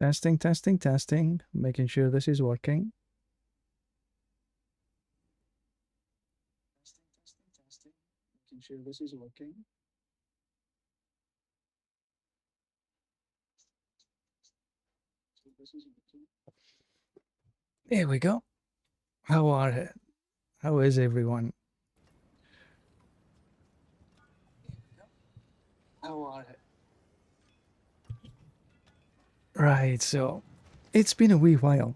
Testing, testing, testing. Making sure this is working. Testing, testing, testing. Making sure this is working. There we go. How are it? How is everyone? How are it? Right, so it's been a wee while.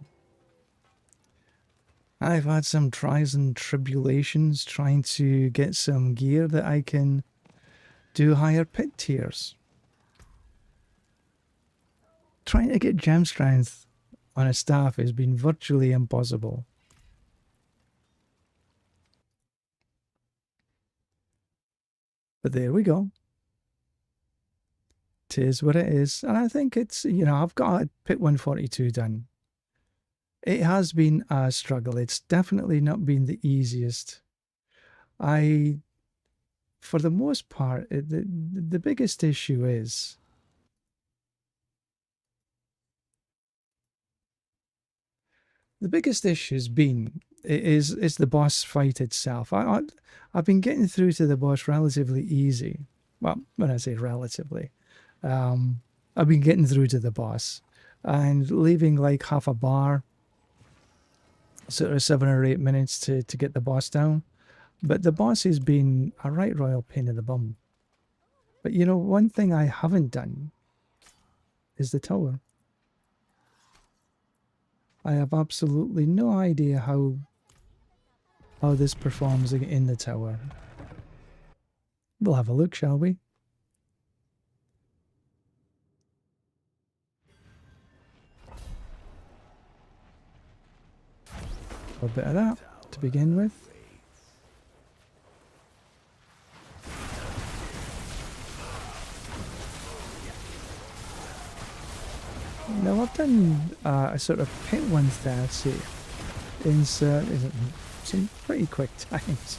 I've had some trials and tribulations trying to get some gear that I can do higher pit tiers. Trying to get gem strength on a staff has been virtually impossible. But there we go. 'Tis what it is. And I think it's, I've got pit 142 done. It has been a struggle. It's definitely not been the easiest. For the most part, the biggest issue is is the boss fight itself. I've been getting through to the boss relatively easy. Well, when I say relatively, I've been getting through to the boss and leaving like half a bar, sort of 7 or 8 minutes to get the boss down. But the boss has been a right royal pain in the bum. But one thing I haven't done is the tower. I have absolutely no idea how this performs in the tower. We'll have a look, shall we? A bit of that to begin with. Now I've done a sort of pit 130 in some pretty quick times,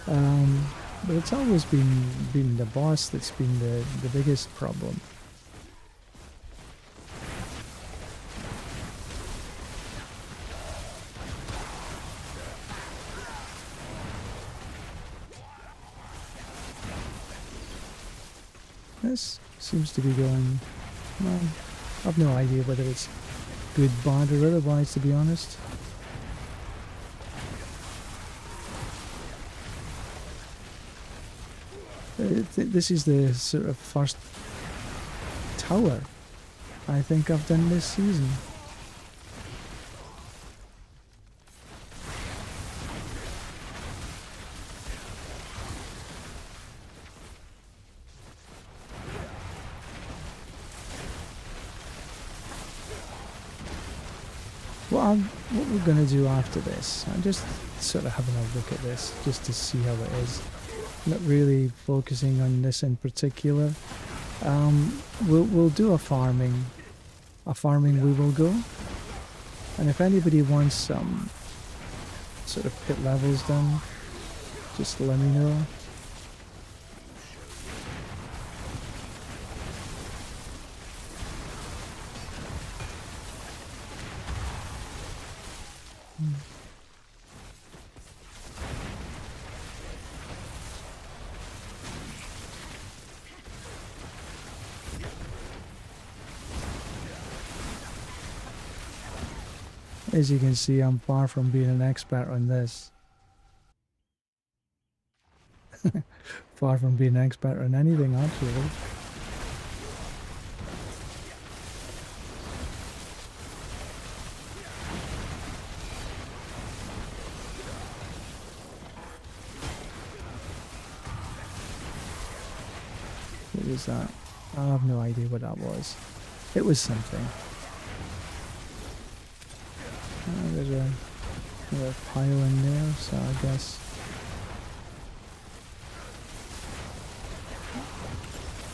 but it's always been the boss that's been the biggest problem. This seems to be going, well, I've no idea whether it's good, bad, or otherwise, to be honest. This is the sort of first tower I think I've done this season. What we're going to do after this, I'm just sort of having a look at this just to see how it is. Not really focusing on this in particular. We'll do a farming. We will go. And if anybody wants some sort of pit levels done, just let me know. As you can see, I'm far from being an expert on this. Far from being an expert on anything, actually. What was that? I have no idea what that was. It was something. There's a pile in there, so I guess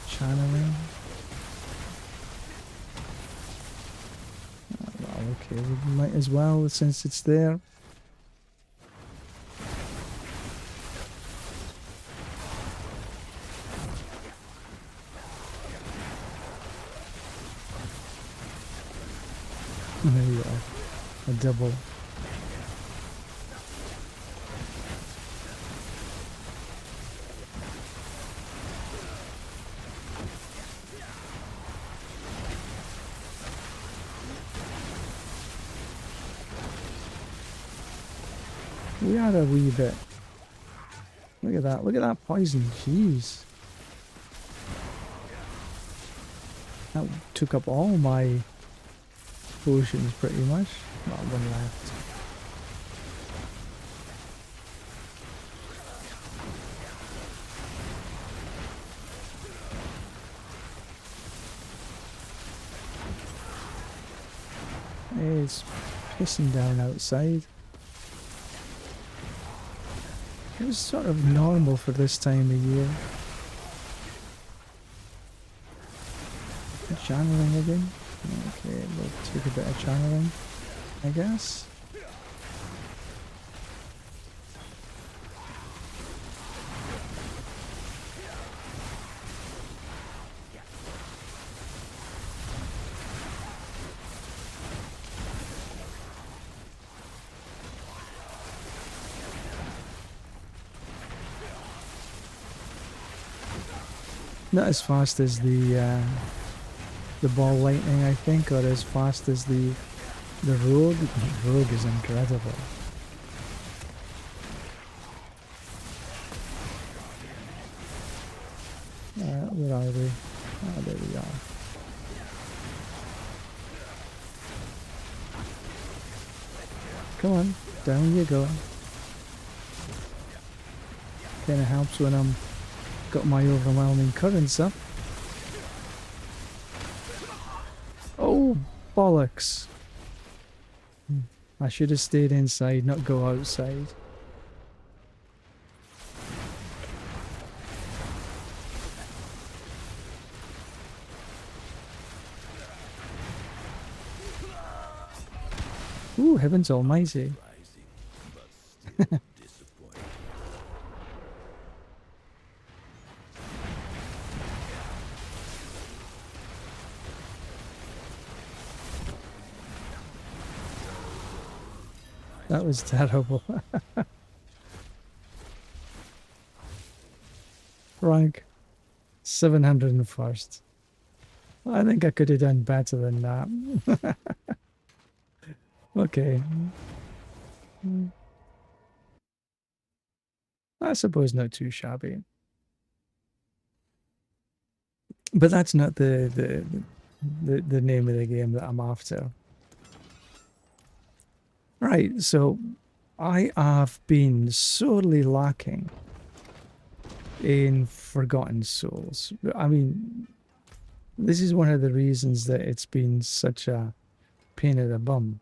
channeling. Well, okay, we might as well since it's there. There you go. A double. We are a wee bit. Look at that. Look at that poison. Jeez. That took up all my potions pretty much. Not one left. It's pissing down outside. It was sort of normal for this time of year. Channeling again? Okay, we'll take a bit of channeling, I guess. Not as fast as the ball lightning, I think, or as fast as the rogue. The rogue is incredible. Where are we? Oh, there we are. Come on, down you go. Kinda helps when I'm got my overwhelming currents up. Oh, bollocks. I should have stayed inside, not go outside. Ooh, heavens almighty. That was terrible. Rank 701st. I think I could have done better than that. Okay. I suppose not too shabby. But that's not the name of the game that I'm after. Right, so I have been sorely lacking in Forgotten Souls. I mean, this is one of the reasons that it's been such a pain in the bum.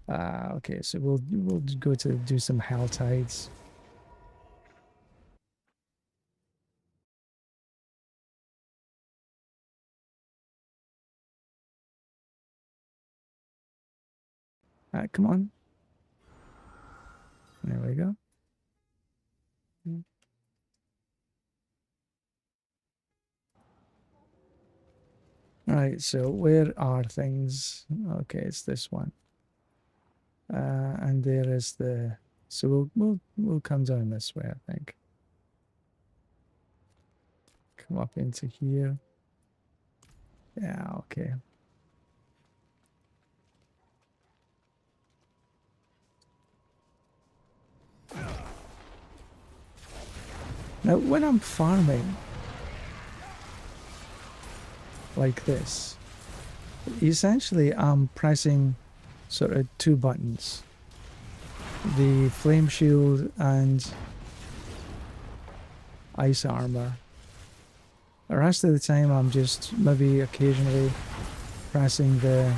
Okay, so we'll go to do some Hell Tides. Come on. There we go. Alright, so where are things? Okay, it's this one. And there is the... So we'll come down this way, I think. Come up into here. Yeah, okay. Now, when I'm farming like this, essentially I'm pressing sort of two buttons. The flame shield and ice armor. The rest of the time I'm just maybe occasionally pressing the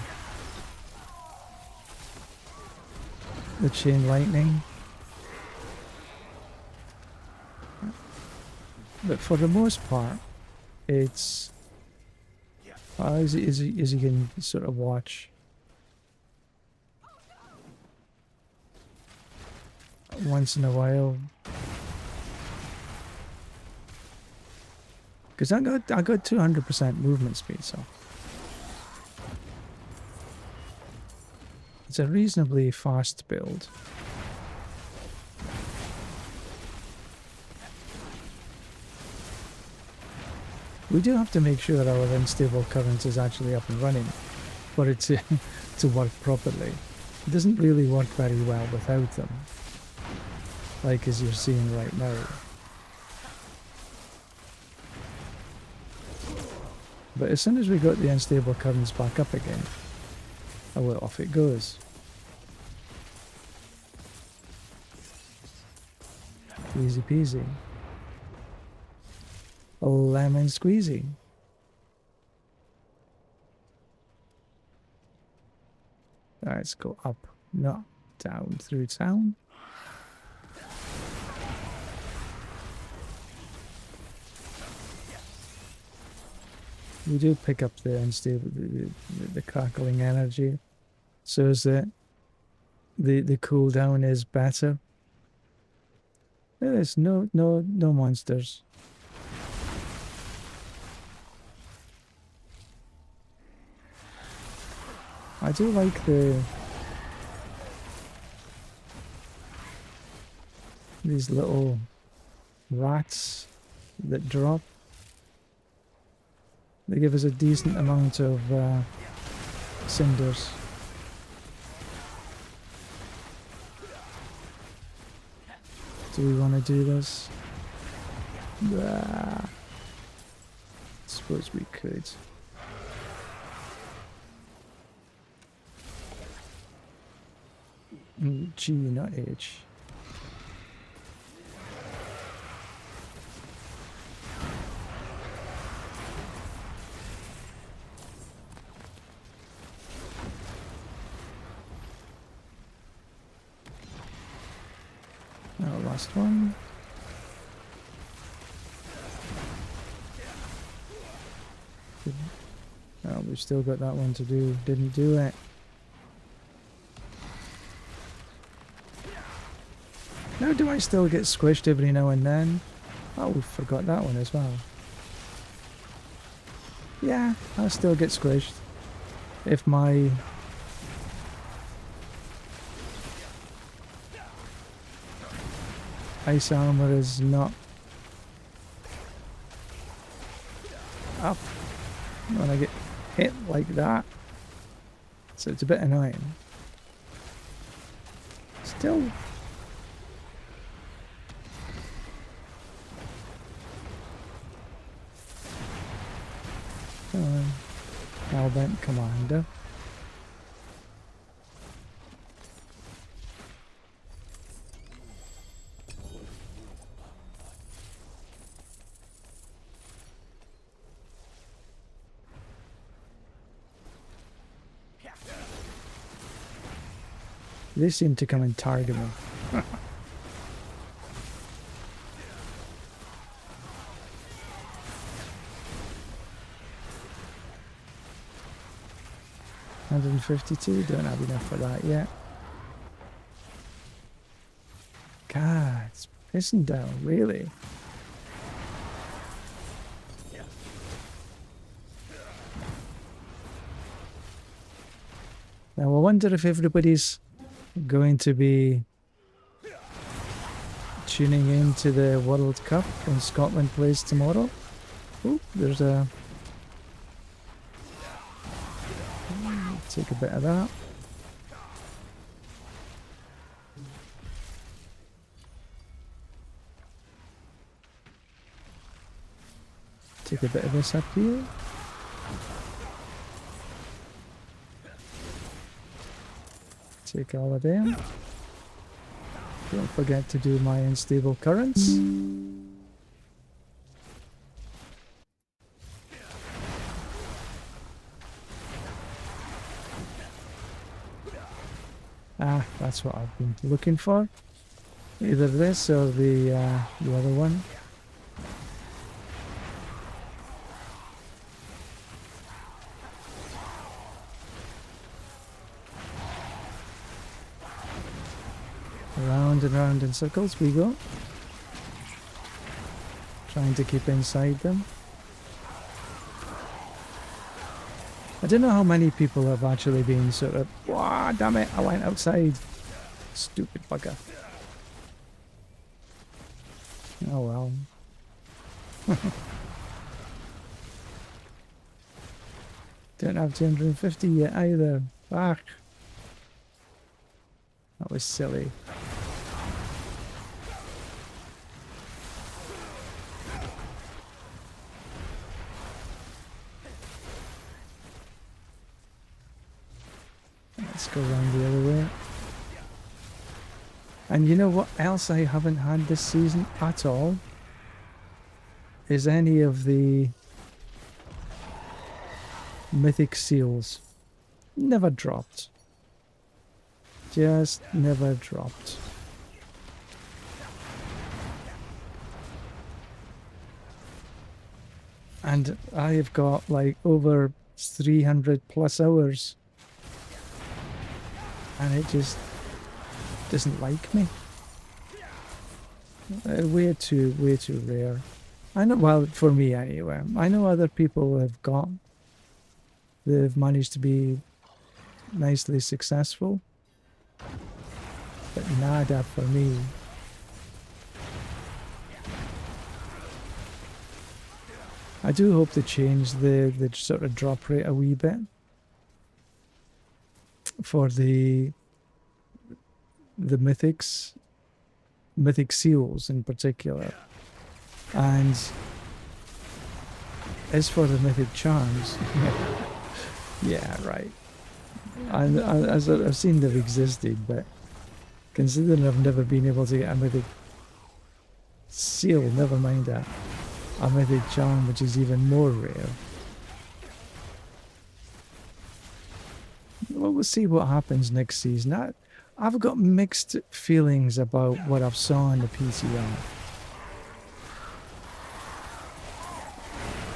chain lightning. But for the most part, it's as you can sort of watch. Once in a while, because I got 200% movement speed, so It's a reasonably fast build. We do have to make sure our unstable current is actually up and running for it to work properly. It doesn't really work very well without them, like as you're seeing right now. But as soon as we got the unstable currents back up again, oh well, off it goes. Easy peasy. Lemon squeezy. Alright, let's go up, not down through town. We do pick up the unstable, the crackling energy, so as that the cooldown is better. There's no monsters. I do like these little rats that drop. They give us a decent amount of cinders. Do we want to do this? Suppose we could. G, not H. Now last one. Oh, we've still got that one to do. Didn't do it. Now do I still get squished every now and then? Oh, we forgot that one as well. Yeah, I still get squished. If my... ice armor is not up when I get hit like that. So it's a bit annoying. Still... Hellbent Commander. They seem to come and target me. $152, don't have enough for that yet. God, it's pissing down, really. Now I wonder if everybody's going to be tuning into the World Cup when Scotland plays tomorrow. Oh, there's a... Take a bit of that. Take a bit of this up here. Take all of them. Don't forget to do my unstable currents. Ah, that's what I've been looking for. Either this or the other one. Round and round in circles we go. Trying to keep inside them. I don't know how many people have actually been sort of, wow, damn it, I went outside. Stupid bugger. Oh well. Don't have 250 yet either. Fuck. That was silly. Let's go around the other way. And you know what else I haven't had this season at all? Is any of the mythic seals. Never dropped. Just never dropped. And I've got like over 300 plus hours. And it just doesn't like me. Way too rare. I know, well, for me anyway. I know other people have got, they've managed to be nicely successful. But nada for me. I do hope they change the sort of drop rate a wee bit. For the mythics, mythic seals in particular. And as for the mythic charms, yeah, right. And I've seen they've existed, but considering I've never been able to get a mythic seal, never mind a mythic charm, which is even more rare. Well, we'll see what happens next season. I've got mixed feelings about what I've saw in the PTR.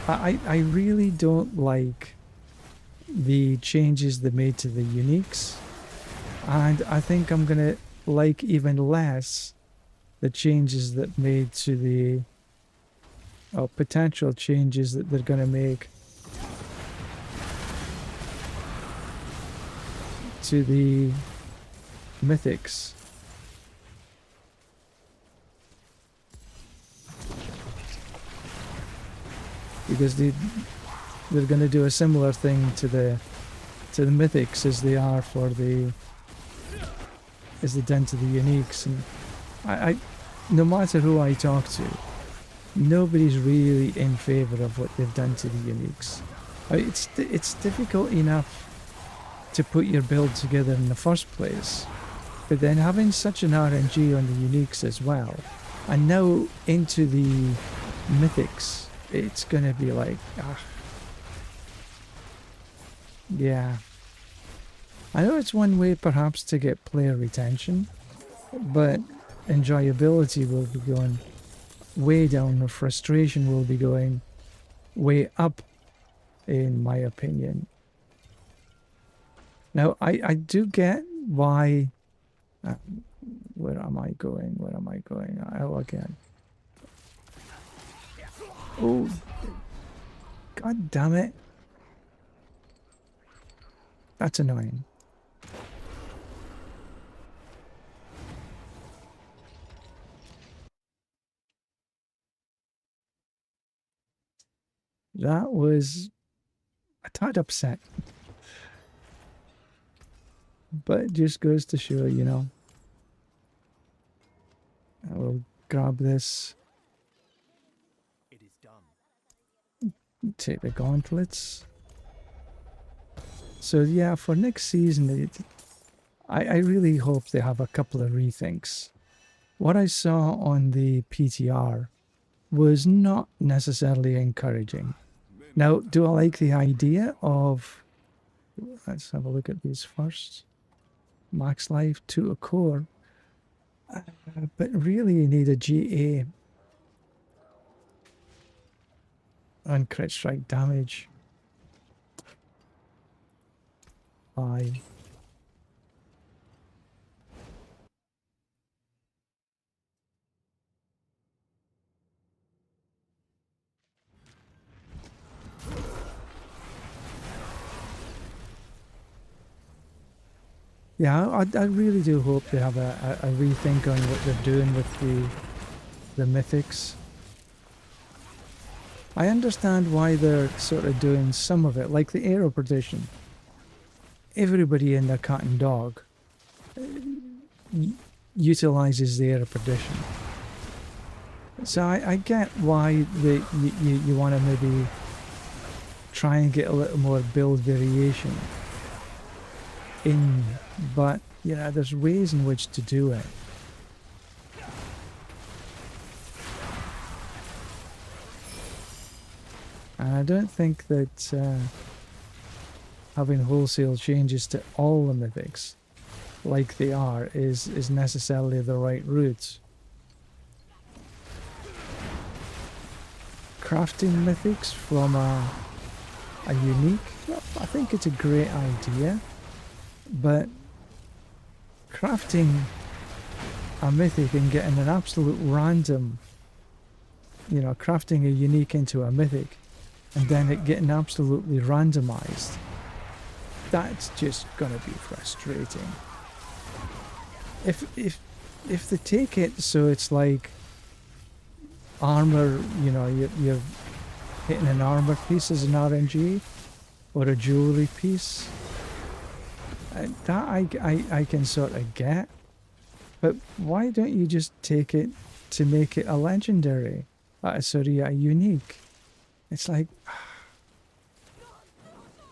I really don't like the changes they made to the uniques, and I think I'm gonna like even less the changes that made to the potential changes that they're gonna make to the mythics. Because they're going to do a similar thing to the mythics as they are for the as they done to the uniques, and I no matter who I talk to, nobody's really in favor of what they've done to the uniques. It's difficult enough to put your build together in the first place, but then having such an RNG on the uniques as well, and now into the mythics, it's gonna be like, yeah. I know it's one way perhaps to get player retention, but enjoyability will be going way down, or frustration will be going way up, in my opinion. Now, I do get why... where am I going? Where am I going? Oh, again. Oh, god damn it. That's annoying. That was a tad upset. But it just goes to show, you know. I will grab this. It is done. Take the gauntlets. So yeah, for next season, I really hope they have a couple of rethinks. What I saw on the PTR was not necessarily encouraging. Now, do I like the idea of... Let's have a look at these first. Max life to a core. But really you need a GA. And crit strike damage. Bye. Yeah, I really do hope they have a rethink on what they're doing with the mythics. I understand why they're sort of doing some of it, like the arrow partition. Everybody in their cat and dog utilizes the arrow partition. So I get why you want to maybe try and get a little more build variation in, but you know, there's ways in which to do it. And I don't think that having wholesale changes to all the mythics like they are is necessarily the right route. Crafting mythics from a unique, well, I think it's a great idea, but crafting a mythic and getting an absolute random, you know, crafting a unique into a mythic and then it getting absolutely randomized, that's just gonna be frustrating. If they take it so it's like armor, you know, you're hitting an armor piece as an RNG or a jewelry piece, that I can sort of get, but why don't you just take it to make it a legendary, sorry, a unique? It's like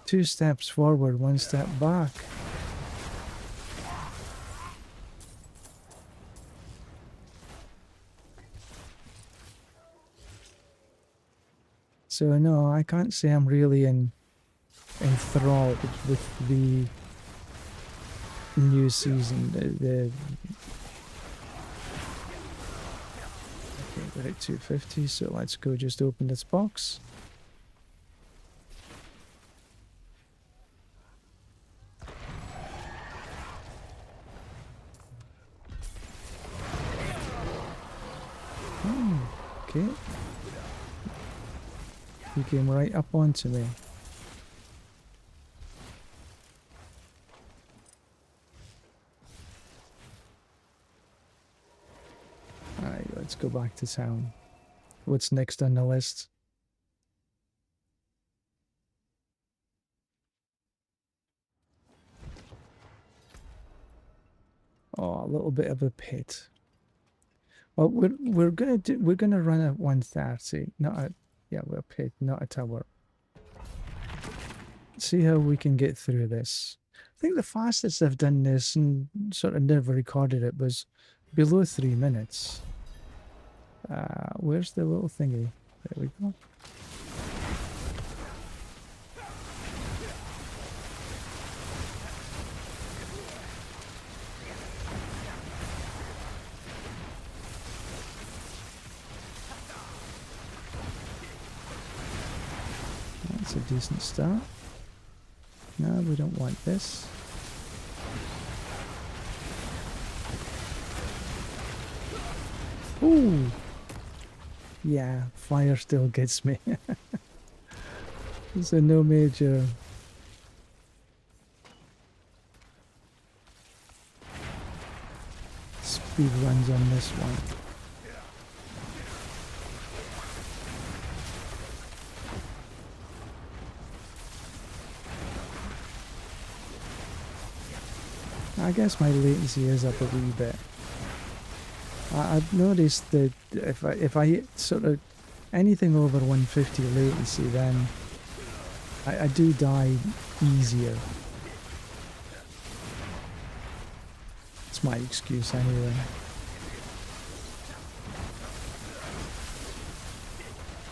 2 steps forward, 1 step back. So no, I can't say I'm really enthralled with the new season. Okay, we're at 250, so let's go just open this box. Okay. He came right up onto me. Alright, let's go back to town. What's next on the list? Oh, a little bit of a pit. Well, we're gonna run at 130, not a, yeah, we're a pit, not a tower. See how we can get through this. I think the fastest I've done this and sort of never recorded it was below 3 minutes. Where's the little thingy? There we go. That's a decent start. No, we don't want this. Ooh! Yeah, fire still gets me. So no major speed runs on this one. I guess my latency is up a wee bit. I've noticed that if I hit sort of anything over 150 latency, then I do die easier. It's my excuse anyway.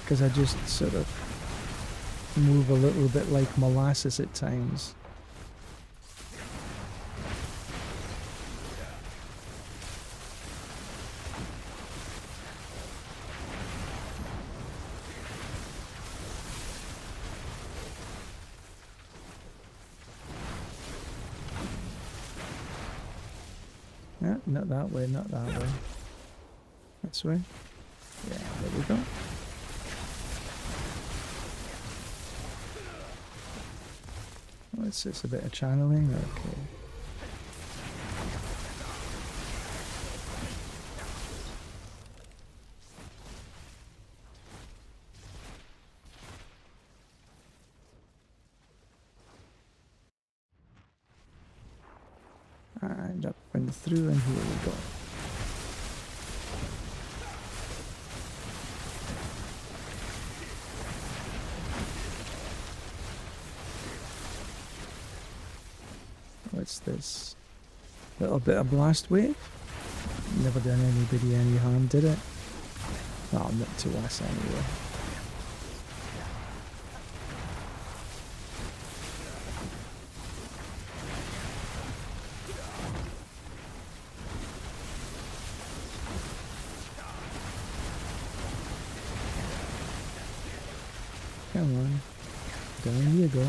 Because I just sort of move a little bit like molasses at times. Yeah, not that way, not that way. This way. Yeah, there we go. What's this, a bit of channeling? Okay. And up and through, and here we go. What's this? Little bit of blast wave. Never done anybody any harm, did it? Well, not to us anyway. Come on. Down you go.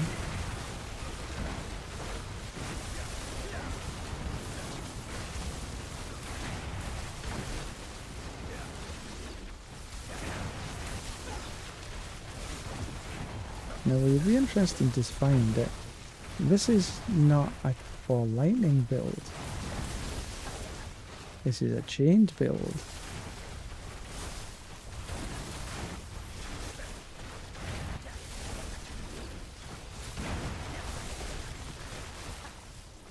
Now it would be interesting to find that this is not a for lightning build. This is a chained build.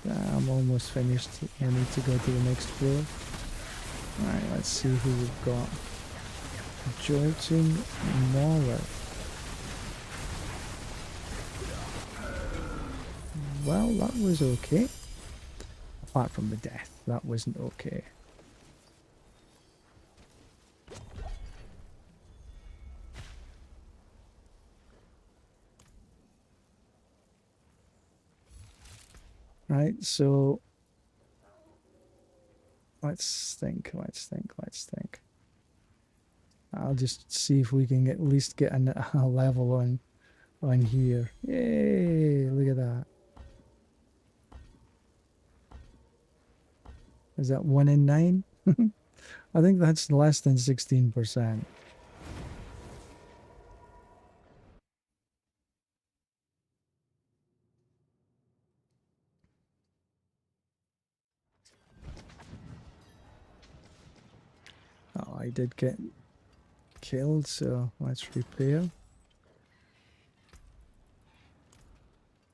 I'm almost finished. I need to go to the next floor. Alright, let's see who we've got. Jolting Mauler. Well, that was okay. Apart from the death, that wasn't okay. Right, so let's think. I'll just see if we can at least get a level on here. Yay, look at that. Is that 1 in 9? I think that's less than 16%. Oh, I did get killed, so let's repair.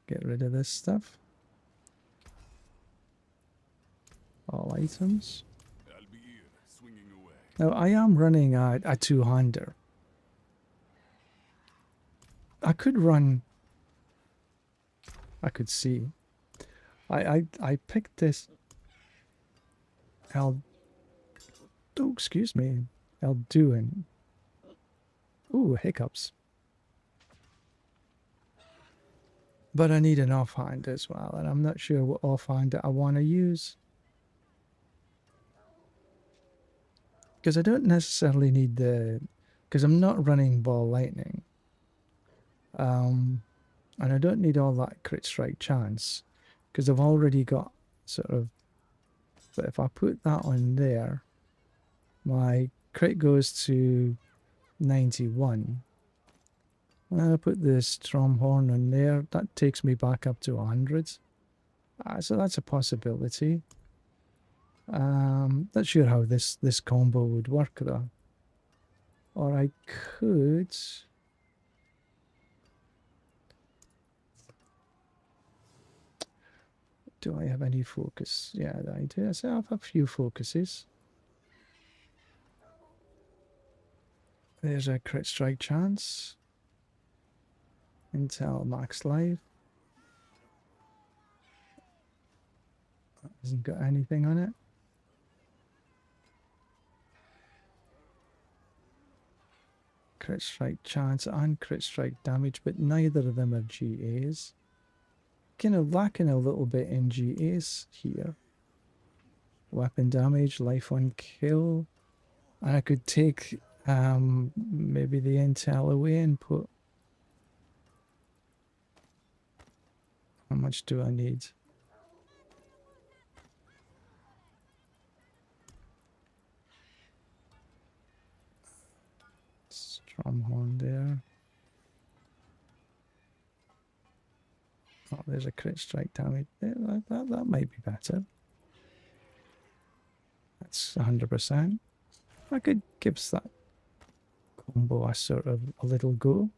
Get rid of this stuff. All items. I'll be here, swinging away. Now I am running a two-hander. I could run. I could see. I picked this. Oh, excuse me. Elduin. Ooh, hiccups. But I need an offhand as well, and I'm not sure what offhand I want to use. Because I don't necessarily need the... Because I'm not running ball lightning. And I don't need all that crit strike chance. Because I've already got sort of... But if I put that on there, my crit goes to 91. And I put the Stromhorn on there, that takes me back up to 100. So that's a possibility. Not sure how this combo would work though. Or I could... Do I have any focus? Yeah, I do. So I have a few focuses. There's a crit strike chance. Intel max life. Hasn't got anything on it. Crit strike chance and crit strike damage, but neither of them are GAs. Kind of lacking a little bit in GAs here. Weapon damage, life on kill. And I could take maybe the intel away and put... How much do I need? Stromhorn there. Oh, there's a crit strike damage there. That might be better. That's 100%. I could give that combo a sort of a little go.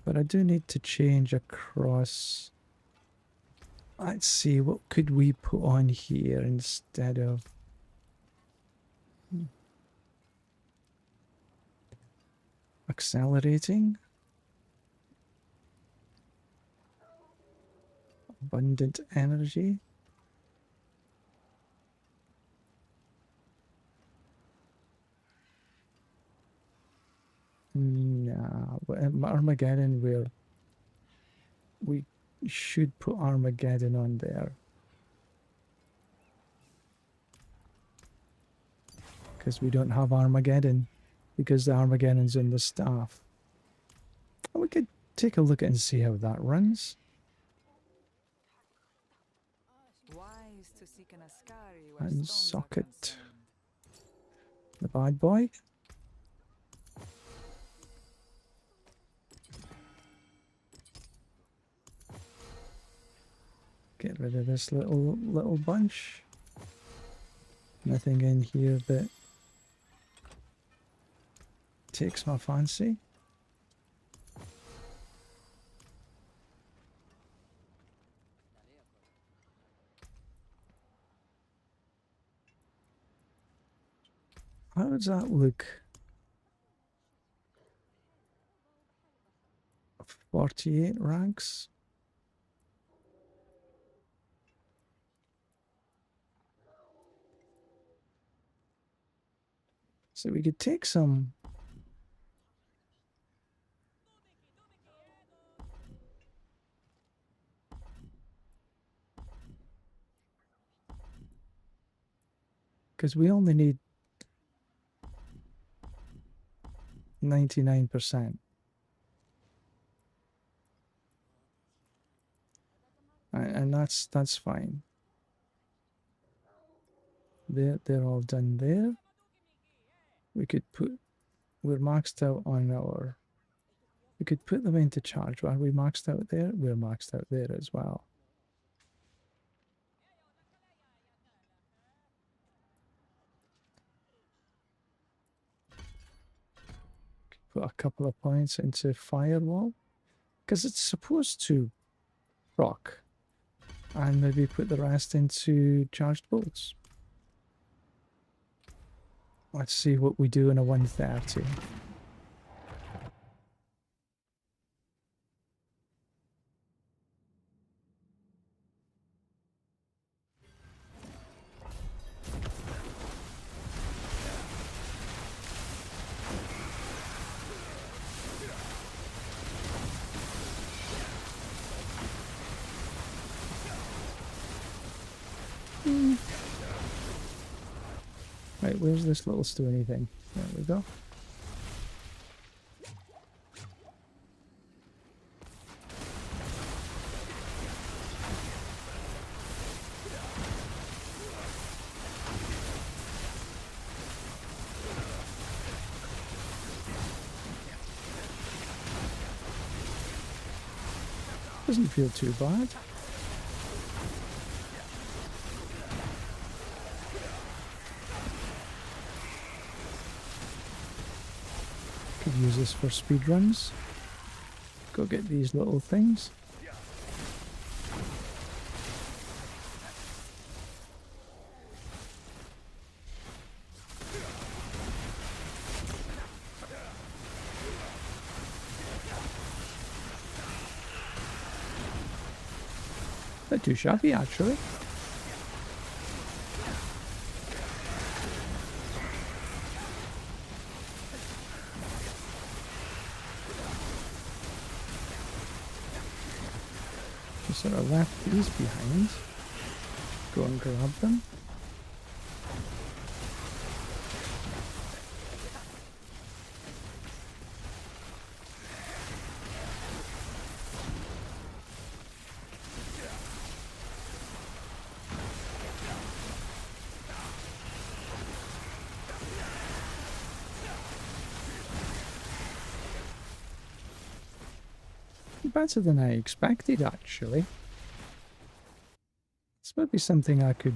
But I do need to change across. Let's see, what could we put on here instead of... Accelerating. Abundant energy. Nah, but Armageddon, we should put Armageddon on there. Because we don't have Armageddon. Because the Armageddon's in the staff. We could take a look and see how that runs. Wise to seek an Ascari where And stones are socket concerned. the bad boy. Get rid of this little bunch. Nothing in here that takes my fancy. How does that look? 48 ranks. So we could take some. Because we only need 99%. And that's fine. They're all done there. We could put, we're maxed out on our, we could put them into charge. Are we maxed out there? We're maxed out there as well. Put a couple of points into firewall. Because it's supposed to proc. And maybe put the rest into charged bolts. Let's see what we do in a 130. Right, where's this little stony thing? There we go. Doesn't feel too bad. Could use this for speed runs. Go get these little things. Not too shabby, actually. Just sort of left these behind. Go and grab them. Better than I expected, actually. This might be something I could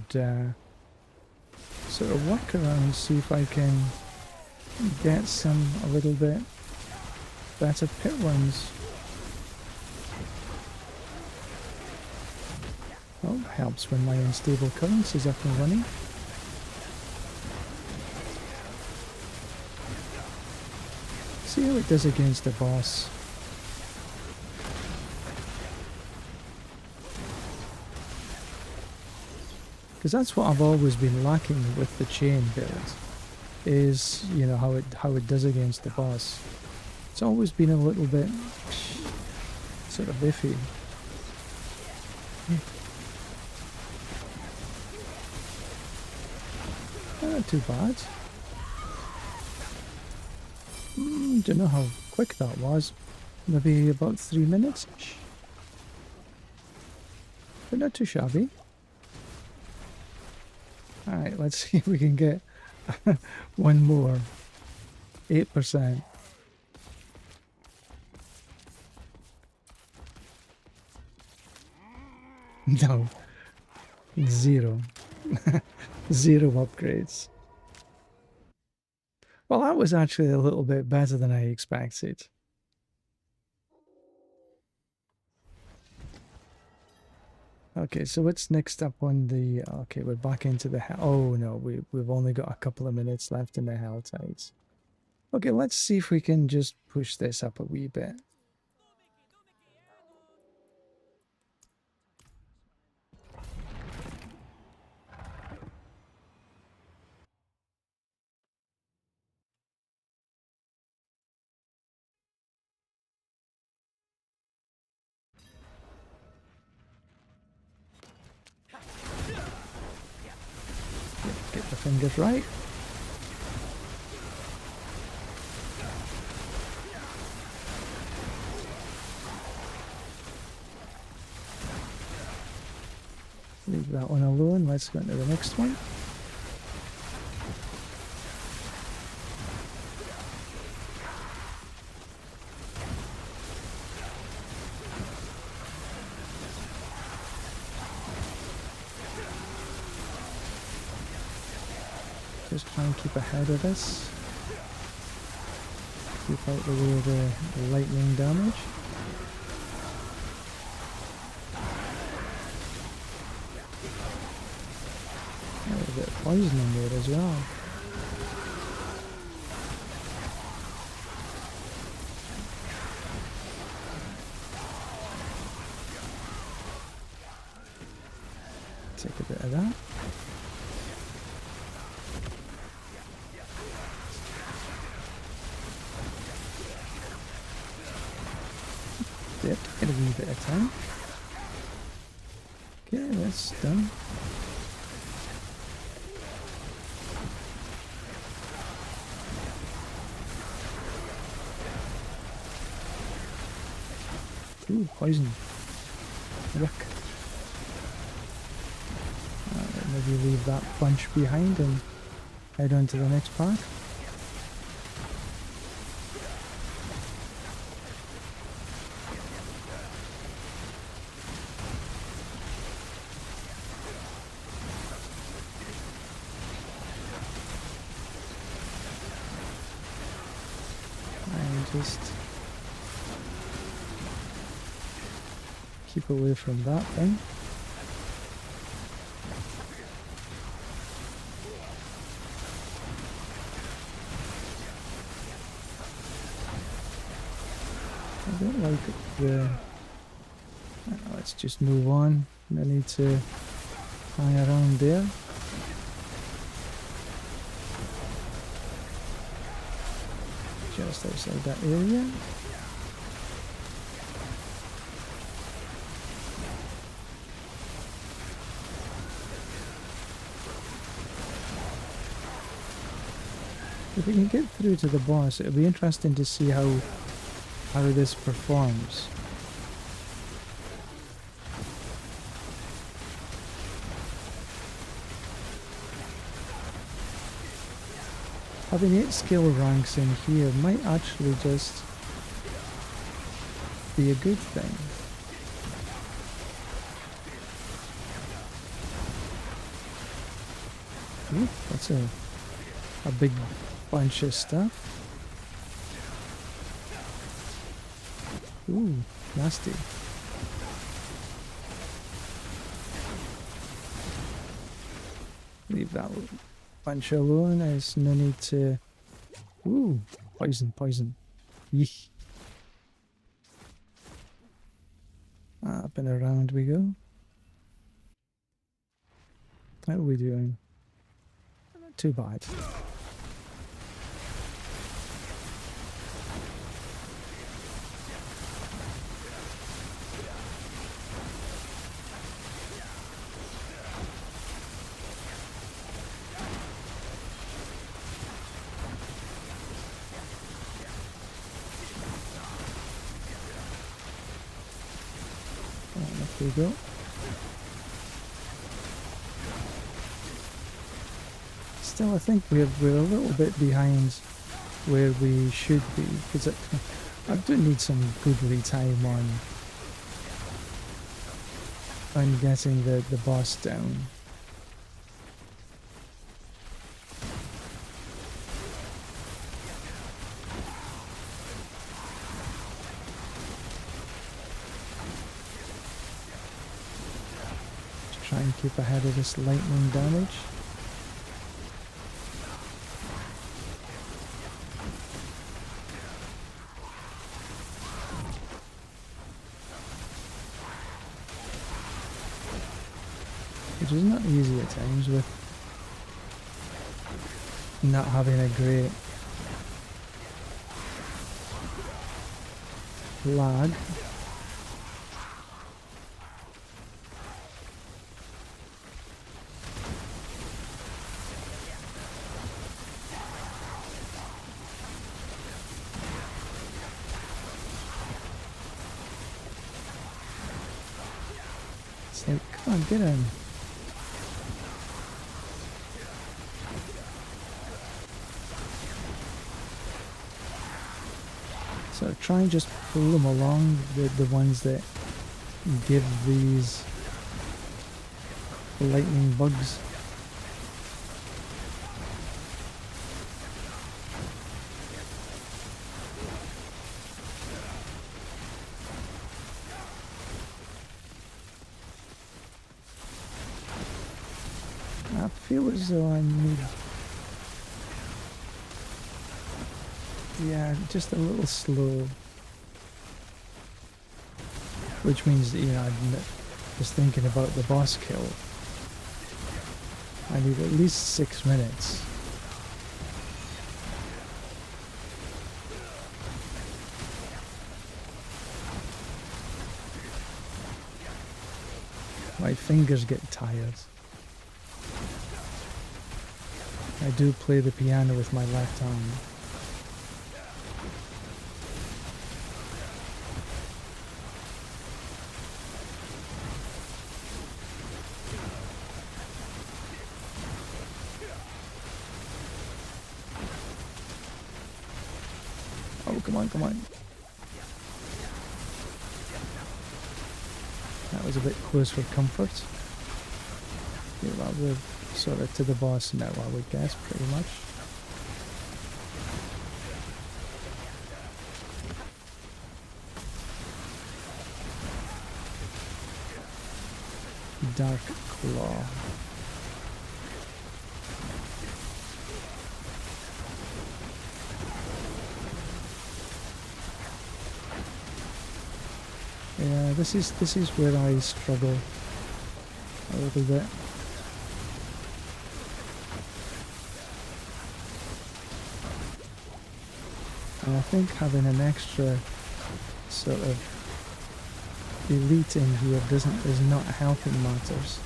sort of work around and see if I can get some a little bit better pit runs. Oh, helps when my unstable currency is up and running. See how it does against the boss. Because that's what I've always been lacking with the chain build, is, you know, how it does against the boss. It's always been a little bit sort of iffy. Not too bad. Don't know how quick that was. Maybe about 3 minutes. But not too shabby. Alright, let's see if we can get one more. 8%. No. 0. 0 upgrades. Well, that was actually a little bit better than I expected. Okay, so what's next up on the... Okay, we're back into the... Oh no, we've only got a couple of minutes left in the Hell Tides. Okay, let's see if we can just push this up a wee bit. Get the fingers right. Leave that one alone. Let's go into the next one. Just try and keep ahead of this. Keep out the way of the lightning damage. A little bit of poison in there as well. Take a bit of that. Yep, get a wee bit of time. Okay, that's done. Ooh, poison. Yuck. Maybe leave that bunch behind and head on to the next part. And just keep away from that thing. I don't like the... Let's just move on. No need to hang around there. Just outside that area. If we can get through to the boss, it'll be interesting to see how this performs. Having 8 skill ranks in here might actually just be a good thing. Ooh, that's a big bunch of stuff. Ooh, nasty. Leave that bunch alone. There's no need to... Ooh, poison, poison. Yeesh. Up and around we go. How are we doing? Not too bad. There we go. Still, I think we're a little bit behind where we should be, because I do need some goodly time on getting the boss down. Try and keep ahead of this lightning damage. Which is not easy at times with not having a great lag. It's like, come on, get in. So try and just pull them along, the ones that give these lightning bugs. I feel as though I need... Yeah, just a little slow. Which means that, you know, I'm just thinking about the boss kill. I need at least 6 minutes. My fingers get tired. I do play the piano with my left arm. Oh, come on, come on. That was a bit close for comfort. Yeah, well, we're sort of to the boss now, I would guess, pretty much. Dark Claw. Yeah, this is where I struggle a little bit. And I think having an extra sort of elite in here is not helping matters.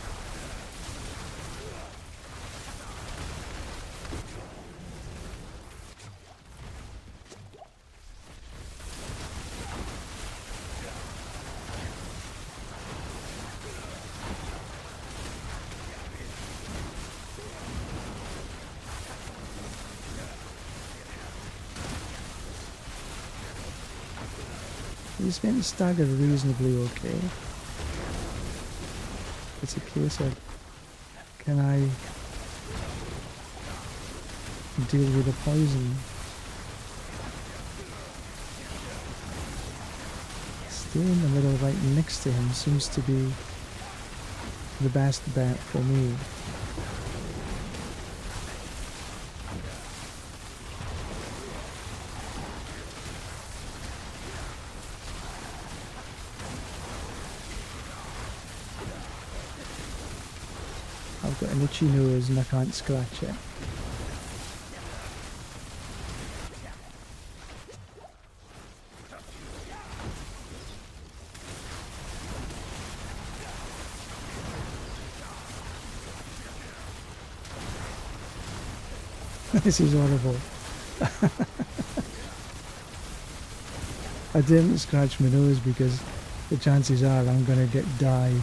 He's getting staggered reasonably okay. It's a case of, can I deal with the poison? Staying in the middle right next to him seems to be the best bet for me. got an itchy nose and I can't scratch it. This is horrible. I didn't scratch my nose because the chances are I'm gonna get dyed.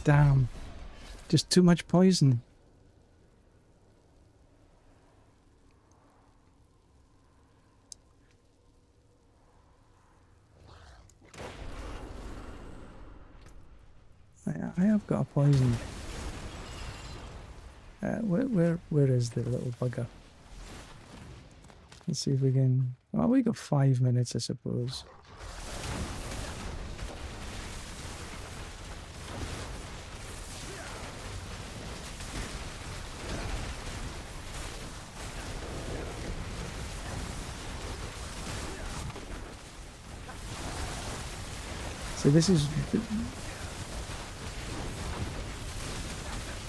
Damn. Just too much poison. I have got a poison. Where is the little bugger? Let's see if we can. Oh, we got 5 minutes, I suppose. So this is.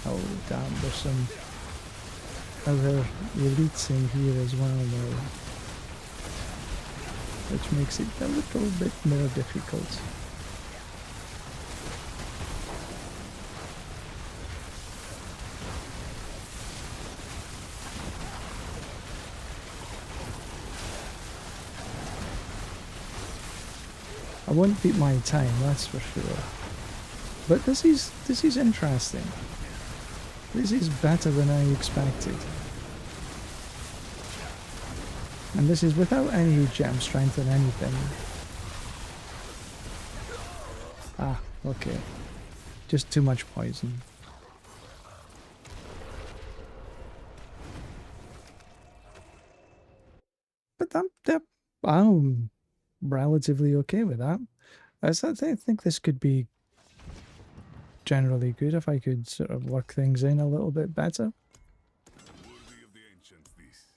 Oh damn, there's some other elites in here as well now, which makes it a little bit more difficult. I won't beat my time, that's for sure. But this is interesting. This is better than I expected. And this is without any gem strength or anything. Ah, okay. Just too much poison. But I'm relatively okay with that. I think this could be generally good if I could sort of work things in a little bit better. Worthy of the ancients, this.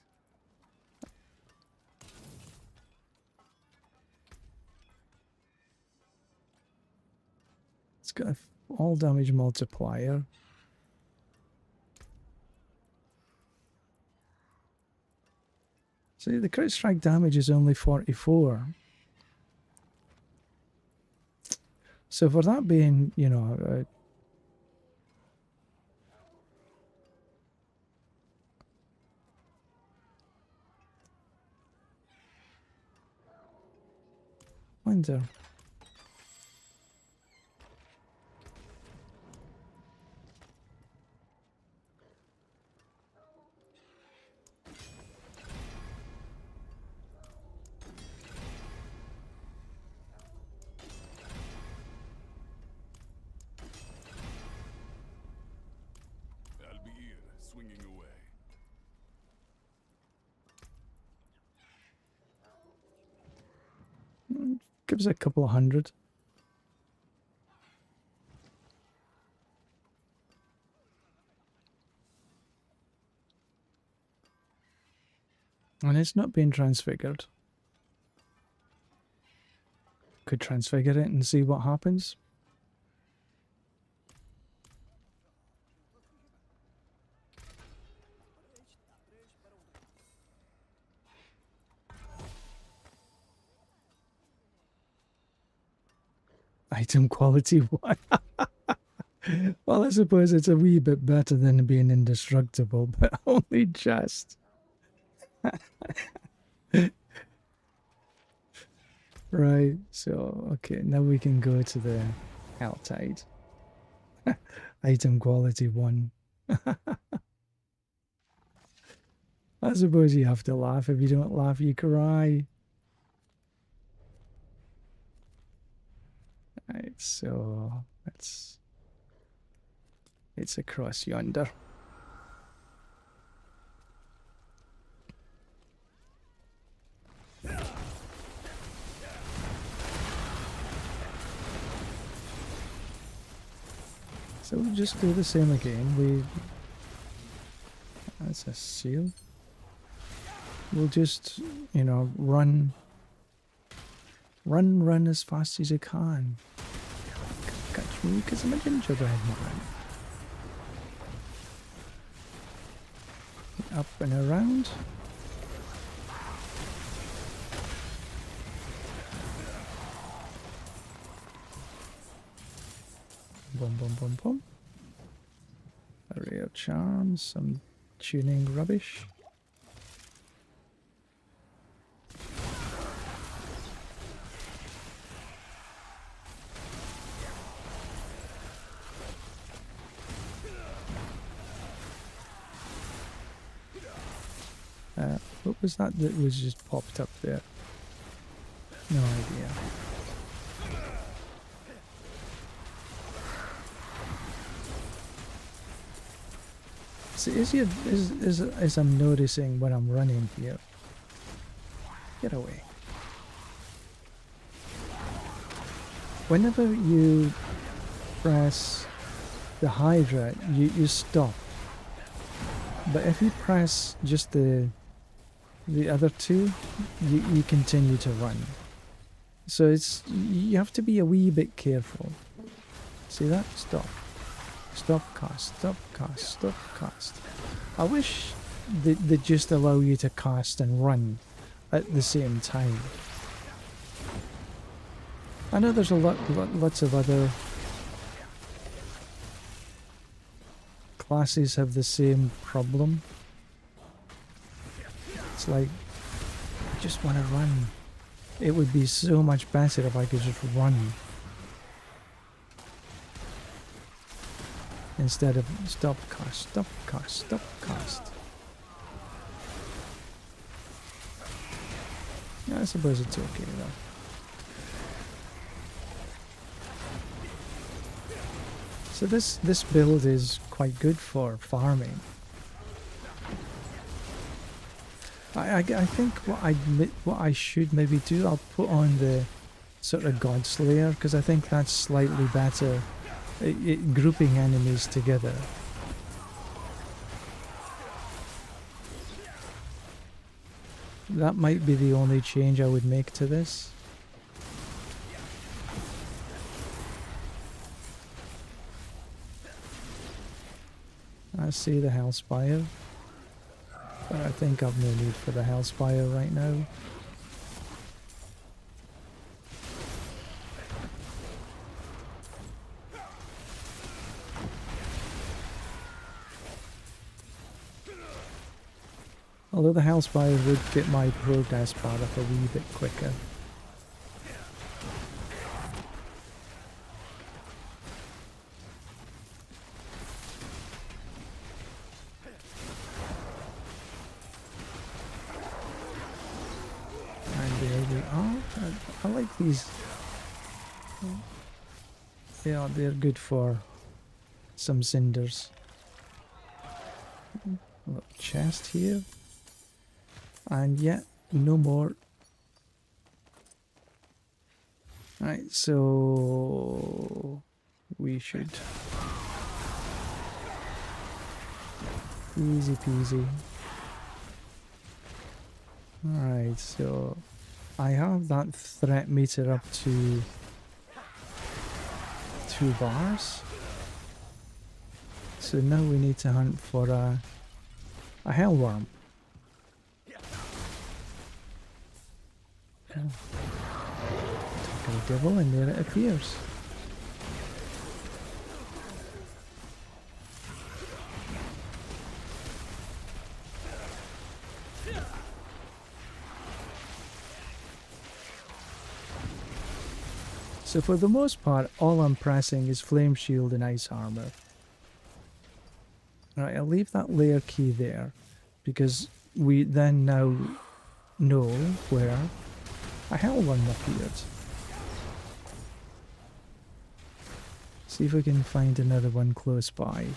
It's got an all damage multiplier. See, the crit strike damage is only 44. So for that being, you know, wonder. I'll be here, swinging away. Gives it a couple of hundred. And it's not being transfigured. Could transfigure it and see what happens. Item quality 1. Well, I suppose it's a wee bit better than being indestructible, but only just. Right, so, okay, now we can go to the Helltide. Item quality 1. I suppose you have to laugh. If you don't laugh, you cry. Right, so it's across yonder. So we'll just do the same again. That's a seal. We'll just, you know, run as fast as you can. Catch me because I'm a gingerbread man. Up and around. Boom, boom, boom, boom. A rare charm, some tuning rubbish. What was that was just popped up there? No idea. See, as I'm noticing when I'm running here. Get away. Whenever you press the Hydra, you stop. But if you press just the other two, you continue to run. So you have to be a wee bit careful. See that? Stop. Stop cast, stop cast, stop cast. I wish they just allow you to cast and run at the same time. I know there's lots of other classes have the same problem. It's like, I just want to run. It would be so much better if I could just run. Instead of stop cast, stop cast, stop cast. Yeah, I suppose it's okay though. So this build is quite good for farming. I think what I should maybe do, I'll put on the sort of God Slayer because I think that's slightly better at grouping enemies together. That might be the only change I would make to this. I see the Hellspire, but I think I've no need for the Hellspire right now. Although the Hellspire would get my progress bar up a wee bit quicker. I like these. Yeah, they're good for some cinders. A little chest here. And yet, no more. Right, so we should. Easy peasy. Alright, so I have that threat meter up to 2 bars. So now we need to hunt for a hellworm. Oh. Talking a devil, and there it appears. So for the most part, all I'm pressing is Flame Shield and Ice Armor. Alright, I'll leave that layer key there, because we then now know where a hellworm appeared. See if we can find another one close by.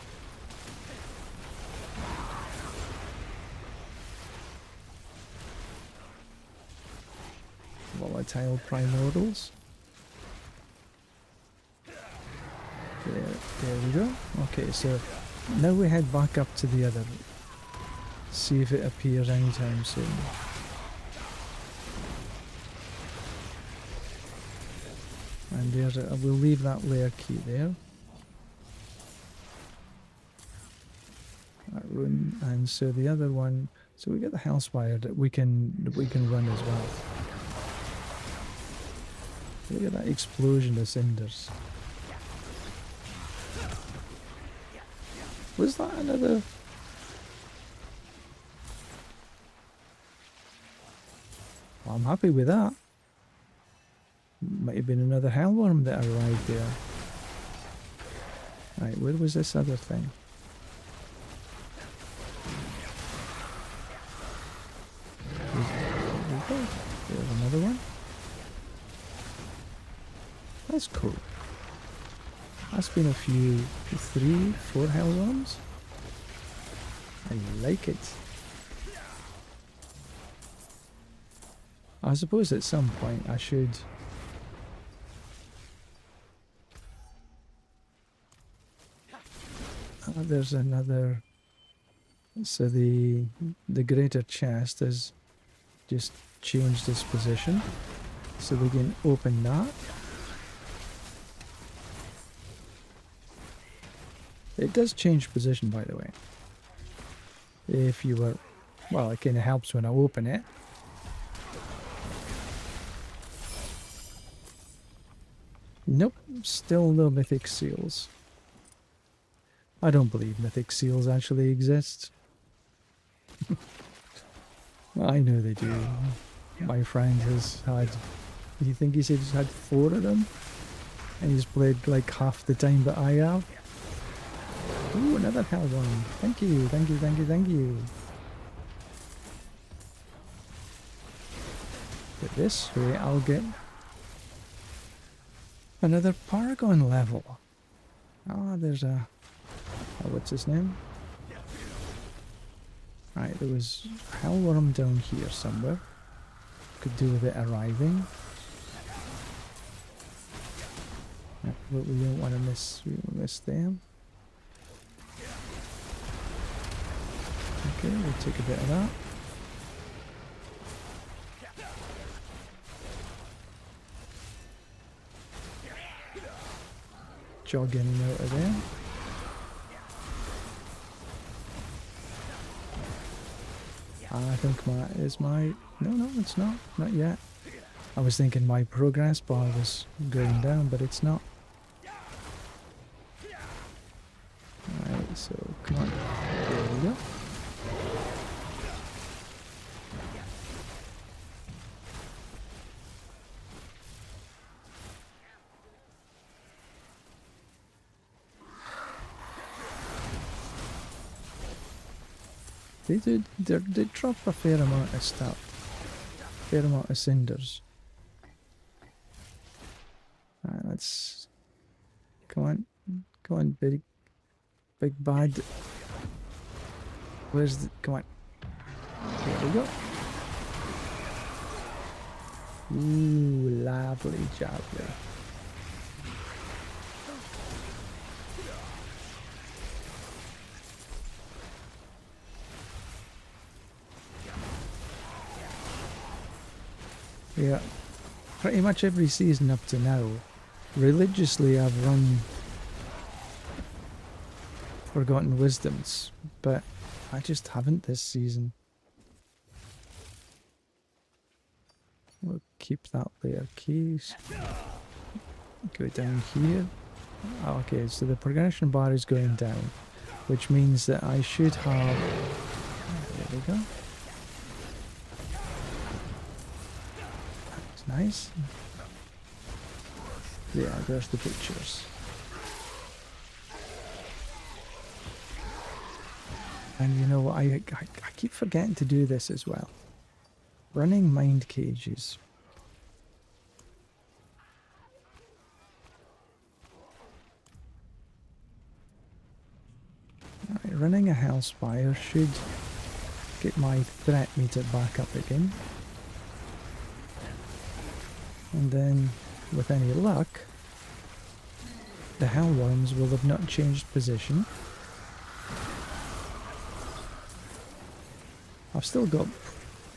Volatile Primordials. There we go. Okay, so now we head back up to the other See if it appears anytime soon. And there's a, we'll leave that layer key there. That room, and so the other one, so we get the Hellspire that we can run as well. Look at that explosion of cinders. Was that another? Well, I'm happy with that. Might have been another hellworm that arrived there. Right, where was this other thing? There's another one. That's cool. That's been a few, 3, 4 hellworms. I like it. I suppose at some point I should... there's another... So the greater chest has just changed its position. So we can open that. It does change position, by the way. If you were... Well, it kind of helps when I open it. Nope, still no mythic seals. I don't believe mythic seals actually exist. I know they do. My friend has had... You think he said he's had 4 of them? And he's played like half the time that I have. Ooh, another hell one. Thank you, thank you, thank you, thank you. But this way I'll get another Paragon level. Ah, there's a... Oh, what's his name? Right, there was a hellworm down here somewhere. Could do with it arriving. Yeah, but we don't want to miss. We won't miss them. Okay, we'll take a bit of that. Jogging out of there. I think my... No, it's not. Not yet. I was thinking my progress bar was going down, but it's not. Alright, so come on. There we go. They drop a fair amount of stuff. Fair amount of cinders. Alright, let's... Come on, big bad. Where's the... Come on. There we go. Ooh, lovely jubbly. Yeah, pretty much every season up to now, religiously I've run Forgotten Wisdoms, but I just haven't this season. We'll keep that layer keys. Go down here. Okay, so the progression bar is going down, which means that I should have... There we go. Nice. Yeah, there's the pictures. And you know what, I keep forgetting to do this as well. Running mind cages. Alright, running a Hellspire should get my threat meter back up again. And then, with any luck, the hellworms will have not changed position. I've still got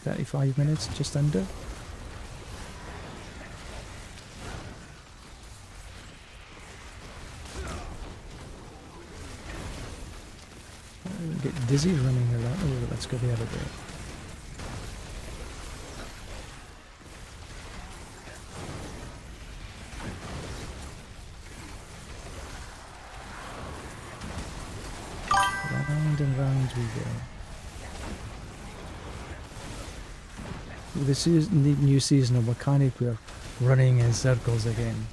35 minutes, just under. I get dizzy running around. Oh, let's go the other way. Round and round we go. This is the new seasonal mechanic. We're running in circles again.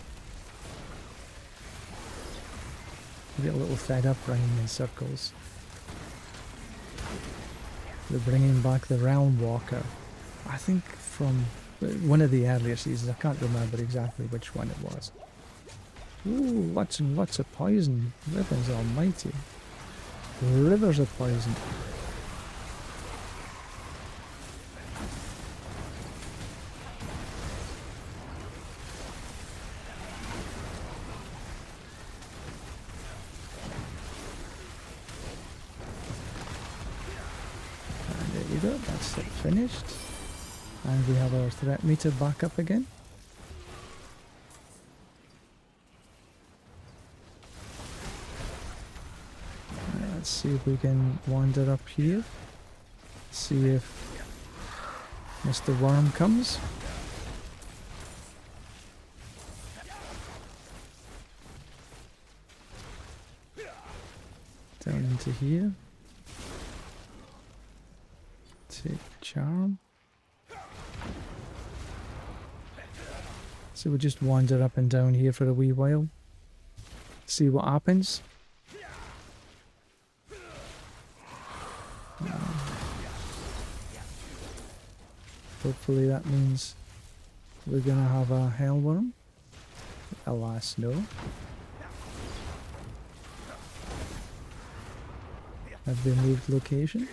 I get a little fed up running in circles. They're bringing back the Realm Walker. I think from one of the earlier seasons. I can't remember exactly which one it was. Ooh, lots and lots of poison. Rivers almighty. Rivers of poison. And there you go, that's it finished. And we have our threat meter back up again. Let's see if we can wander up here. See if Mr. Worm comes. Down into here. Take charm. So we'll just wander up and down here for a wee while. See what happens. Hopefully that means we're gonna have a hellworm. Alas, no. Have they moved location?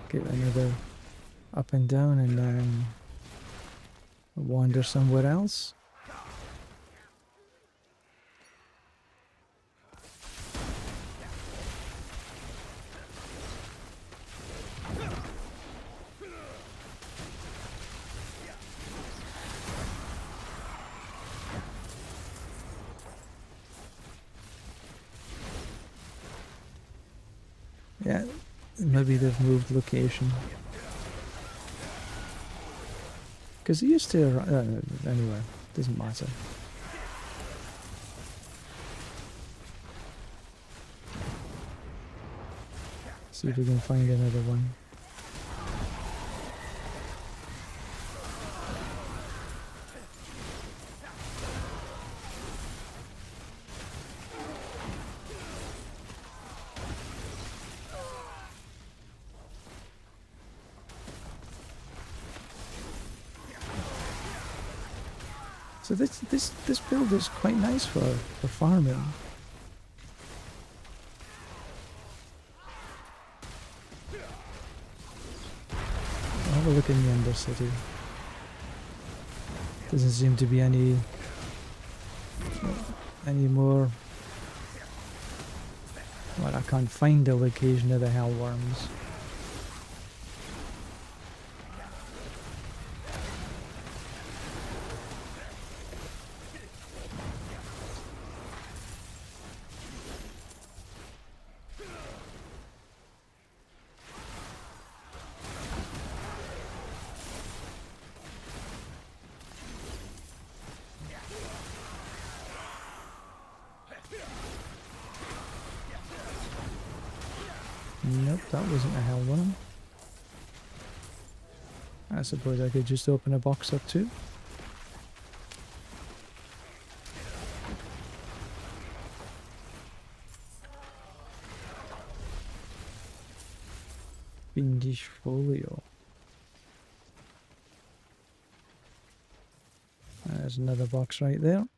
Get another up and down and then wander somewhere else. Yeah, maybe they've moved location. Because he used to... anyway, doesn't matter. See if we can find another one. So this build is quite nice for farming. I'll have a look in the Undercity. Doesn't seem to be any more. Well, I can't find a location of the hellworms. Nope, that wasn't a hellworm. I suppose I could just open a box up too. Fiendish folio. There's another box right there.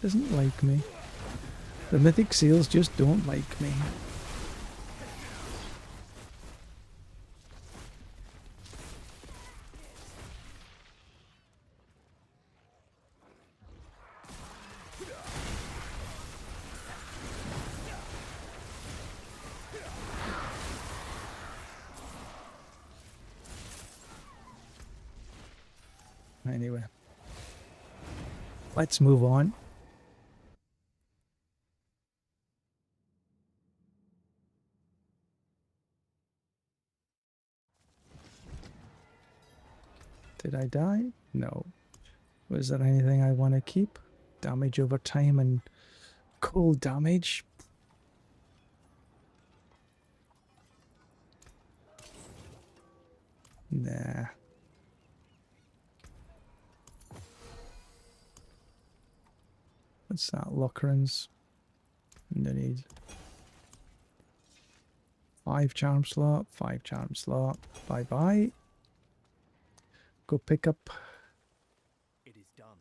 doesn't like me. The mythic seals just don't like me. Anyway, let's move on. Did I die? No. Was there anything I want to keep? Damage over time and cold damage? Nah. What's that? Lockerins? No need. 5 charm slot, 5 charm slot. Bye bye. Go pick up It is done.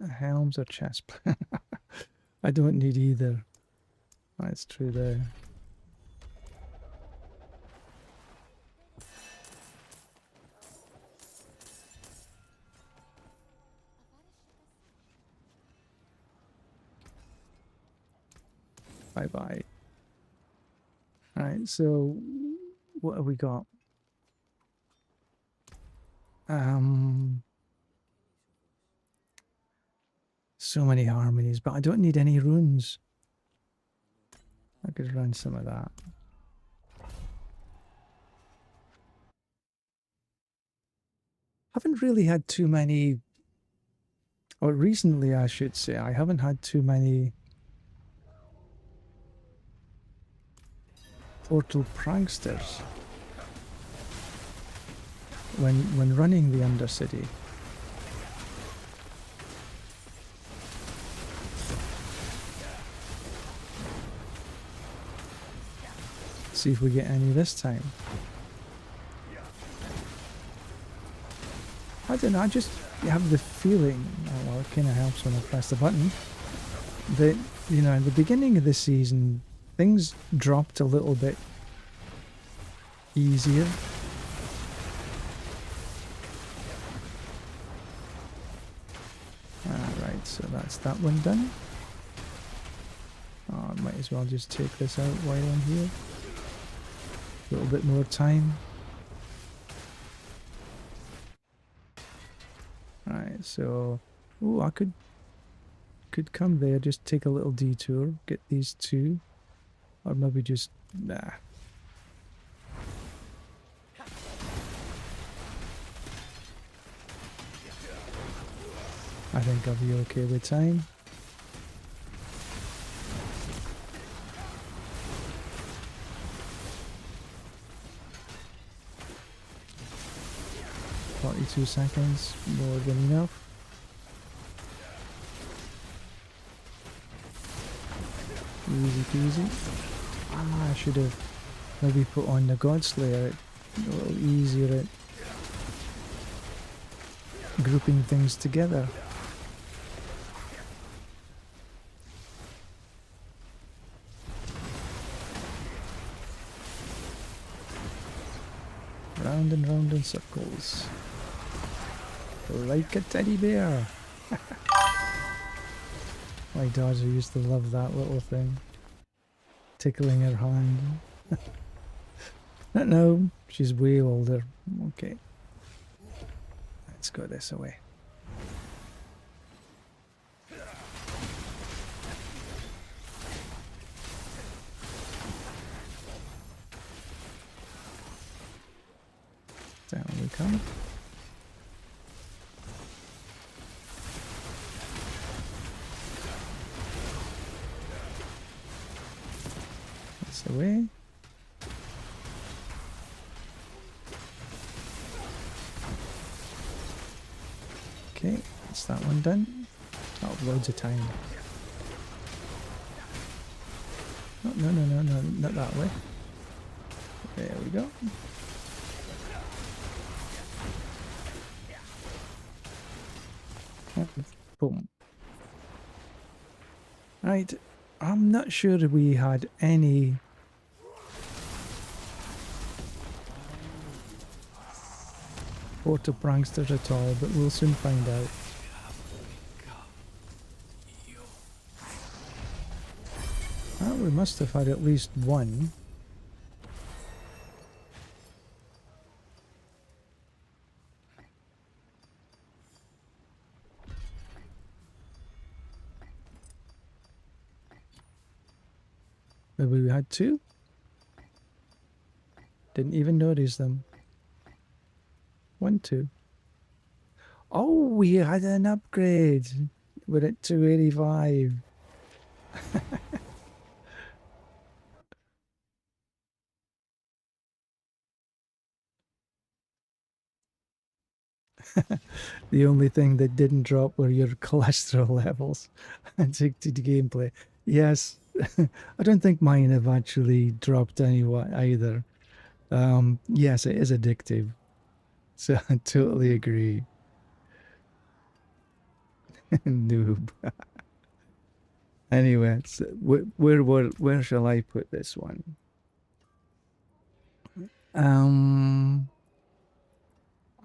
helms or chest. I don't need either. That's true there. Bye bye. Alright, so what have we got? So many harmonies, but I don't need any runes. I could run some of that. Haven't really had too many, or recently I should say, I haven't had too many portal pranksters when running the Undercity. See if we get any this time. I don't know, I just have the feeling, oh, well, it kind of helps when I press the button, that, you know, in the beginning of the season, things dropped a little bit easier. Alright, so that's that one done. Oh, I might as well just take this out while I'm here. A little bit more time. Alright, so oh, I could come there, just take a little detour, get these two, or maybe just nah. I think I'll be okay with time. "42 seconds, more than enough." Easy peasy. I should have maybe put on the Godslayer, a little easier at grouping things together. Round and round in circles. Like a teddy bear. My daughter used to love that little thing. Tickling her hand. No, she's way older. Okay. Let's go this way. Down we come. This away. Okay, that's that one done. Oh, loads of time. Oh, no, not that way. There we go. Boom. Right, I'm not sure we had any portal pranksters at all, but we'll soon find out. Well, we must have had at least one. Maybe we had two? Didn't even notice them. 1, 2. Oh, we had an upgrade. We're at 285. The only thing that didn't drop were your cholesterol levels and to the gameplay. Yes, I don't think mine have actually dropped anyway either. Yes, it is addictive. So I totally agree. Noob. Anyway, so where shall I put this one?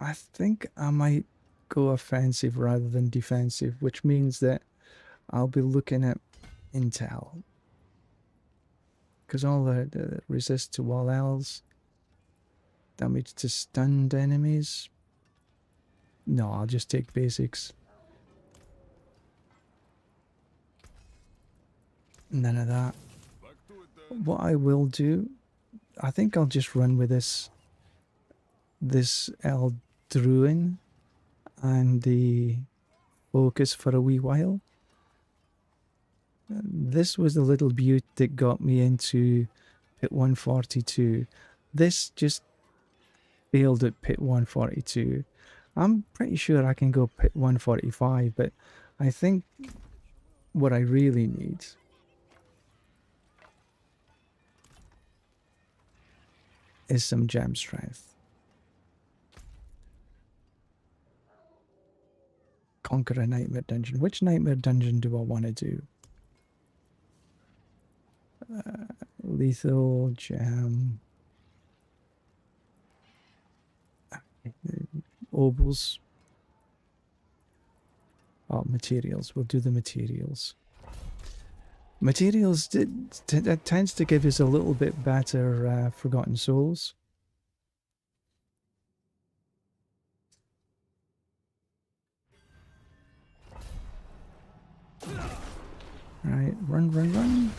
I think I might go offensive rather than defensive, which means that I'll be looking at intel. Because all the resist to wall L's, damage to stunned enemies. No, I'll just take basics. None of that. What I will do, I think I'll just run with this Eldruin and the focus for a wee while. This was the little beaut that got me into pit 142. This just failed at pit 142. I'm pretty sure I can go pit 145, but I think what I really need is some gem strength. Conquer a nightmare dungeon. Which nightmare dungeon do I want to do? Lethal, gem, obols. Oh, materials. We'll do the materials. Materials that tends to give us a little bit better Forgotten Souls. Right, run.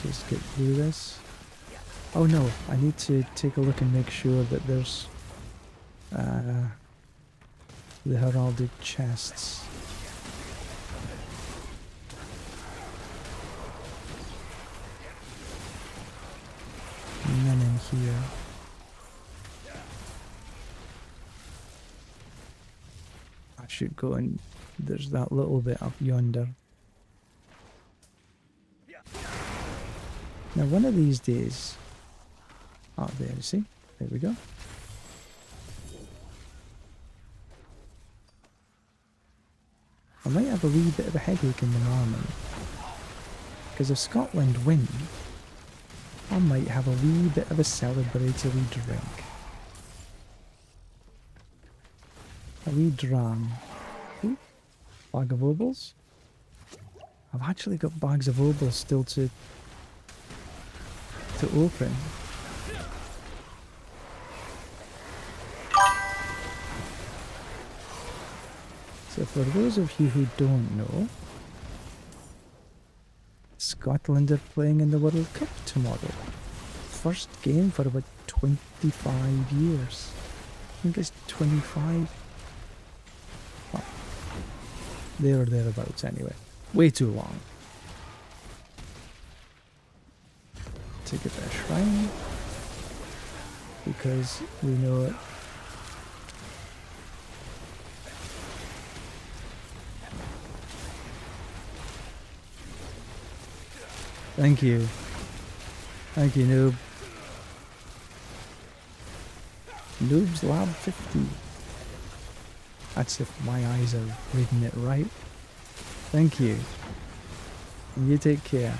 Just get through this. Oh no, I need to take a look and make sure that there's the heralded chests. None in here. I should go and there's that little bit up yonder. Now one of these days, oh there, you see, there we go. I might have a wee bit of a headache in the morning, because if Scotland win, I might have a wee bit of a celebratory drink. A wee dram. Ooh, bag of obols. I've actually got bags of obols still to open. So for those of you who don't know, Scotland are playing in the World Cup tomorrow. First game for about 25 years. I think it's 25. Oh, there or thereabouts anyway. Way too long. Take it a shrine. Because we know it. Thank you. Thank you, Noob. Noob's Lab 50. That's if my eyes are reading it right. Thank you. And you take care.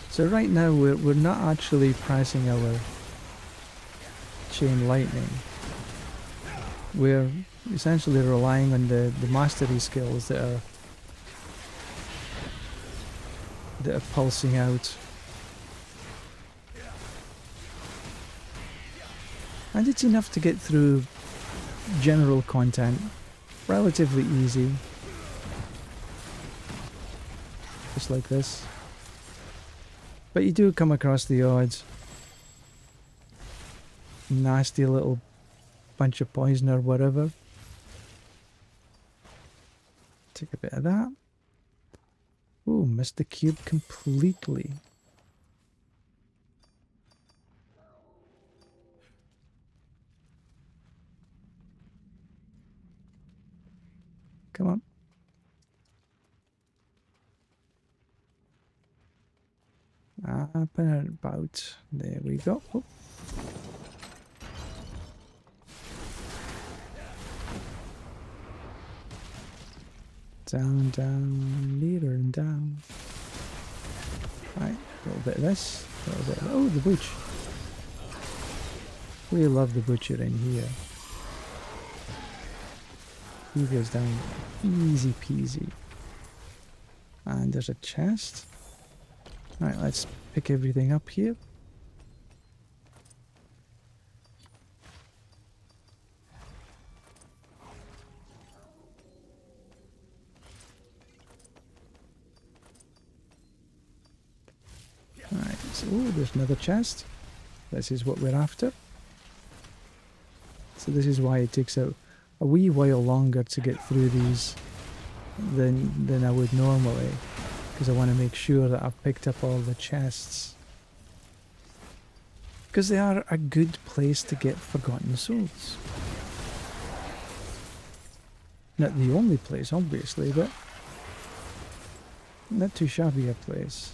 So right now we're not actually pressing our chain lightning. We're essentially relying on the mastery skills that are pulsing out. And it's enough to get through general content. Relatively easy. Just like this. But you do come across the odd nasty little bunch of poison or whatever. Take a bit of that. Ooh, missed the cube completely. Come on. Up and about. There we go. Oh. Down, down, leader and down. Right, a little bit of this. A little bit of, oh, the butch. We love the butcher in here. He goes down easy peasy. And there's a chest. Right, let's pick everything up here. Right, so there's another chest. This is what we're after. So this is why it takes a wee while longer to get through these than I would normally. Because I want to make sure that I've picked up all the chests. Because they are a good place to get forgotten souls. Not the only place, obviously, but not too shabby a place.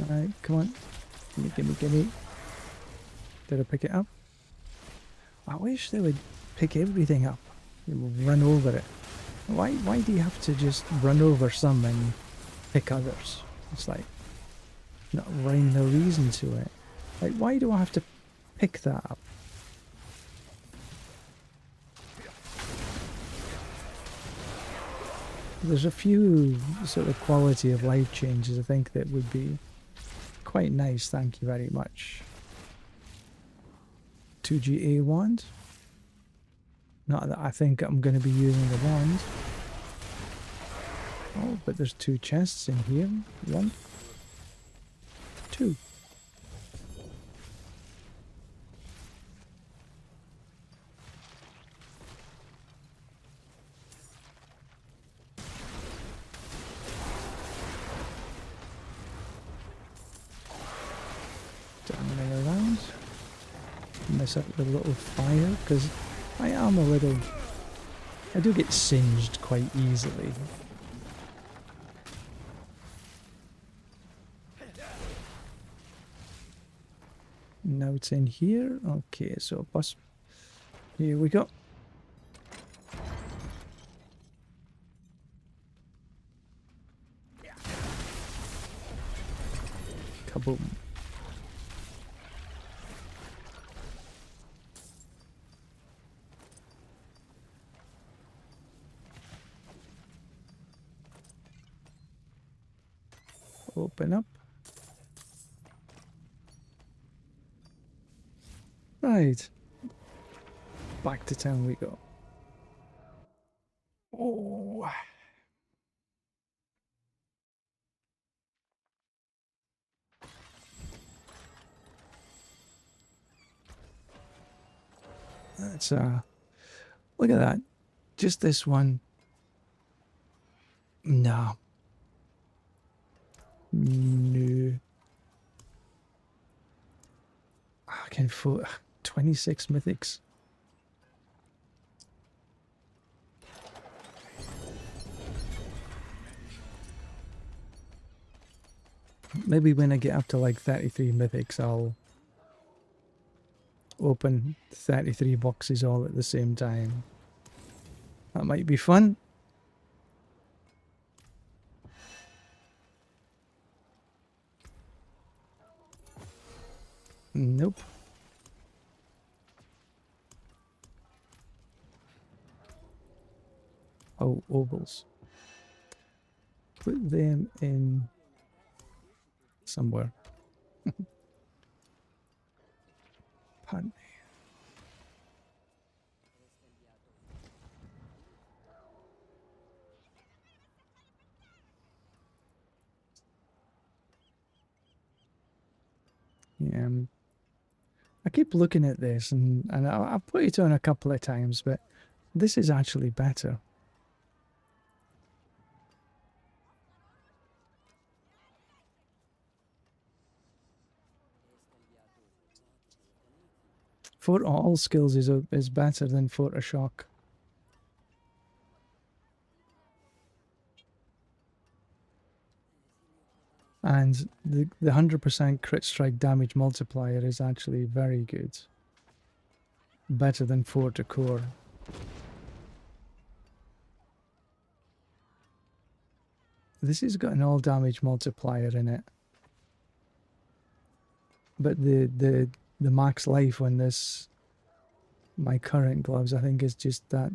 Alright, come on. Gimme. Did I pick it up? I wish they would pick everything up. Run over it. Why do you have to just run over some and pick others? It's like not rhyme no reason to it. Like, why do I have to pick that up? There's a few sort of quality of life changes I think that would be quite nice, thank you very much. 2GA wand. Not that I think I'm going to be using the wand. Oh, but there's 2 chests in here. 1, 2. Down around. Mess up the little fire because I am a little. I do get singed quite easily. Now it's in here. Okay, so bus. Here we go. Kaboom. Open up. Right. Back to town we go. Oh. That's look at that. Just this one. No. No. Fucking 26 mythics. Maybe when I get up to like 33 mythics, I'll open 33 boxes all at the same time. That might be fun. Nope. Oh, ovals. Put them in somewhere. Pardon me. Yeah, I keep looking at this and I've put it on a couple of times, but this is actually better. Fort all skills is better than Fort a shock. And the 100% crit strike damage multiplier is actually very good. Better than Fort a core. This has got an all damage multiplier in it. But the max life on this, my current gloves, I think is just that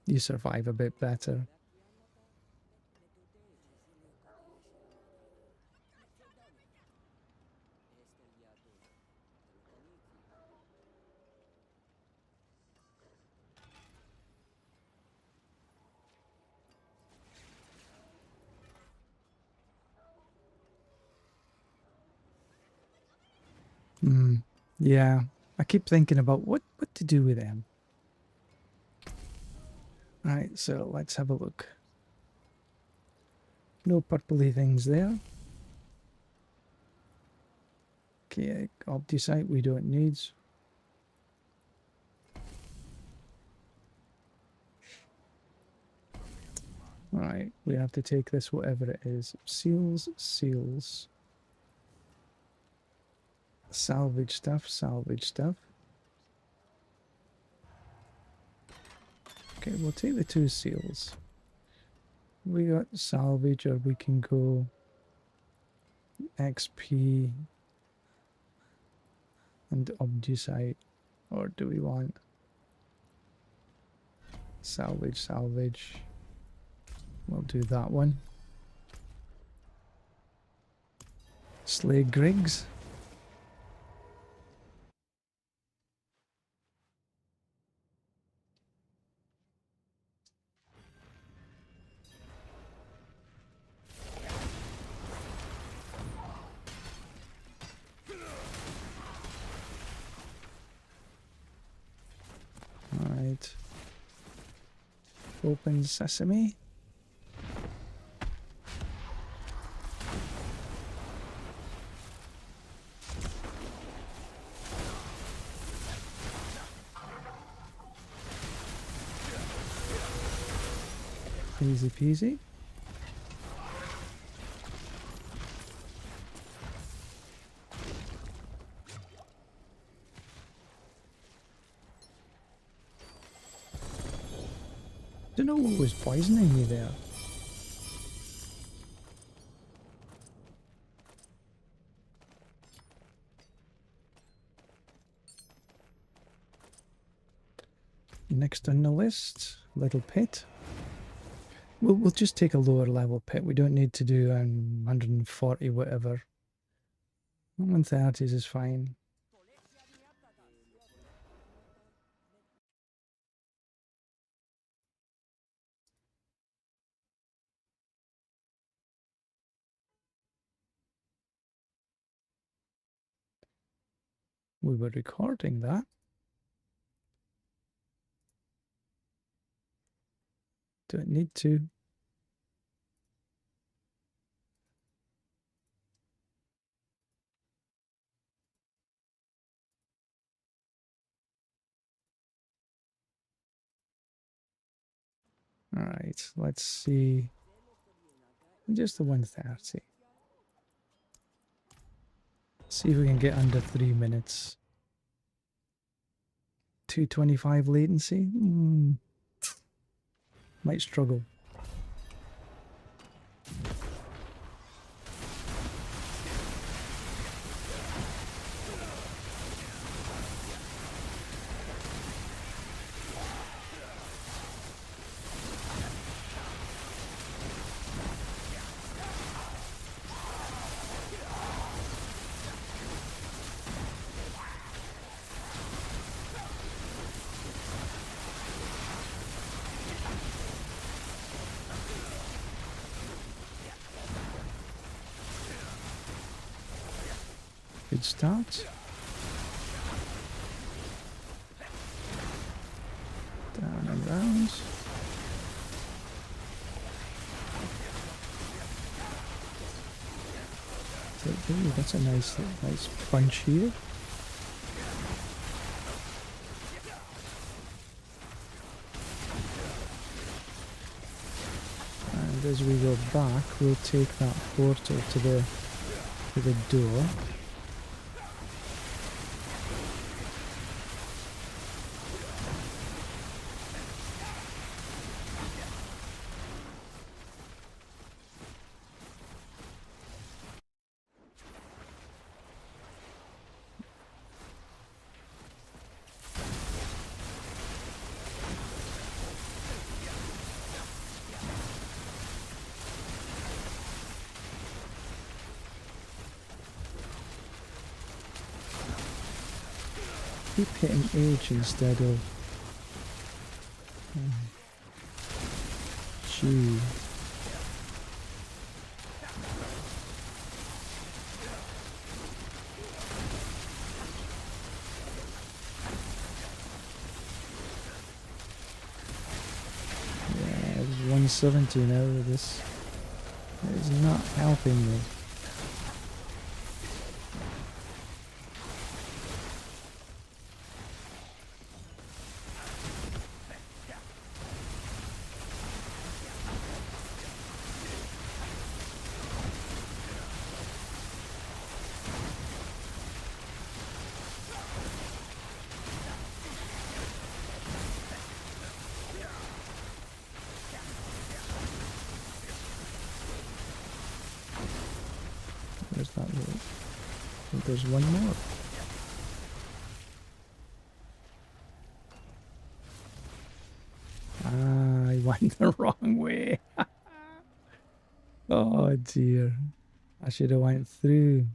you survive a bit better. Yeah, I keep thinking about what to do with them. Right, so let's have a look. No purpley things there. Okay, Opticite we don't need. Alright, we have to take this whatever it is. Seals, seals. Salvage stuff, salvage stuff. Okay, we'll take the 2 seals. We got salvage, or we can go XP and Obducite. Or do we want salvage, salvage? We'll do that one. Slay Griggs. Alright. Open sesame. Easy peasy. Don't know what was poisoning me there. Next on the list, little pit. We'll just take a lower level pit. We don't need to do 140 whatever. 130s is fine. We were recording that. Don't need to. Alright, let's see. Just the 130. See if we can get under 3 minutes. 225 latency? Might struggle. Good start. Down and round. Ooh, that's a nice punch here. And as we go back, we'll take that portal to the door. Keep hitting H instead of G. Yeah, there's 170 now. This is not helping me. Where's that road? I think there's one more. Ah, I went the wrong way. Oh dear. I should have went through.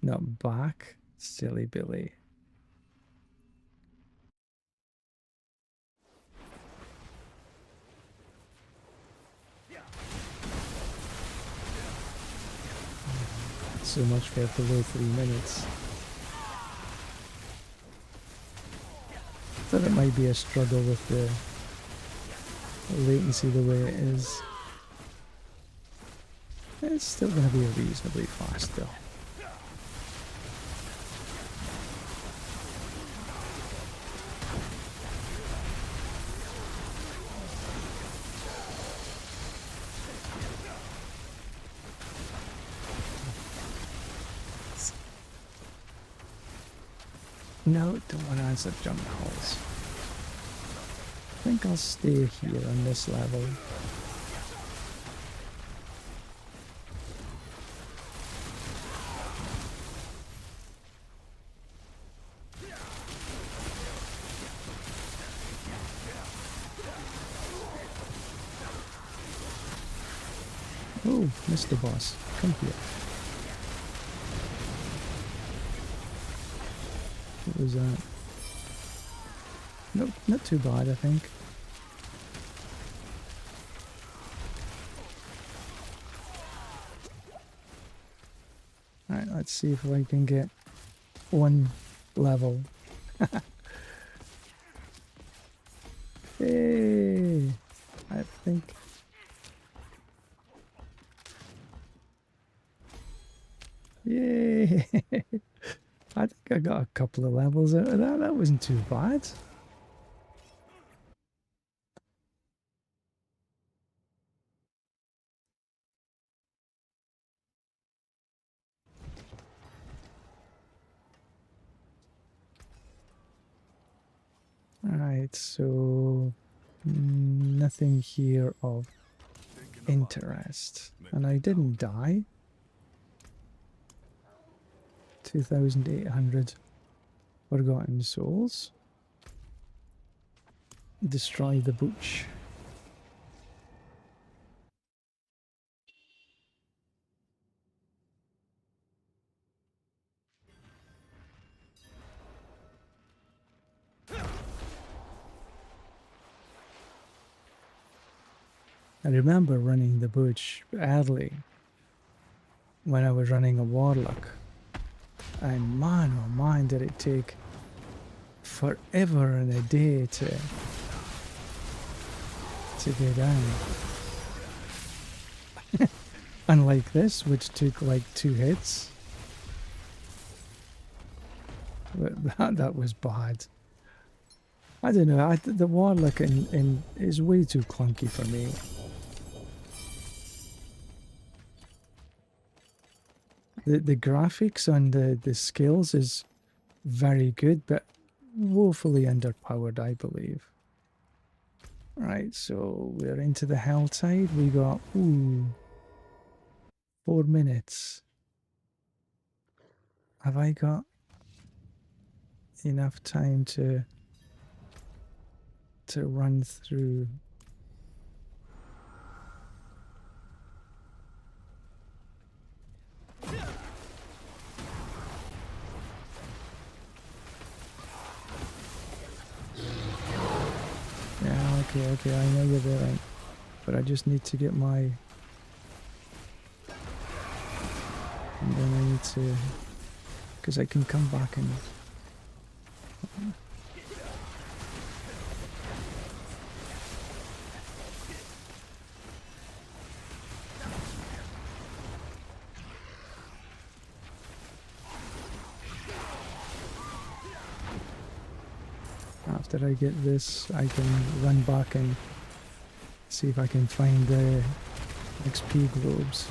Not back. Silly Billy. So much for below 3 minutes. Thought it might be a struggle with the latency the way it is. It's still going to be reasonably fast though. No, don't want to answer jump holes. I think I'll stay here on this level. Oh, Mr. Boss, come here. What was that? Nope, not too bad, I think. Alright, let's see if I can get one level. Hey! I think... Yay! I think I got a couple of levels out of that. That wasn't too bad. Alright, so nothing here of interest. And I didn't die. 2,800 forgotten souls. Destroy the butch. I remember running the butch early when I was running a Warlock. And man, oh man, did it take forever and a day to go down. Unlike this, which took like 2 hits. But that was bad. I don't know, the Warlock is way too clunky for me. The graphics on the skills is very good, but woefully underpowered, I believe. Right, so we're into the Helltide. We got, 4 minutes. Have I got enough time to run through? Yeah, okay, I know you're there, but I just need to get my... And then I need to... Because I can come back and... After I get this, I can run back and see if I can find the XP globes.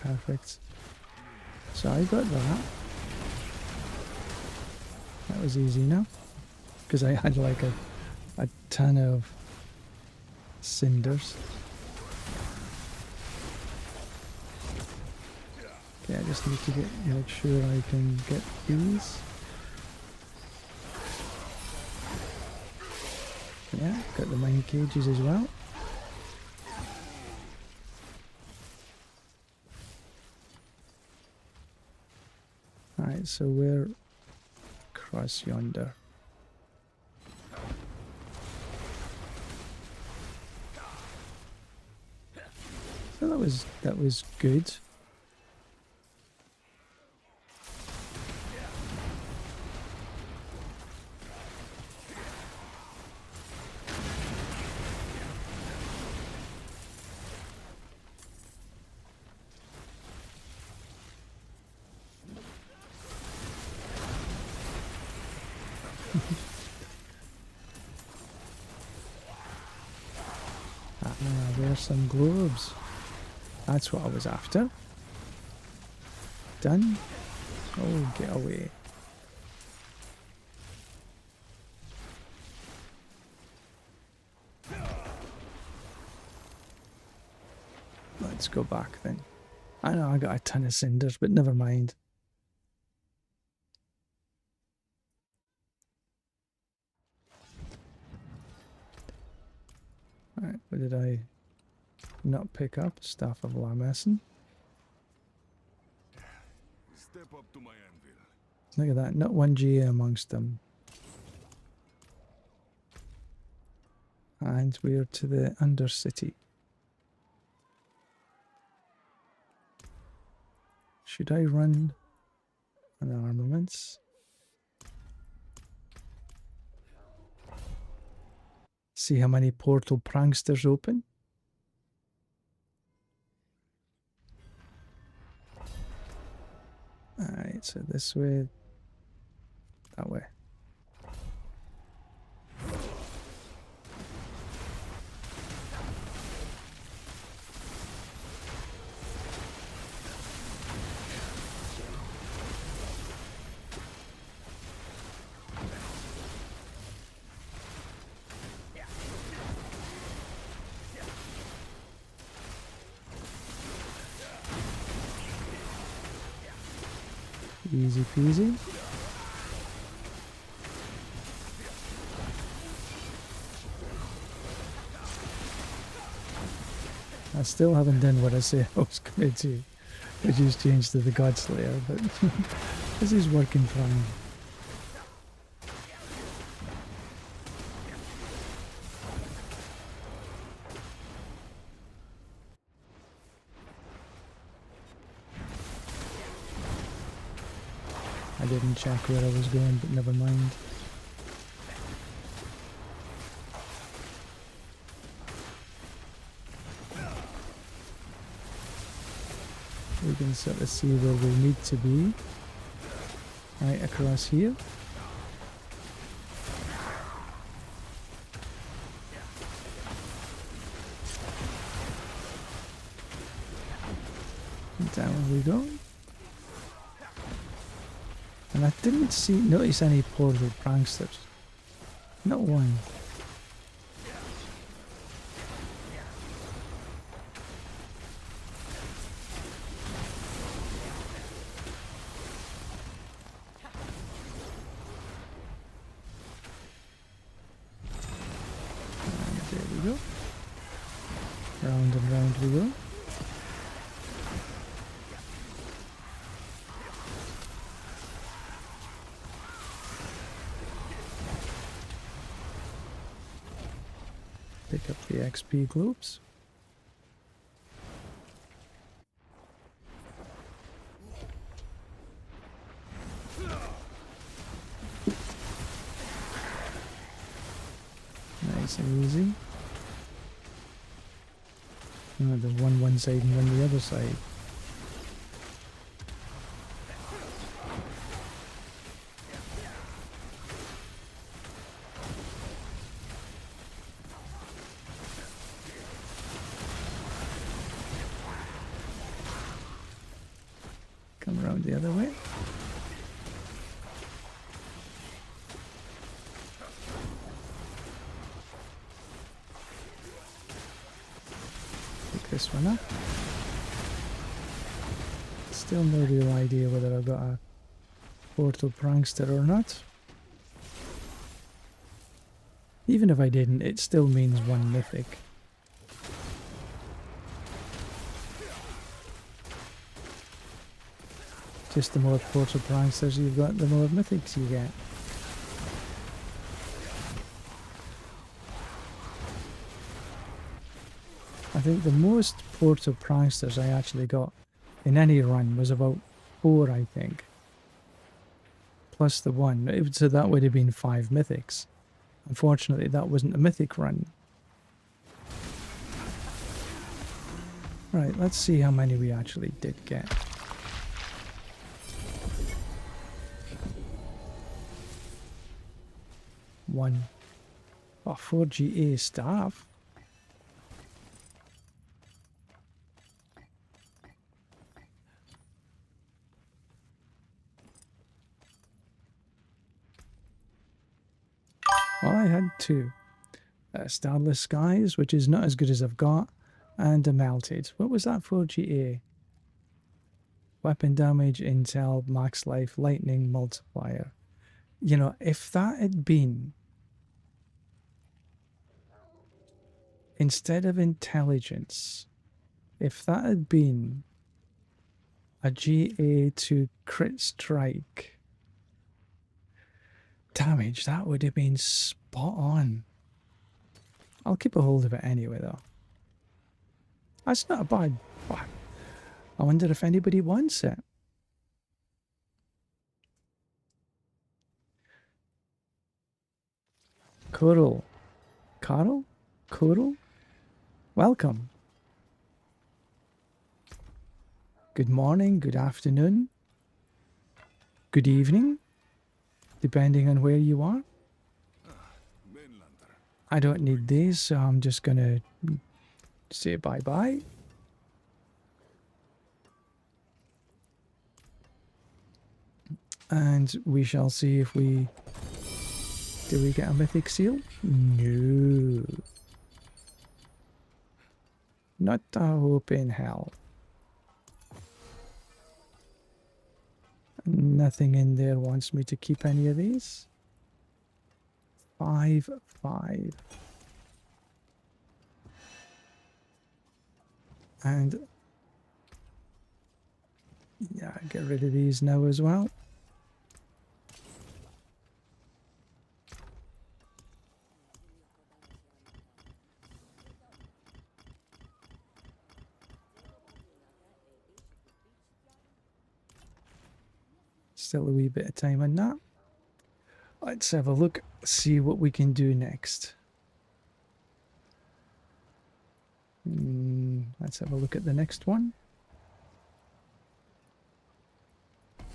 Perfect. So I got that. That was easy enough. Because I had like a ton of cinders. Okay, I just need to make sure I can get these. Yeah, got the mine cages as well. Alright, so we're across yonder. So that was good. There's some globes. That's what I was after. Done. Oh, get away. Let's go back then. I know I got a ton of cinders, but never mind. Alright, what did I not pick up? Staff of Lamesson. Step up to my anvil. Look at that, not one GA amongst them. And we're to the Undercity. Should I run an armaments? See how many portal pranksters open? Alright, so this way, that way. Easy peasy. I still haven't done what I said I was going to do, which is change to the Godslayer, but this is working fine. I didn't check where I was going, but never mind. We can sort of see where we need to be. Right across here. And down we go. And I didn't notice any portal pranksters. Not one. And there we go. Round and round we go. Pick up the XP globes. Nice and easy. The one side and one the other side. Come around the other way. Pick this one up. Still no real idea whether I've got a portal prankster or not. Even if I didn't, it still means one mythic. Just the more portal pranksters you've got, the more mythics you get. I think the most portal pranksters I actually got in any run was about 4, I think. Plus the 1, so that would have been 5 mythics. Unfortunately, that wasn't a mythic run. Right, let's see how many we actually did get. One. Oh, 4 GA staff. Well, I had 2. Starless Skies, which is not as good as I've got, and a Melted. What was that for GA? Weapon damage, intel, max life, lightning, multiplier. You know, if that had been, instead of intelligence, if that had been a GA to crit strike damage, that would have been spot on. I'll keep a hold of it anyway, though. That's not a bad. I wonder if anybody wants it. Coral. Coral? Coral? Welcome. Good morning, good afternoon, good evening, depending on where you are. I don't need these, so I'm just gonna say bye-bye. And we shall see if we... Do we get a mythic seal? No. Not a hope in hell. Nothing in there wants me to keep any of these. 5, 5. And yeah, get rid of these now as well. Still a wee bit of time on that. Let's have a look, see what we can do next. Let's have a look at the next one.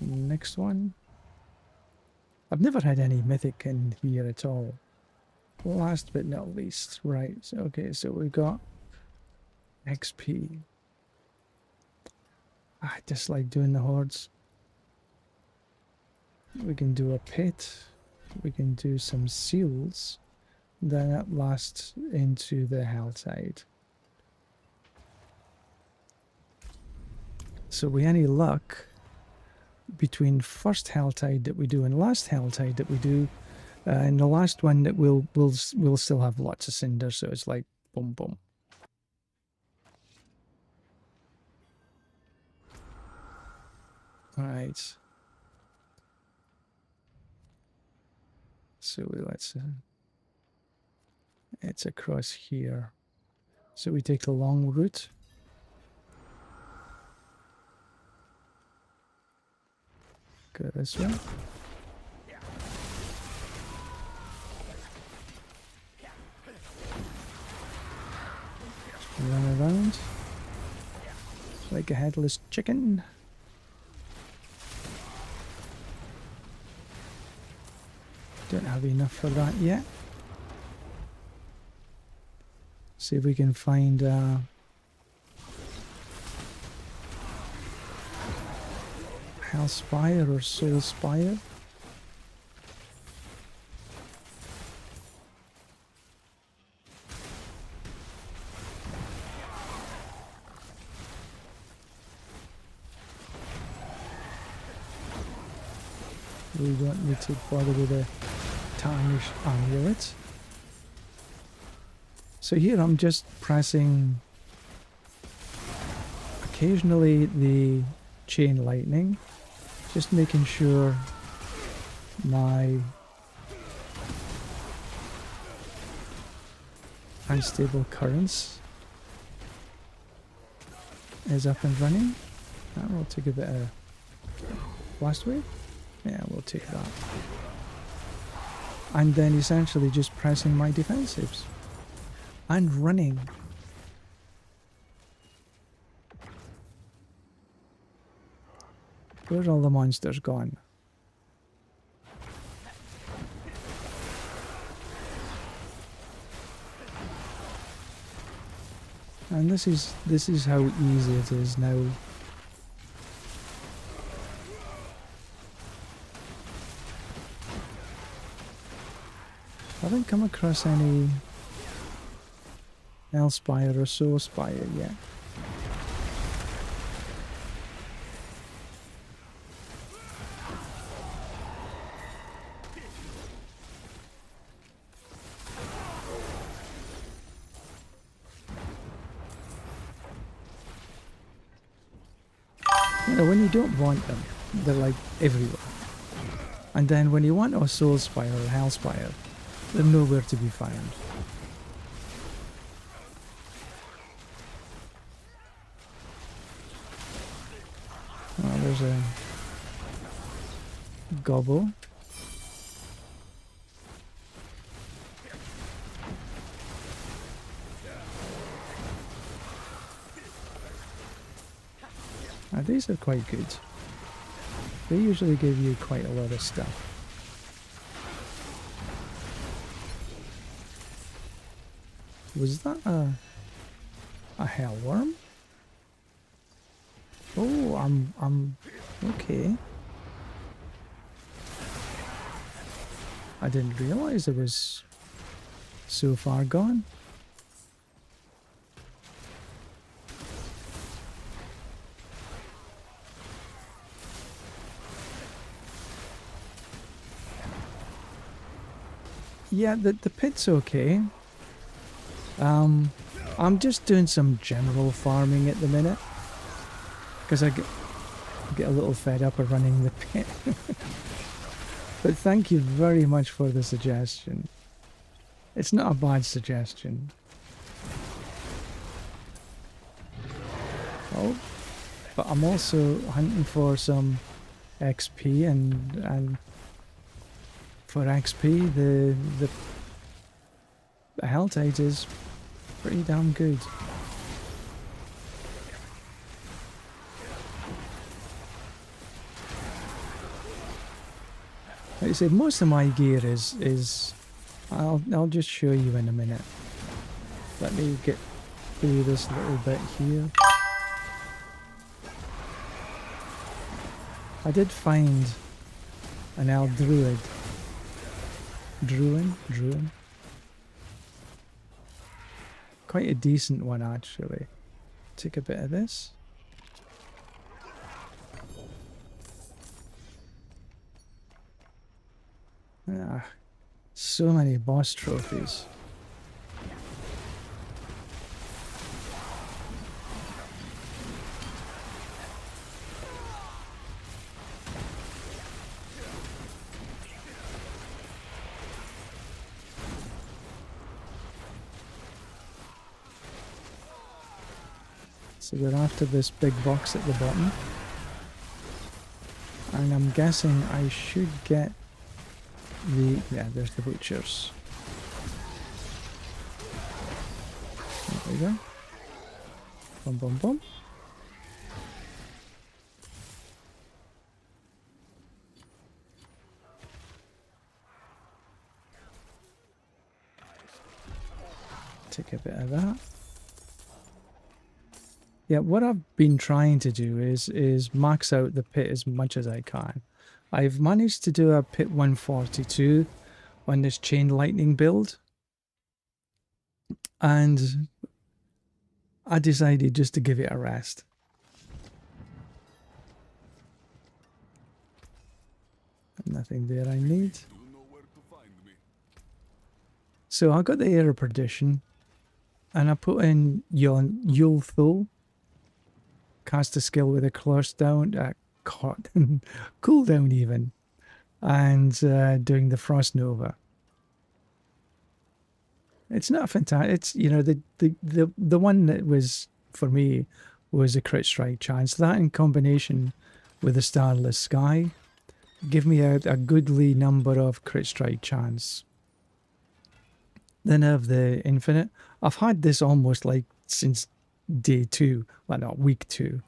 Next one. I've never had any mythic in here at all. Last but not least. Right, so, okay, so we've got XP. I just like doing the hordes. We can do a pit. We can do some seals. Then at last into the Helltide. So we any luck between first Helltide that we do and last Helltide that we do, and the last one that we'll still have lots of cinders, so it's like boom boom. All right. So let's. It's across here. So we take the long route. Go this way. Run around like a headless chicken. Don't have enough for that yet. See if we can find Hellspire or Soulspire. We don't need to bother with a tarnish amulet. So here I'm just pressing occasionally the chain lightning, just making sure my unstable currents is up and running. That will take a bit of blast wave. Yeah, we'll take that. And then essentially just pressing my defensives. And running. Where's all the monsters gone? And this is how easy it is now. I haven't come across any Hellspire or Soulspire yet. You know, when you don't want them, they're like everywhere. And then when you want a Soulspire or a Hellspire, they're nowhere to be found. Oh, there's a gobble. Now, these are quite good. They usually give you quite a lot of stuff. Was that a hellworm? Oh, I'm okay. I didn't realize it was so far gone. Yeah, the pit's okay. I'm just doing some general farming at the minute because I get a little fed up of running the pit. But thank you very much for the suggestion. It's not a bad suggestion. Oh, but I'm also hunting for some XP and for XP the Helltide is pretty damn good. Like I said, most of my gear is I'll just show you in a minute. Let me get through this little bit here. I did find an old druid. Druin. Quite a decent one actually. Take a bit of this. Ah, so many boss trophies. So we're after this big box at the bottom. And I'm guessing I should get the... yeah, there's the butchers. There we go. Boom, boom, boom. Take a bit of that. Yeah, what I've been trying to do is max out the pit as much as I can. I've managed to do a pit 142 on this chain lightning build. And I decided just to give it a rest. Nothing there I need. You know where to find me. So I got the Air of Perdition. And I put in Yule Thul. Cast a skill with a cooldown even, and doing the Frost Nova. It's not fantastic. It's, you know, the one that was for me was a crit strike chance. That in combination with the Starless Sky give me a goodly number of crit strike chance. Then I have the Infinite. I've had this almost like since day 2, well not week 2.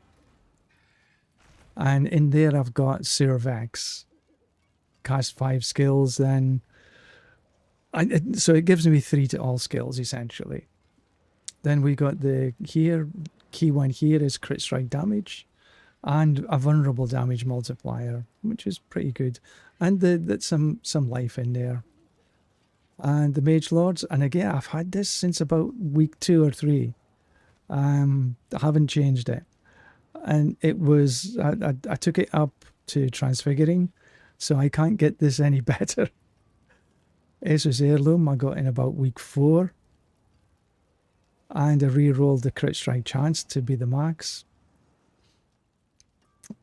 And in there I've got Cervex. Cast 5 skills, then so it gives me 3 to all skills essentially. Then we got the here, key one here is crit strike damage and a vulnerable damage multiplier, which is pretty good. And that's some life in there. And the Mage Lords, and again I've had this since about week 2 or 3. I haven't changed it, and it was I took it up to Transfiguring, so I can't get this any better. Asus Heirloom I got in about week 4, and I re-rolled the crit strike chance to be the max.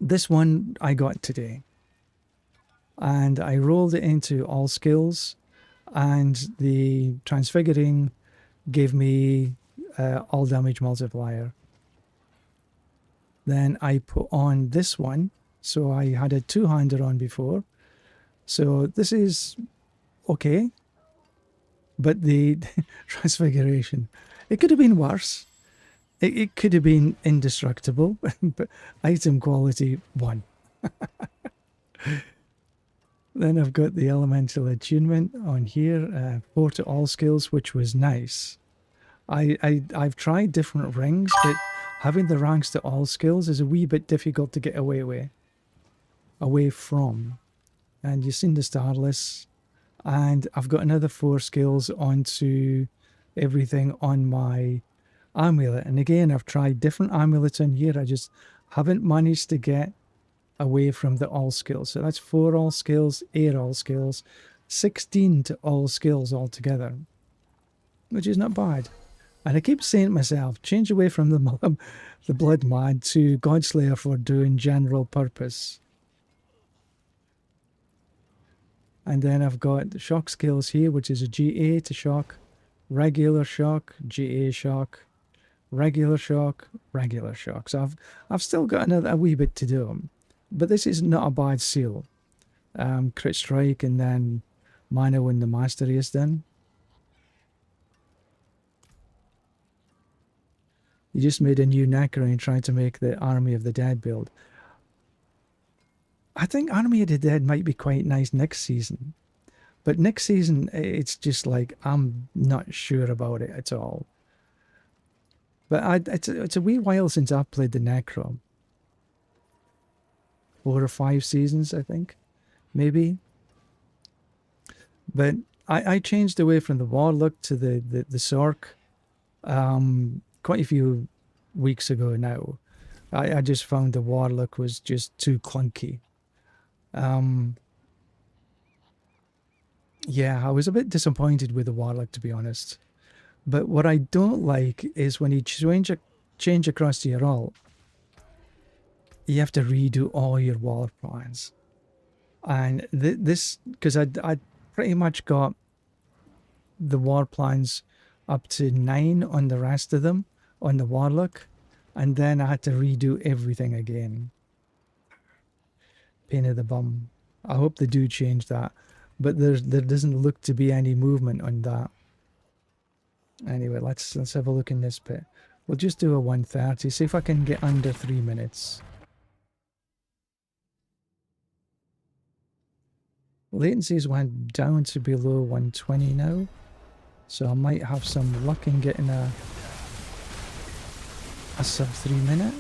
This one I got today, and I rolled it into all skills, and the Transfiguring gave me all damage multiplier. Then I put on this one, so I had a 2-hander on before, so this is okay, but the Transfiguration, it could have been worse. It could have been indestructible, but item quality 1. Then I've got the Elemental Attunement on here, 4 to all skills, which was nice. I've tried different rings, but having the ranks to all skills is a wee bit difficult to get away from. And you've seen the Starless, and I've got another 4 skills onto everything on my amulet. And again, I've tried different amulets on here. I just haven't managed to get away from the all skills. So that's 4 all skills, 8 all skills, 16 to all skills altogether, which is not bad. And I keep saying to myself, change away from the Blood Mad to Godslayer for doing general purpose. And then I've got the shock skills here, which is a GA to shock, regular shock, GA shock, regular shock, regular shock. So I've still got a wee bit to do. But this is not a bad seal. Crit strike and then mana when the mastery is done. You just made a new Necro and tried to make the Army of the Dead build. I think Army of the Dead might be quite nice next season. But next season, it's just like, I'm not sure about it at all. But it's a wee while since I've played the Necro. 4 or 5 seasons, I think. Maybe. But I changed away from the Warlock to the Sorc quite a few weeks ago now. I just found the Warlock was just too clunky. Yeah, I was a bit disappointed with the Warlock, to be honest. But what I don't like is when you change across to your ult, you have to redo all your war plans. And this, because I pretty much got the war plans up to 9 on the rest of them, on the Warlock, and then I had to redo everything again. Pain in the bum. I hope they do change that, but there doesn't look to be any movement on that. Anyway, let's have a look in this bit. We'll just do a 130, see if I can get under 3 minutes. Latencies went down to below 120 now, so I might have some luck in getting a sub 3 minute,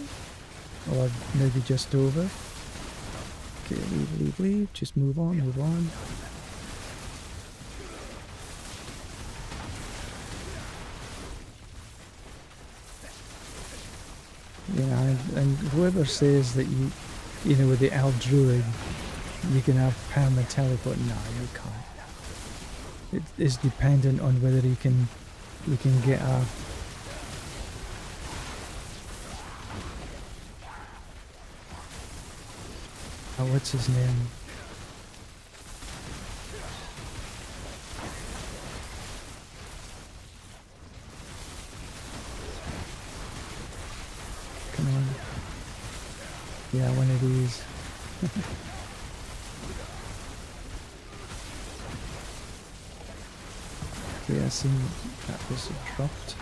or maybe just over. Okay, leave, just move on. Yeah, and whoever says that you know, with the Elf Druid, you can have permanent teleport. No, you can't. It is dependent on whether you can get a what's his name? Come on. Yeah, one of these. Yeah, I see that was dropped.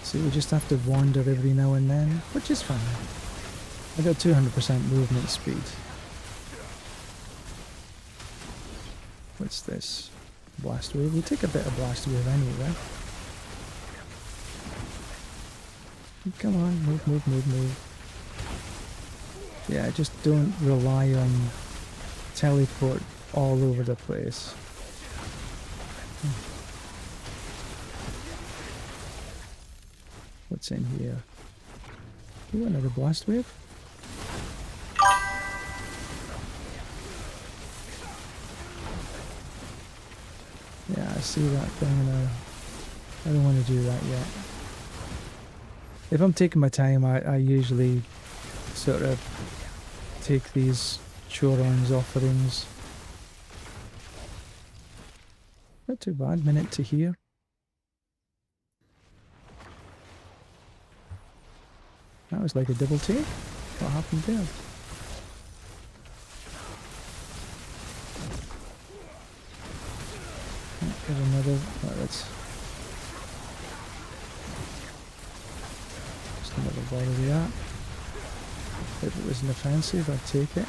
So we just have to wander every now and then, which is fine. I got 200% movement speed. What's this? Blast wave. We take a bit of blast wave anyway. Come on, move. Yeah, just don't rely on teleport all over the place. What's in here? Ooh, another blast wave. Yeah, I see that thing and I don't want to do that yet. If I'm taking my time, I usually sort of take these Choron's offerings. Not too bad, minute to here. That was like a double take. What happened there? There's another. Oh, that's just another bottle of that. If it was an offensive, I'd take it.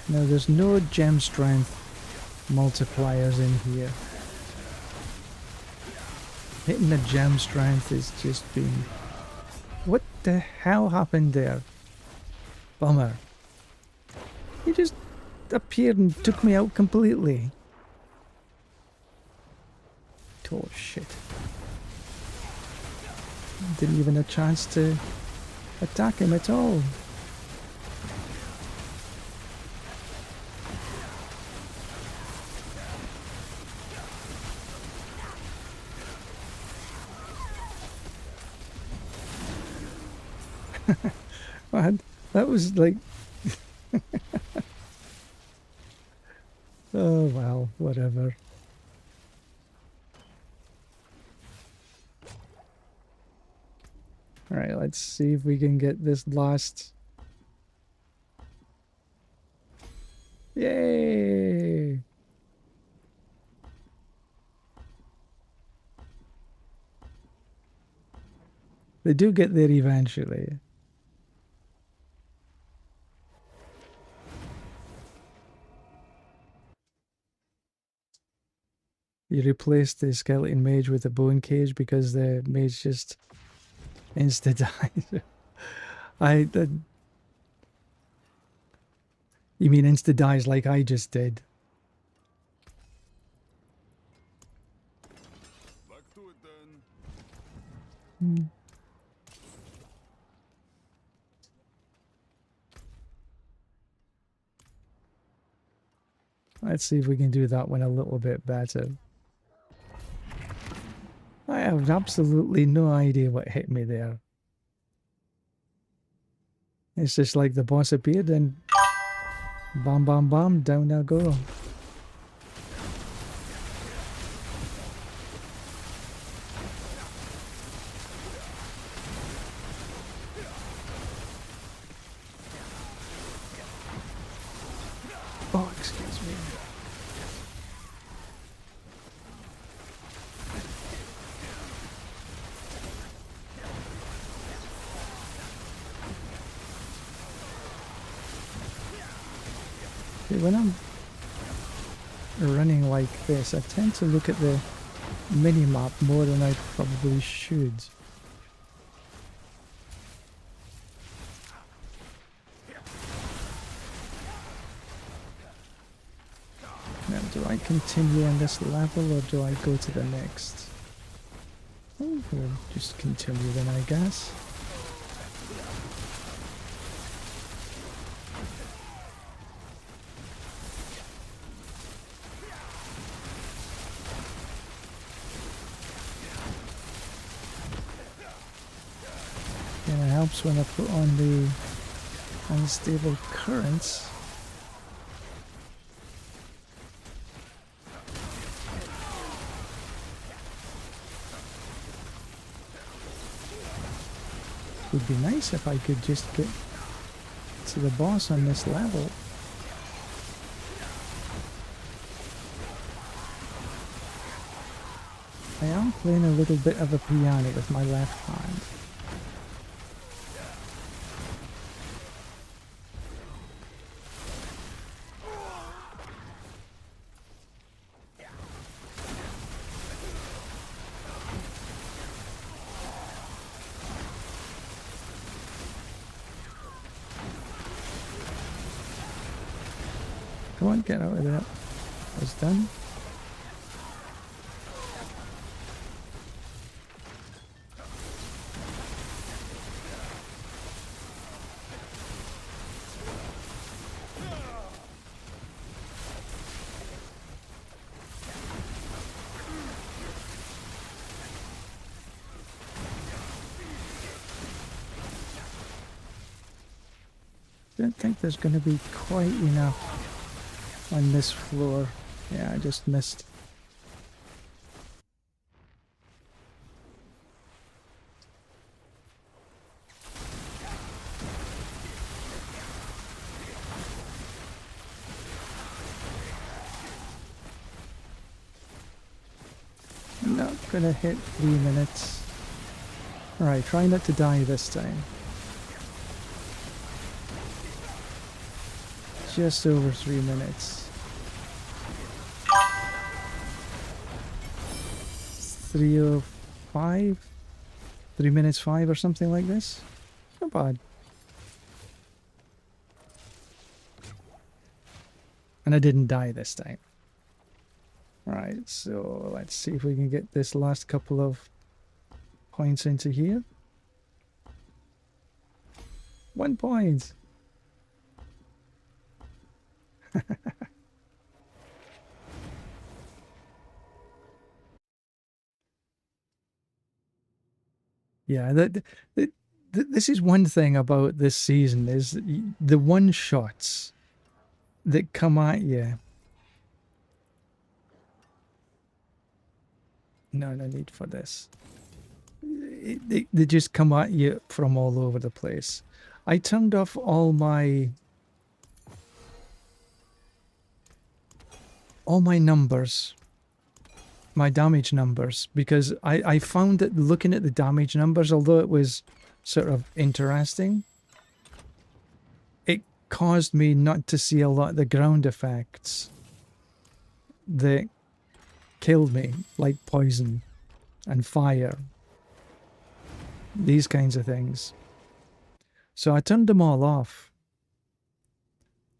Now there's no gem strength multipliers in here. Hitting the gem strength is just being... What the hell happened there? Bummer. You just appeared and took me out completely. Oh shit. Didn't even have a chance to attack him at all. Man, that was like... Oh well, whatever. Alright, let's see if we can get this last... Yay! They do get there eventually. You replace the skeleton mage with a bone cage because the mage just insta dies. You mean insta dies like I just did? Back to it then. Let's see if we can do that one a little bit better. I have absolutely no idea what hit me there. It's just like the boss appeared and bam bam bam, down I go. Oh, excuse me. When I'm running like this, I tend to look at the mini-map more than I probably should. Now, do I continue on this level or do I go to the next? Oh, we'll just continue then, I guess. And it helps when I put on the unstable currents. It would be nice if I could just get to the boss on this level. I am playing a little bit of a piano with my left hand. Come on, get out of there. That's done. Don't think there's going to be quite enough on this floor. Yeah, I just missed. I'm not gonna hit 3 minutes. Alright, try not to die this time. Just over 3 minutes. 3:05? 3 minutes 5 or something like this? Not bad. And I didn't die this time. Right, so let's see if we can get this last couple of points into here. 1 point! Yeah, this is one thing about this season, is the one-shots that come at you. No need for this. They just come at you from all over the place. I turned off all my numbers, my damage numbers, because I found that looking at the damage numbers, although it was sort of interesting, it caused me not to see a lot of the ground effects that killed me, like poison and fire, these kinds of things. So I turned them all off,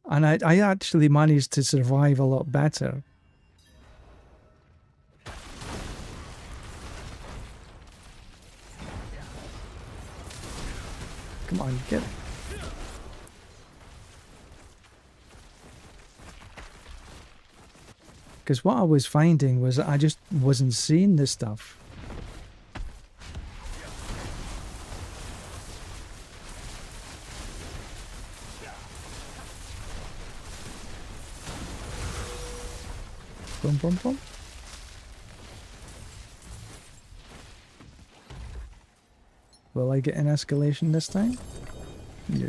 and I actually managed to survive a lot better. Come on, get it. Because what I was finding was I just wasn't seeing this stuff. Boom, boom, boom. Will I get an escalation this time? No.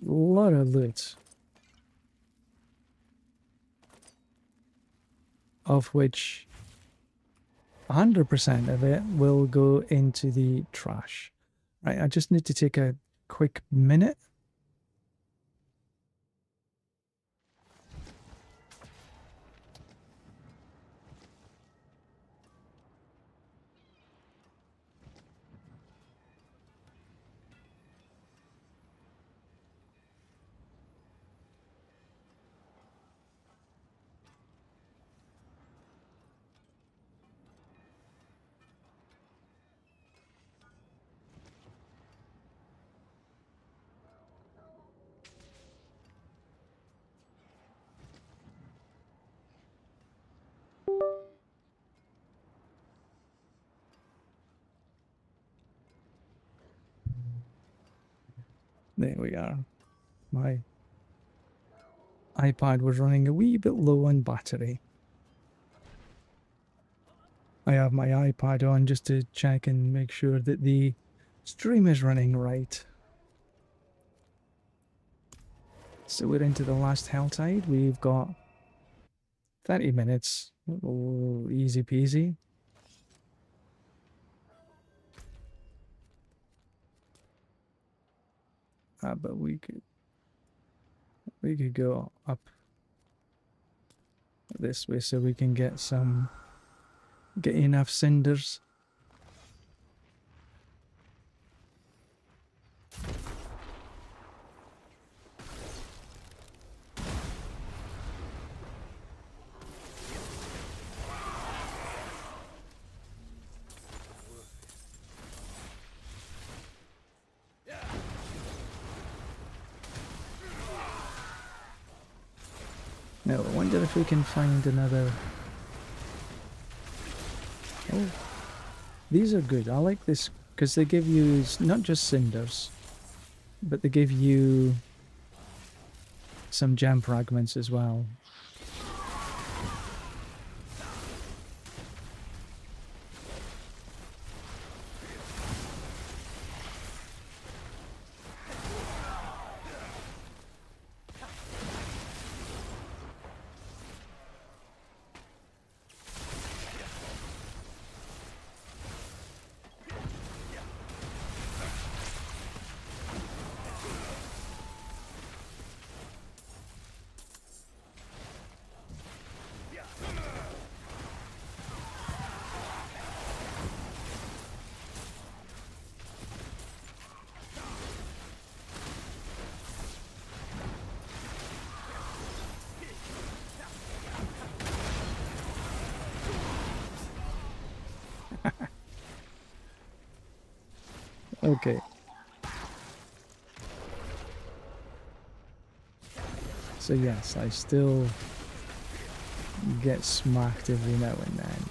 Lot of loot. Of which 100% of it will go into the trash. Right, I just need to take a quick minute. There we are. My iPad was running a wee bit low on battery. I have my iPad on just to check and make sure that the stream is running right. So we're into the last Helltide. We've got 30 minutes. Oh, easy peasy. But we could go up this way so we can get enough cinders. Now, I wonder if we can find another... Oh, these are good. I like this because they give you not just cinders, but they give you some gem fragments as well. Okay. So yes, I still get smacked every now and then.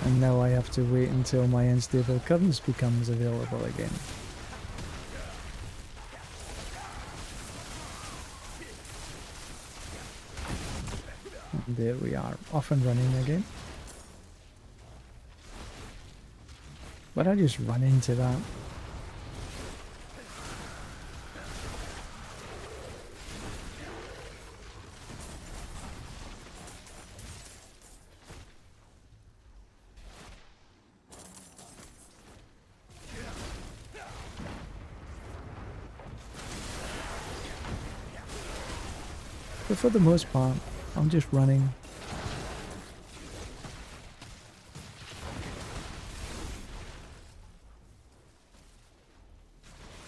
And now I have to wait until my unstable currents becomes available again. And there we are, off and running again. But I just run into that. But for the most part, I'm just running.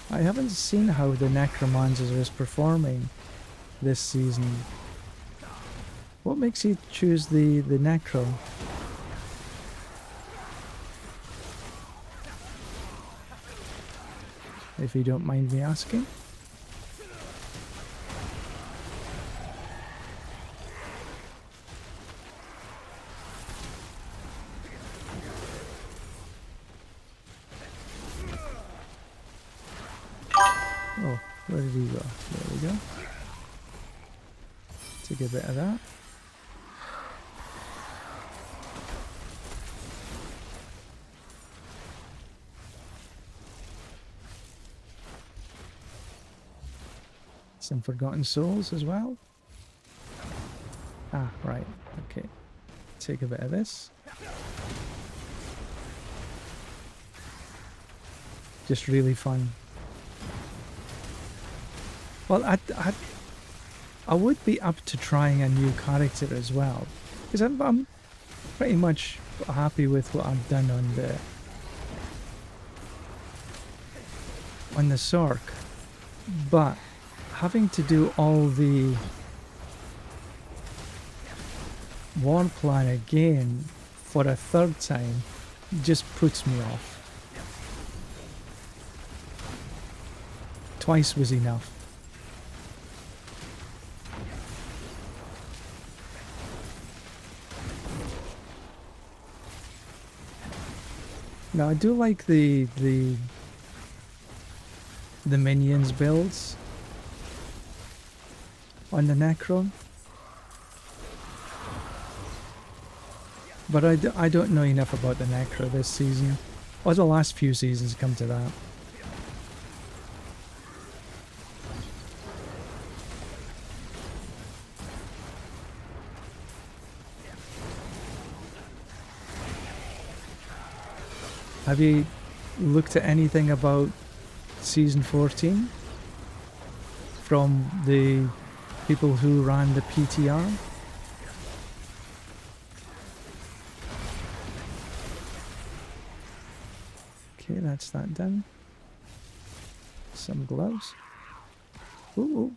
I haven't seen how the Necromancer is performing this season. What makes you choose the Necro? If you don't mind me asking. Oh, where did he go? There we go. Take a bit of that. Some Forgotten Souls as well. Ah, right. Okay. Take a bit of this. Just really fun. Well, I would be up to trying a new character as well, because I'm pretty much happy with what I've done on the Sorc, but having to do all the war plan again for a third time just puts me off. Twice was enough. Now I do like the minions builds on the Necron, but I don't know enough about the Necro this season, or the last few seasons come to that. Have you looked at anything about Season 14 from the people who ran the PTR? Okay, that's that done. Some gloves. Ooh.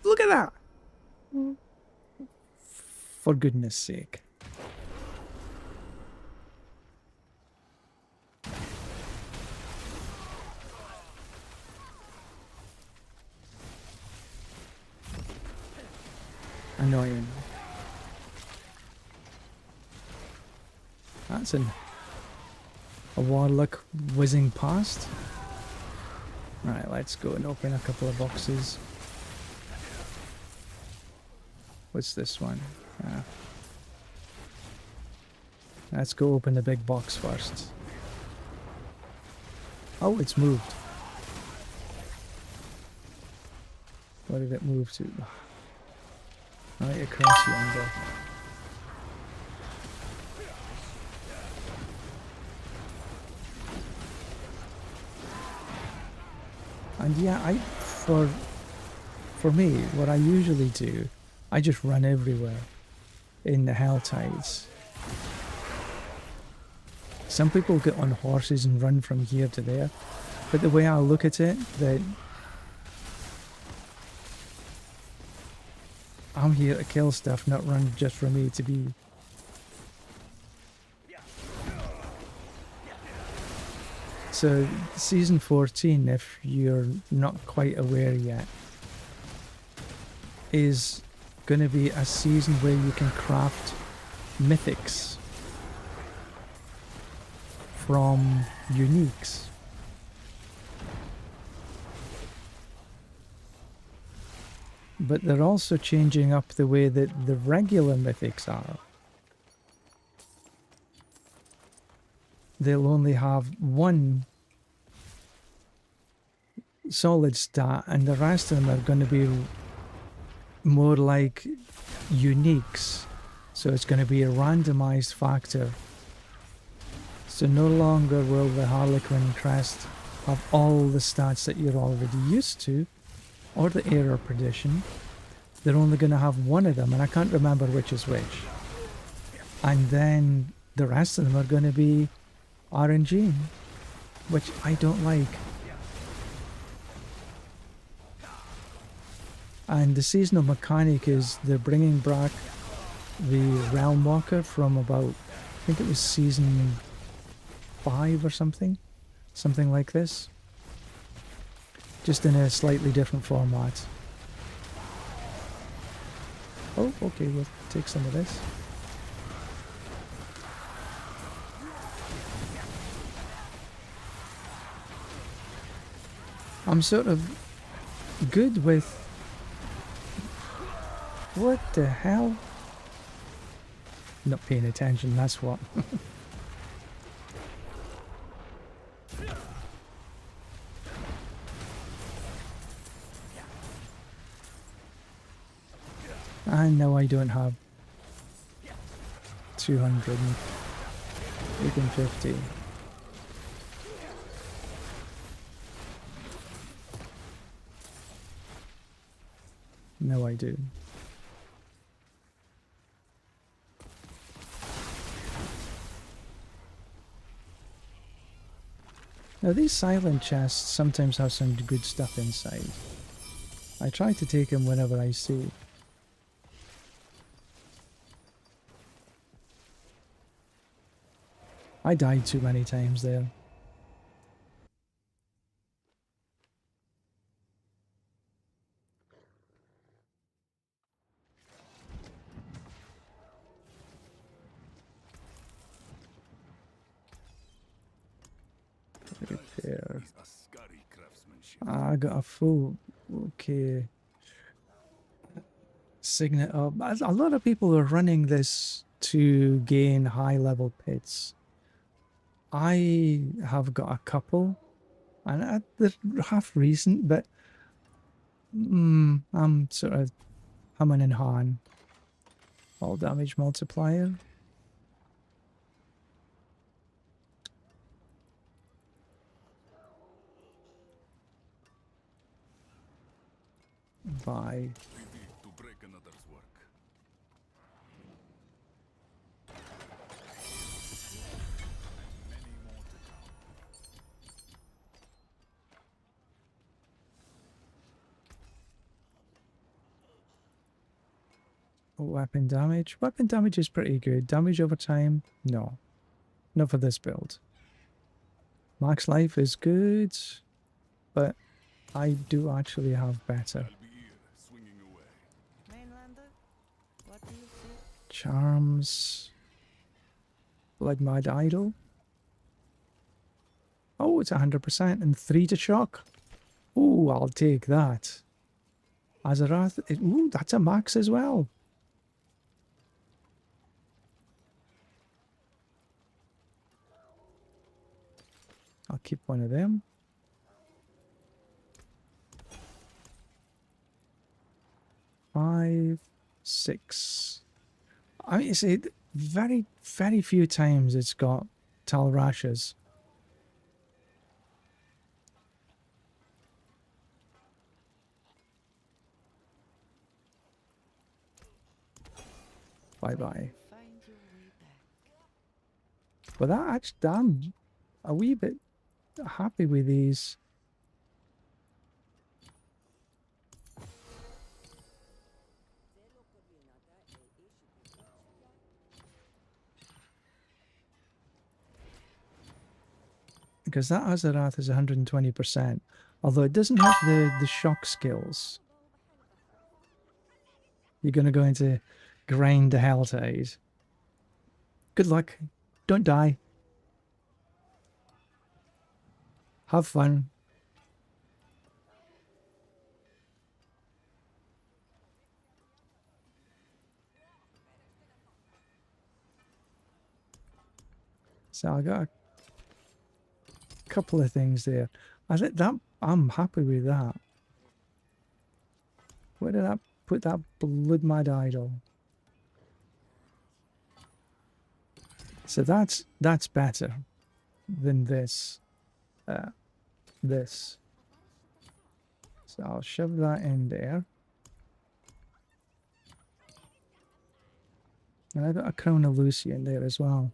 Look at that! For goodness sake. Annoying. That's a Warlock whizzing past. Right, let's go and open a couple of boxes. What's this one? Let's go open the big box first. Oh, it's moved. Where did it move to? Right across yonder. And yeah, for me, what I usually do, I just run everywhere in the Hell Tides. Some people get on horses and run from here to there, but the way I look at it, that I'm here to kill stuff, not run just from A to B. So, Season 14, if you're not quite aware yet, is going to be a season where you can craft mythics from uniques. But they're also changing up the way that the regular mythics are. They'll only have one solid stat, and the rest of them are going to be more like uniques. So it's going to be a randomized factor. So no longer will the Harlequin crest have all the stats that you're already used to, or the error perdition. They're only going to have one of them, and I can't remember which is which. And then the rest of them are going to be RNG, which I don't like. And the seasonal mechanic is they're bringing back the Realm Walker from about, I think it was season 5 or something like this. Just in a slightly different format. Oh, okay, we'll take some of this. I'm sort of good with... What the hell? Not paying attention, that's what. And now I don't have 250. No, I do. Now these silent chests sometimes have some good stuff inside. I try to take them whenever I see. I died too many times there. Repair. Ascari craftsmanship. I got a full... Okay. Signet up. A lot of people are running this to gain high level pits. I have got a couple, and they're half recent, but I'm sort of humming and hawing. All damage multiplier. Buy. Ready to break another's work. Many more to come. Weapon damage. Weapon damage is pretty good. Damage over time? No. Not for this build. Max life is good, but I do actually have better. I'll be here, swinging away. Mainlander, what do you see? Charms. Blood Mad Idol. Oh, it's 100% and 3 to shock. Ooh, I'll take that. Azarath. Ooh, that's a max as well. I'll keep one of them. Five, 6. I mean, see, very, very few times it's got Tal Rashes. Bye-bye. Find your way back. But that actually, I'm a wee bit happy with these. because that Azarath is 120%, although it doesn't have the shock skills. You're going to go into grind the Helltide. Good luck. Don't die. Have fun. So I got a couple of things there. I think that I'm happy with that. Where did I put that blood mad idol? So that's better than this. This. So I'll shove that in there. And I got a Crown of Lucian there as well.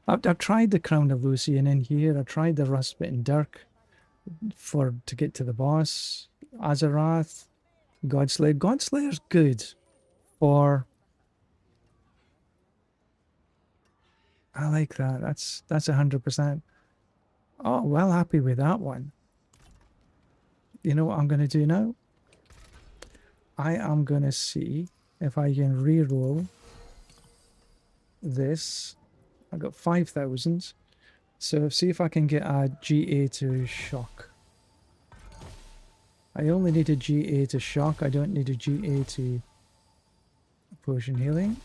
I've tried the Crown of Lucian in here. I tried the Rustbitten Dirk to get to the boss. Azarath, Godslayer. Godslayer's good for... I like that. That's 100%. Oh, well happy with that one. You know what I'm going to do now? I am going to see if I can re-roll this. I got 5,000. So see if I can get a GA to shock. I only need a GA to shock. I don't need a GA to potion healing.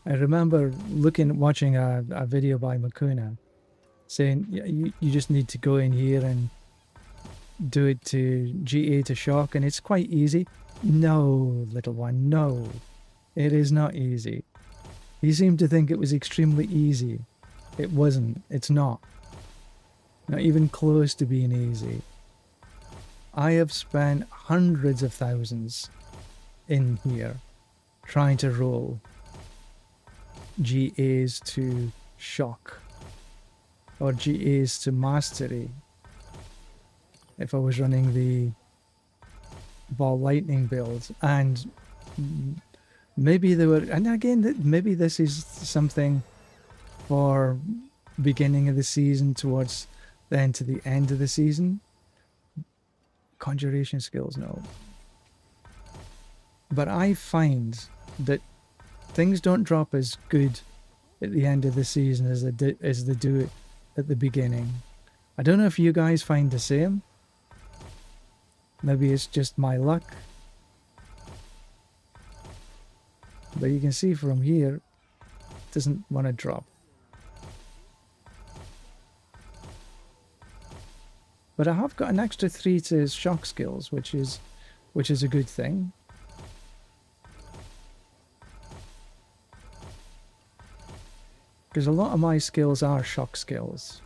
I remember watching a video by Makuna saying you just need to go in here and do it to GA to shock and it's quite easy. No, little one, no. It is not easy. He seemed to think it was extremely easy. It wasn't. It's not. Not even close to being easy. I have spent hundreds of thousands in here trying to roll GAs to shock or GAs to mastery if I was running the ball lightning build, and maybe they were, and again maybe this is something for beginning of the season towards then to the end of the season. Conjuration skills, no, but I find that things don't drop as good at the end of the season as they do it at the beginning. I don't know if you guys find the same. Maybe it's just my luck. But you can see from here, it doesn't want to drop. But I have got an extra 3 to shock skills, which is a good thing. Because a lot of my skills are shock skills.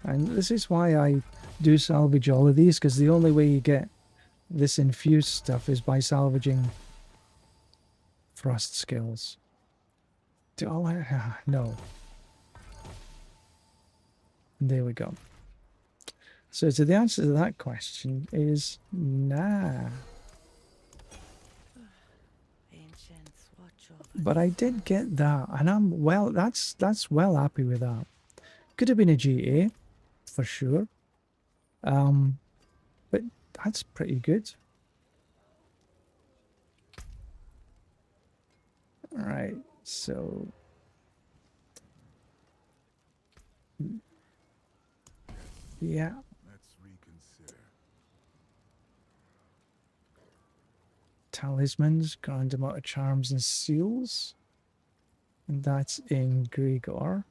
And this is why I do salvage all of these, because the only way you get this infused stuff is by salvaging frost skills. Do I? No. There we go. So the answer to that question is nah. But I did get that, and I'm well. That's well happy with that. Could have been a GA, for sure. But that's pretty good. All right, so. Yeah. Let's reconsider. Talismans, grand amount of charms and seals. And that's in Grigor.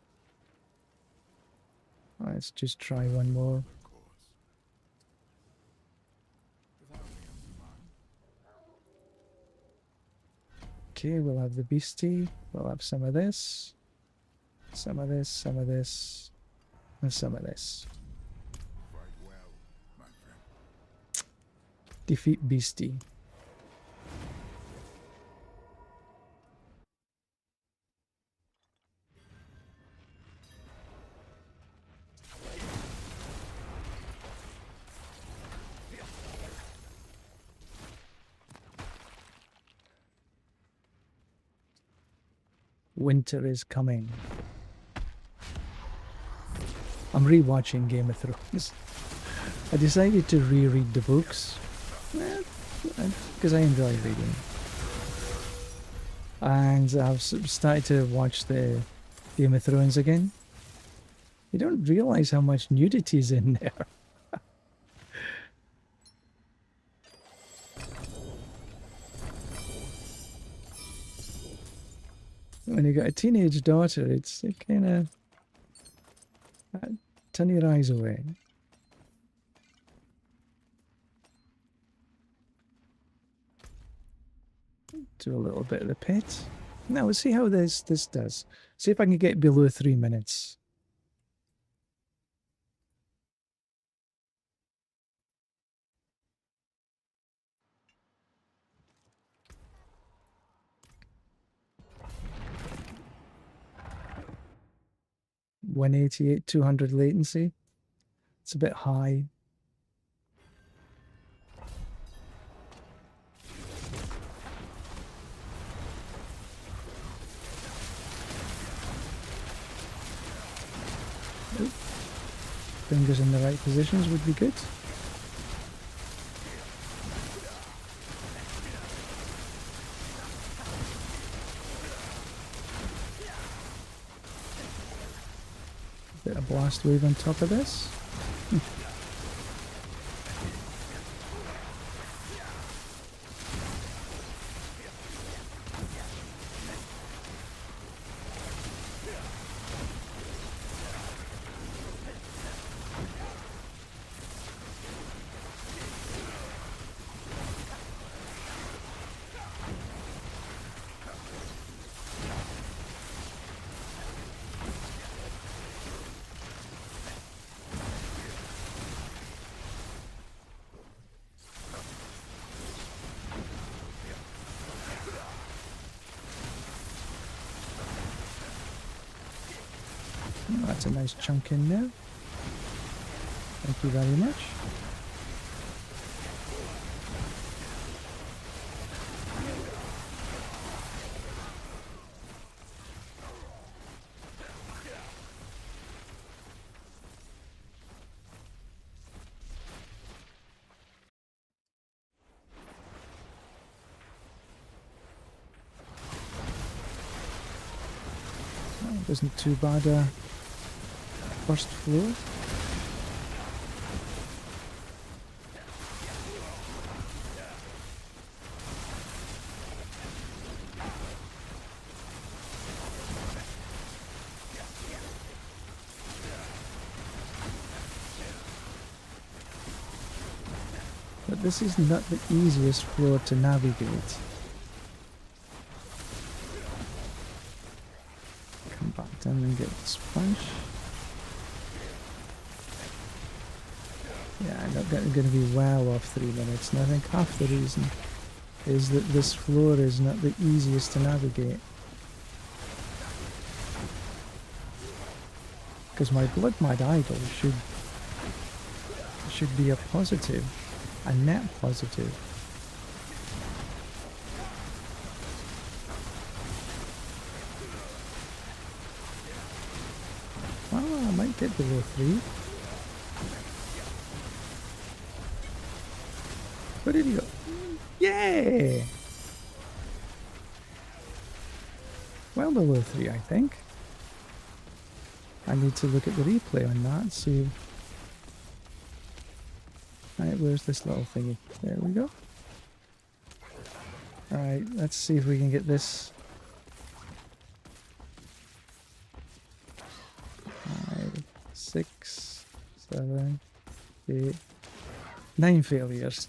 Let's just try one more. Of course. Without me on demand. Okay, we'll have the beastie. We'll have some of this. Some of this, some of this. And some of this. Fight well, my friend. Defeat beastie. Winter is coming. I'm rewatching Game of Thrones. I decided to reread the books because I enjoy reading, and I've started to watch the Game of Thrones again. You don't realize how much nudity is in there. When you got a teenage daughter, it's kind of turn your eyes away. Do a little bit of the pit. Now we'll see how this does. See if I can get below 3 minutes. $188, 200 latency. It's a bit high. Oop. Fingers in the right positions would be good. Bit of blast wave on top of this. That's a nice chunk in there. Thank you very much. Oh, wasn't too bad. First floor. But this is not the easiest floor to navigate. Come back down and get this punch. Yeah, I'm not going to be well off 3 minutes, and I think half the reason is that this floor is not the easiest to navigate. Because my Blood Mad Idol should be a positive, a net positive. Well, I might get below 3. Where did he go? Yeah! Well below 3, I think. I need to look at the replay on that, see. Alright, where's this little thingy? There we go. Alright, let's see if we can get this. 5, 6, 7, 8, 9 failures.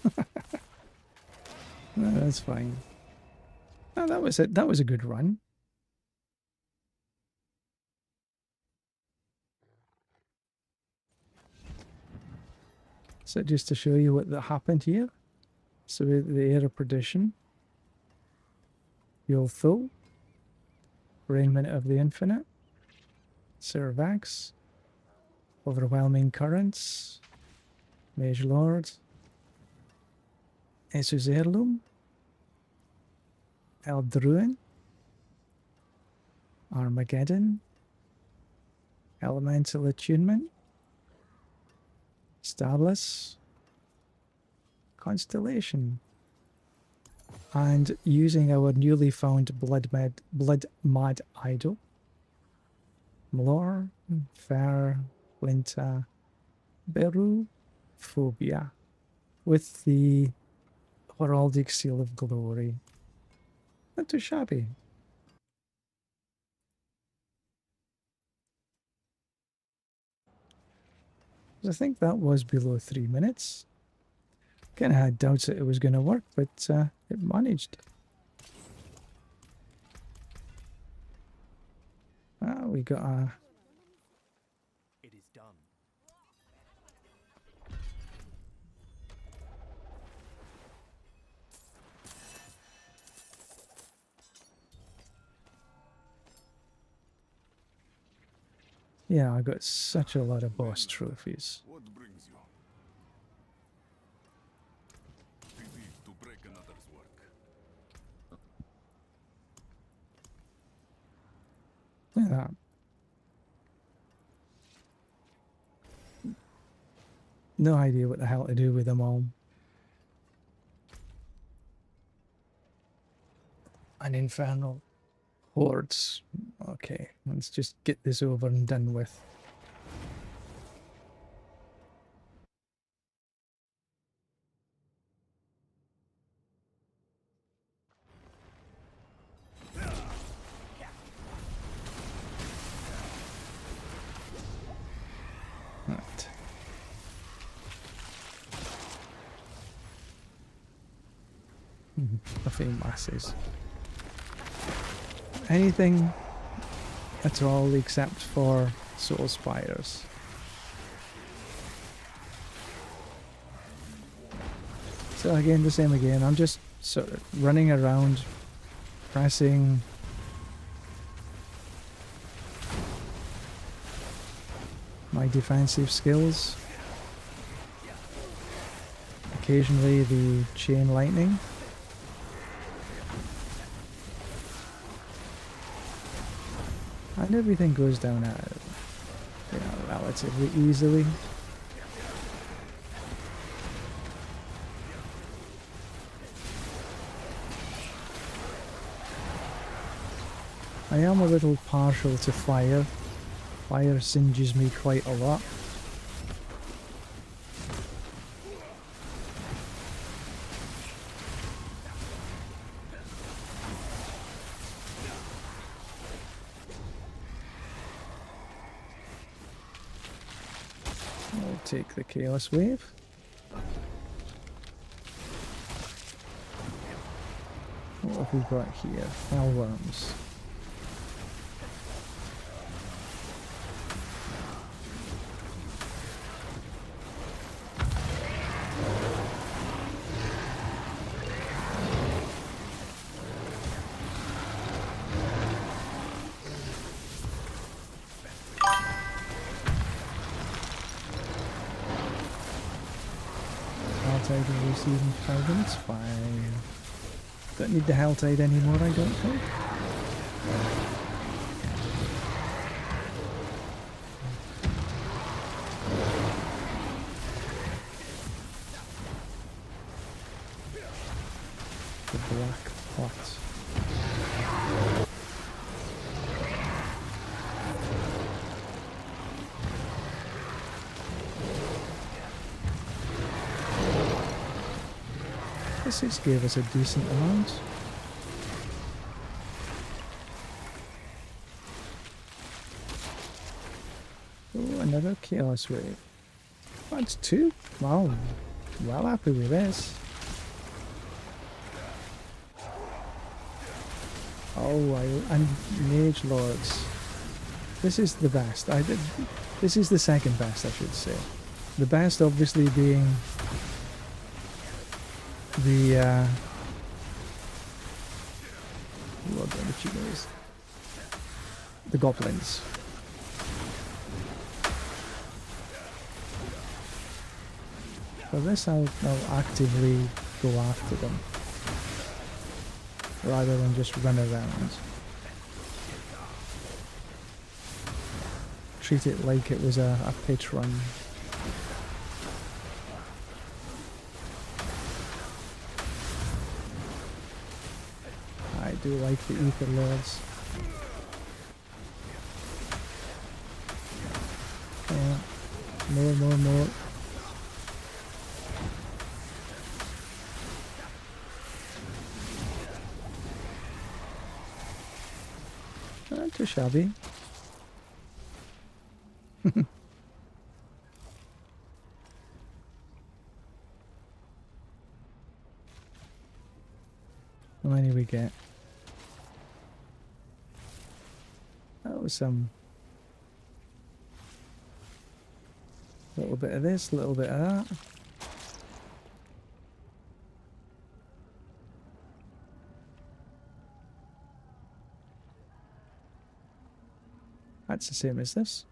No, that's fine. Oh, that was it. That was a good run. So just to show you what that happened here. So the Air of Perdition. Yolthul. Raiment of the Infinite. Servax. Overwhelming Currents. Mage Lord. Esu's Heirloom. Eldruin. Armageddon, Elemental Attunement, Starless, Constellation, and using our newly found blood mad idol, Mlor, Fer, Linta, Beru, Phobia, with the heraldic seal of glory. Not too shabby. I think that was below 3 minutes. Kind of had doubts that it was going to work, but it managed. We got a... It is done. Yeah, I got such a lot of boss trophies. What brings you? Pity to break another's work. Look at that. No idea what the hell to do with them all. An infernal hordes. Okay, let's just get this over and done with. Right. Nothing masses. Anything at all except for soul spires. So again, the same again. I'm just sort of running around, pressing. My defensive skills. Occasionally the chain lightning. And everything goes down relatively easily. I am a little partial to fire. Fire singes me quite a lot. I'll take the Chaos Wave. What have we got here? Hellworms. Helltide will receive in 5 minutes. Fine. Don't need the Helltide anymore, I don't think. The Black Pot. This gave us a decent amount. Oh, another Chaos Wave. That's 2. Wow. Well happy with this. Oh, and Mage Lords. This is the best. This is the second best, I should say. The best obviously being the what damage you guys? The goblins. For this I'll actively go after them rather than just run around. treat it like it was a pitch run. I do like the Ether Lords. More. Not too shabby. How many we get? That was some little bit of this, little bit of that. That's the same as this.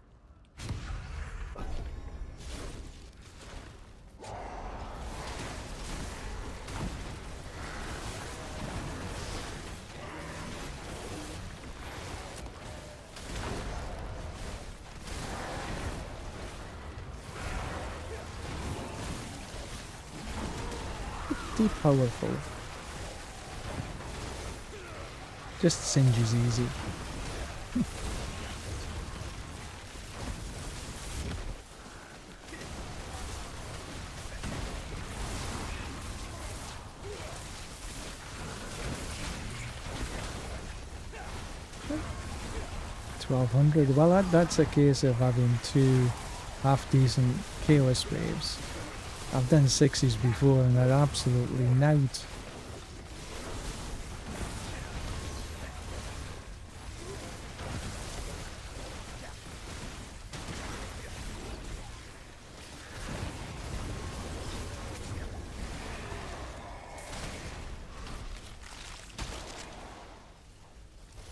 Pretty powerful. Just singes easy. $1,200. Well, that's a case of having two half-decent KOS waves. I've done 60s before and they're absolutely naut.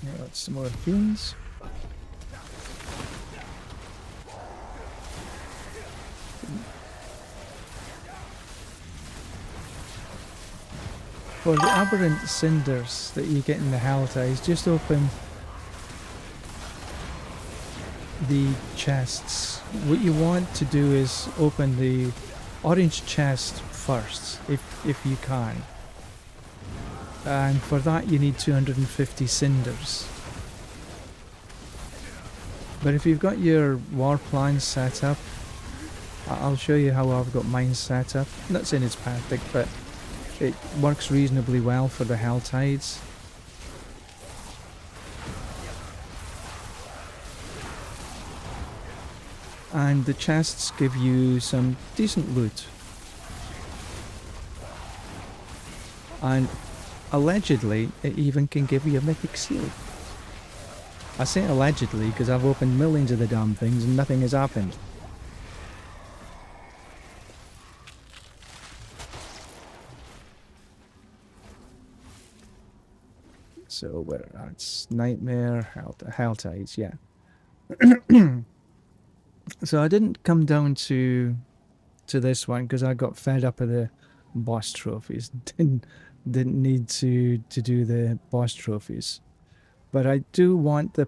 Yeah, got some more fiends. For the aberrant cinders that you get in the Hell Ties, just open the chests. What you want to do is open the orange chest first, if you can. And for that you need 250 cinders. But if you've got your war plan set up, I'll show you how I've got mine set up. I'm not saying it's perfect, but it works reasonably well for the Hell Tides. And the chests give you some decent loot. And allegedly, it even can give you a mythic seal. I say allegedly because I've opened millions of the damn things and nothing has happened. So where that's Nightmare, Hell Tides, yeah. So I didn't come down to this one because I got fed up of the boss trophies. Didn't need to do the boss trophies. But I do want the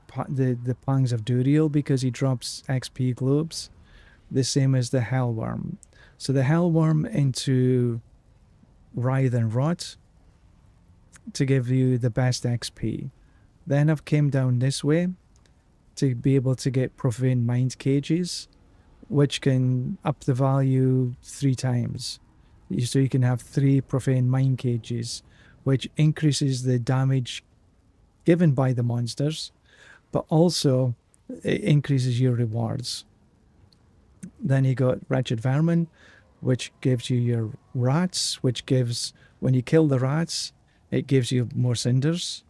Pangs of Duriel because he drops XP globes, the same as the Hellworm. So the Hellworm into Writhe and Rot to give you the best XP. Then I've came down this way to be able to get Profane Mind Cages, which can up the value 3 times. So you can have 3 Profane Mind Cages, which increases the damage given by the monsters, but also it increases your rewards. Then you got Wretched Vermin, which gives you your rats, which gives, when you kill the rats, it gives you more cinders.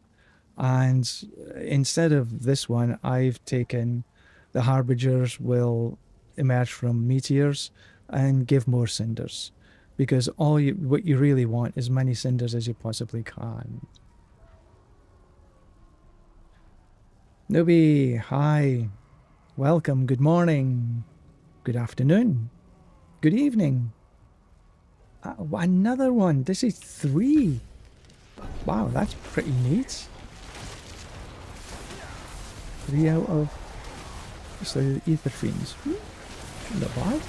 And instead of this one, I've taken the Harbingers will emerge from meteors and give more cinders. Because what you really want is many cinders as you possibly can. Newbie, hi. Welcome, good morning. Good afternoon. Good evening. Another one. This is 3. Wow, that's pretty neat. 3 out of So the Ether Fiends. Not bad.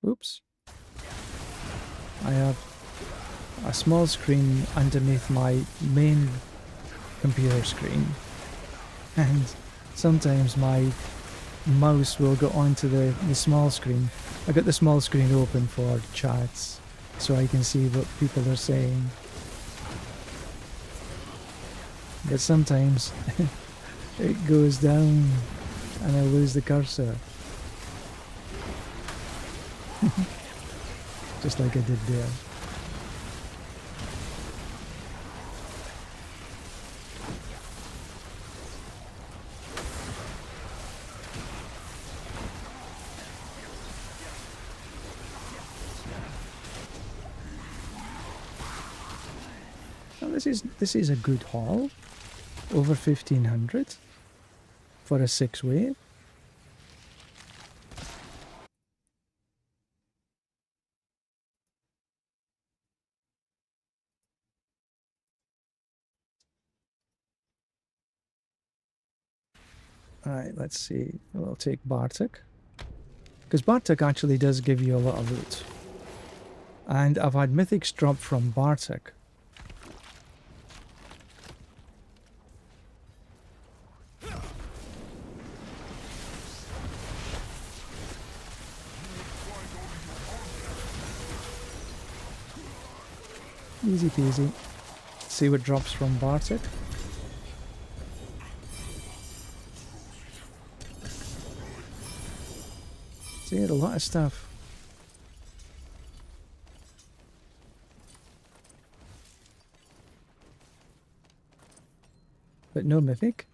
Oops. I have a small screen underneath my main computer screen, and sometimes my mouse will go onto the small screen. I got the small screen open for chats so I can see what people are saying. But sometimes it goes down and I lose the cursor. Just like I did there. Now this is a good haul. Over 1500 for a 6-wave. Alright, let's see. We'll take Bartek. Because Bartek actually does give you a lot of loot. And I've had mythics drop from Bartek. Easy peasy. See what drops from Bartek. See, a lot of stuff. But no mythic.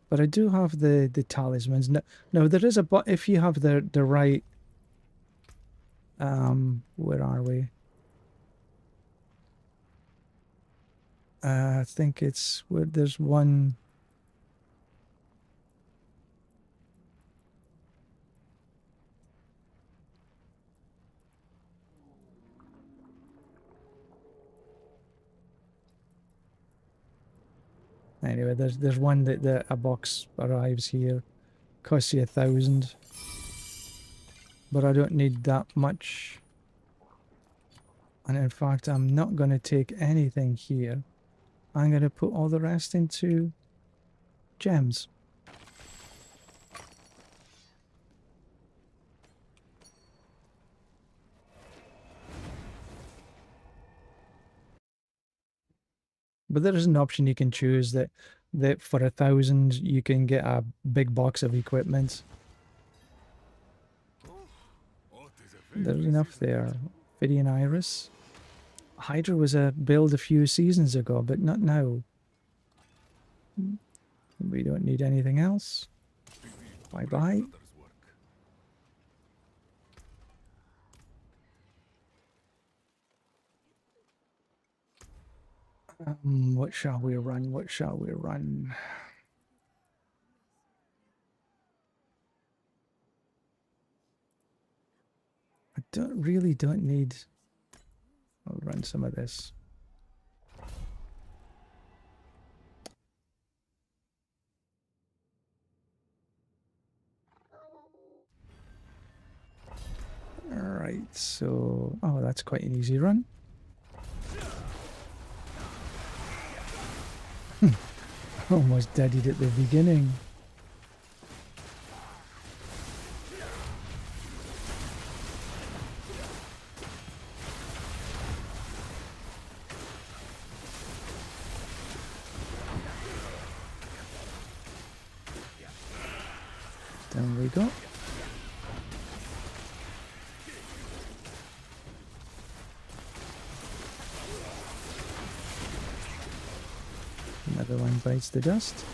But I do have the talismans. No, there is a but if you have the right. Where are we? I think it's where there's one. Anyway, there's one that a box arrives here, costs you 1,000, but I don't need that much. And in fact, I'm not going to take anything here. I'm going to put all the rest into gems. But there is an option you can choose that for 1,000 you can get a big box of equipment. There's enough there. Fidian Iris. Hydra was a build a few seasons ago, but not now. We don't need anything else. Bye bye. What shall we run? What shall we run? I don't need. I'll run some of this. Alright, so oh, that's quite an easy run. Almost deadied at the beginning. Down we go. Another one bites the dust.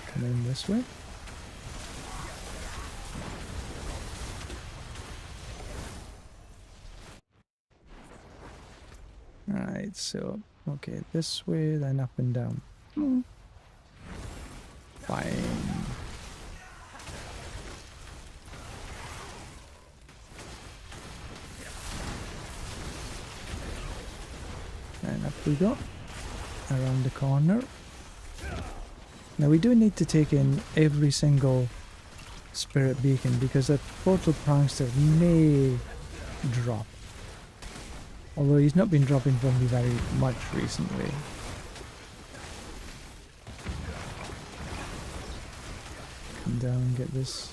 Come in this way. Alright, so, okay, this way, then up and down. Fine. we go. Around the corner. Now we do need to take in every single spirit beacon because that portal prankster may drop. Although he's not been dropping for me very much recently. Come down and get this.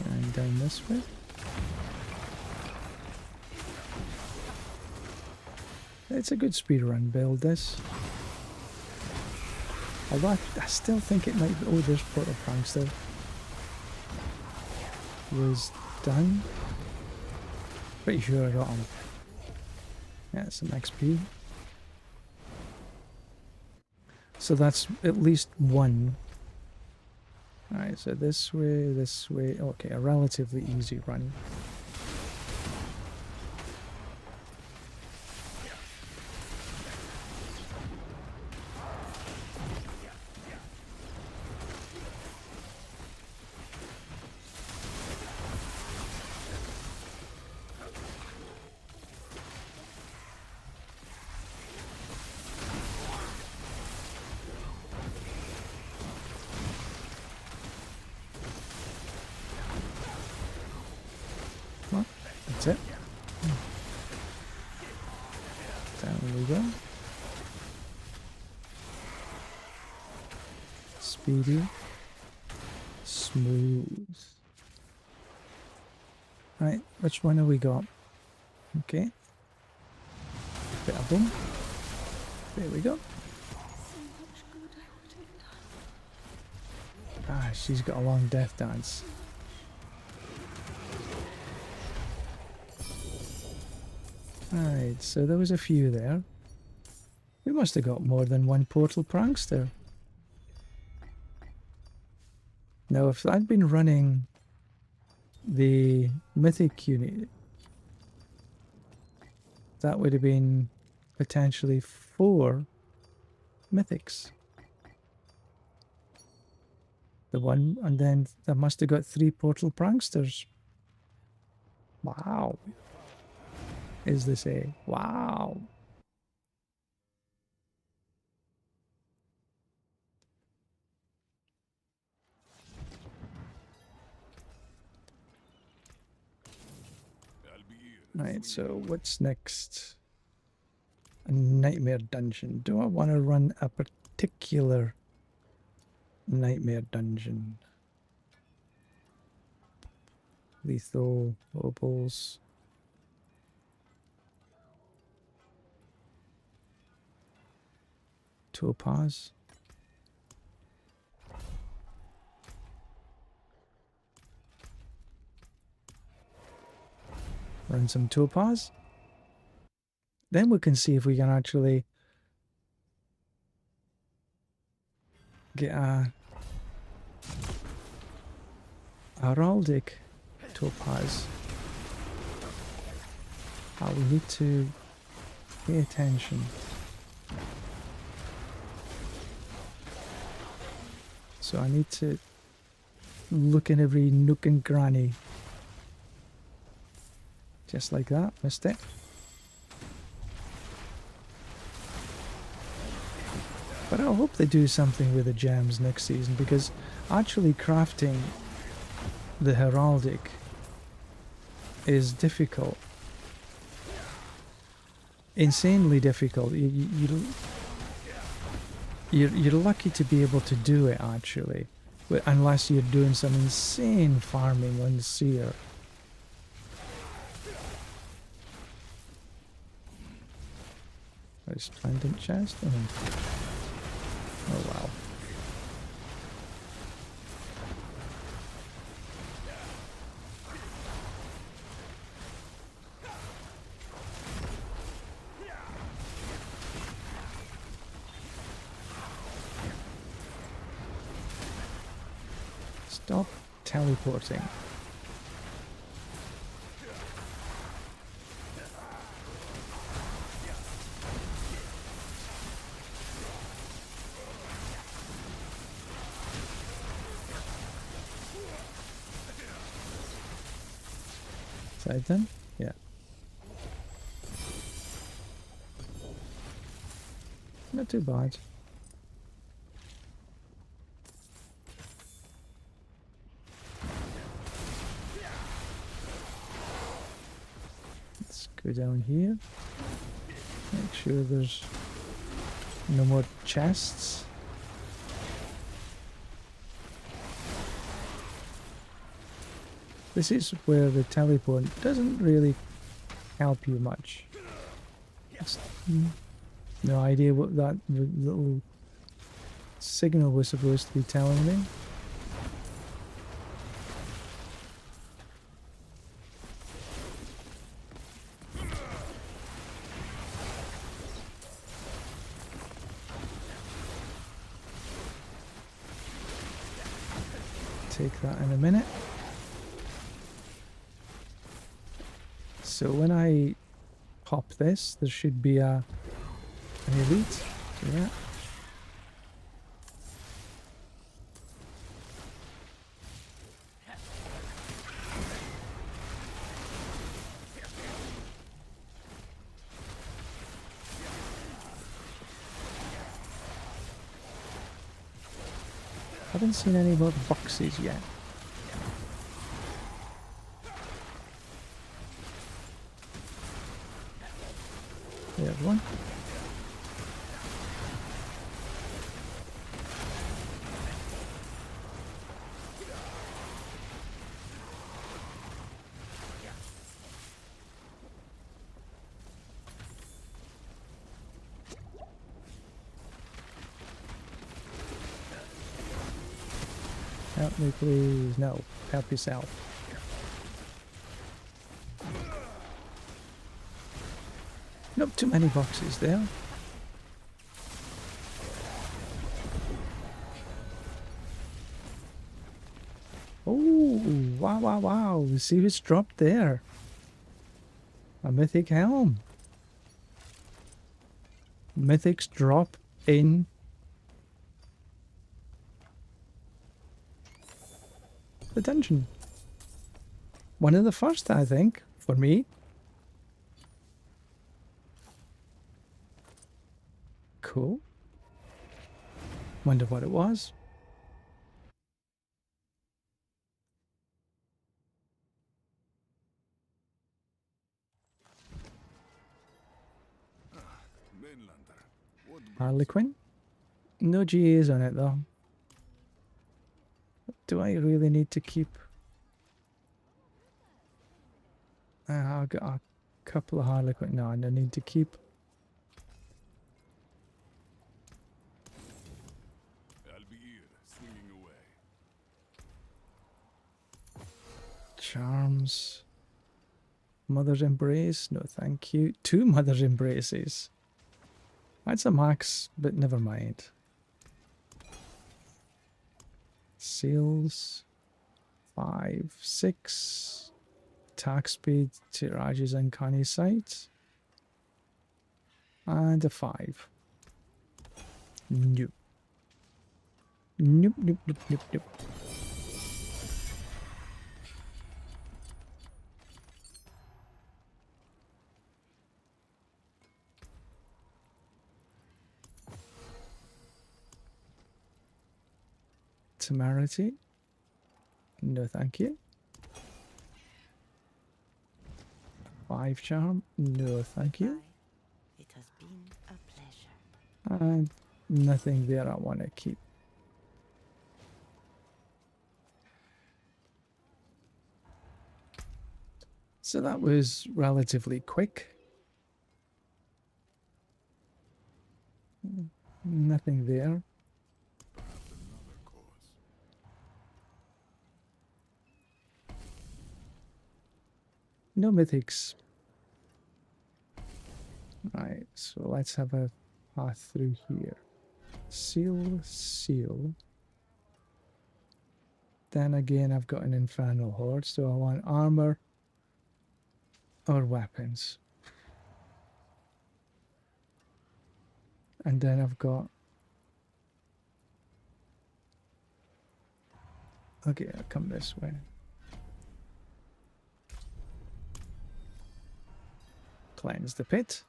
And down this way. It's a good speedrun build, this. Although I still think it might be... Oh, there's Portal Prankster. Was done. Pretty sure I got him. Yeah, some XP. So that's at least one. Alright, so this way, this way. Okay, a relatively easy run. Well, that's it. Down we go. Speedy. Smooth. Right, which one have we got? Okay. Bit of boom. There we go. Ah, she's got a long death dance. Alright, so there was a few there. We must have got more than one Portal Prankster. Now, if I'd been running the Mythic unit, that would have been potentially 4 Mythics. The one, and then that must have got 3 Portal Pranksters. Wow. Is this a wow? Right, so what's next? A nightmare dungeon. Do I want to run a particular nightmare dungeon? Lethal, opals. Topaz. Run some topaz. Then we can see if we can actually get a heraldic topaz. Oh, we need to pay attention. So I need to look in every nook and cranny. Just like that, missed it. But I hope they do something with the gems next season, because actually crafting the heraldic is difficult. Insanely difficult. You're lucky to be able to do it, actually, unless you're doing some insane farming on the seer. Resplendent chest? Oh wow. Stop teleporting. Side then? Yeah. Not too bad. Let's go down here. Make sure there's no more chests. This is where the teleport doesn't really help you much. Just, no idea what that little signal was supposed to be telling me. Take that in a minute. So when I pop this, there should be an elite. Yeah. Haven't seen any more boxes yet. There's one. Help me please. No. Help yourself. Not too many boxes there. Oh, wow, wow, wow. See what's dropped there. A mythic helm. Mythics drop in the dungeon. One of the first, I think, for me. Cool. Wonder what it was. Mainlander. What Harlequin? No GAs on it though. Do I really need to keep... I've got a couple of Harlequin. No, I don't need to keep. I'll be here, swinging away. Charms. Mother's Embrace? No, thank you. 2 Mother's Embraces. That's a max, but never mind. Seals. 5, 6. Attack speed, Tirage's Uncanny Sight. And a 5. Nope. Nope, nope, nope, nope, nope. Temerity? No, thank you. 5 charm? No, thank you. It has been a pleasure. And nothing there I want to keep. So that was relatively quick. Nothing there. Another cause. No mythics. Right, so let's have a path through here. Seal, seal. Then again, I've got an Infernal Horde, so I want armor or weapons. And then I've got... Okay, I'll come this way. Cleanse the pit.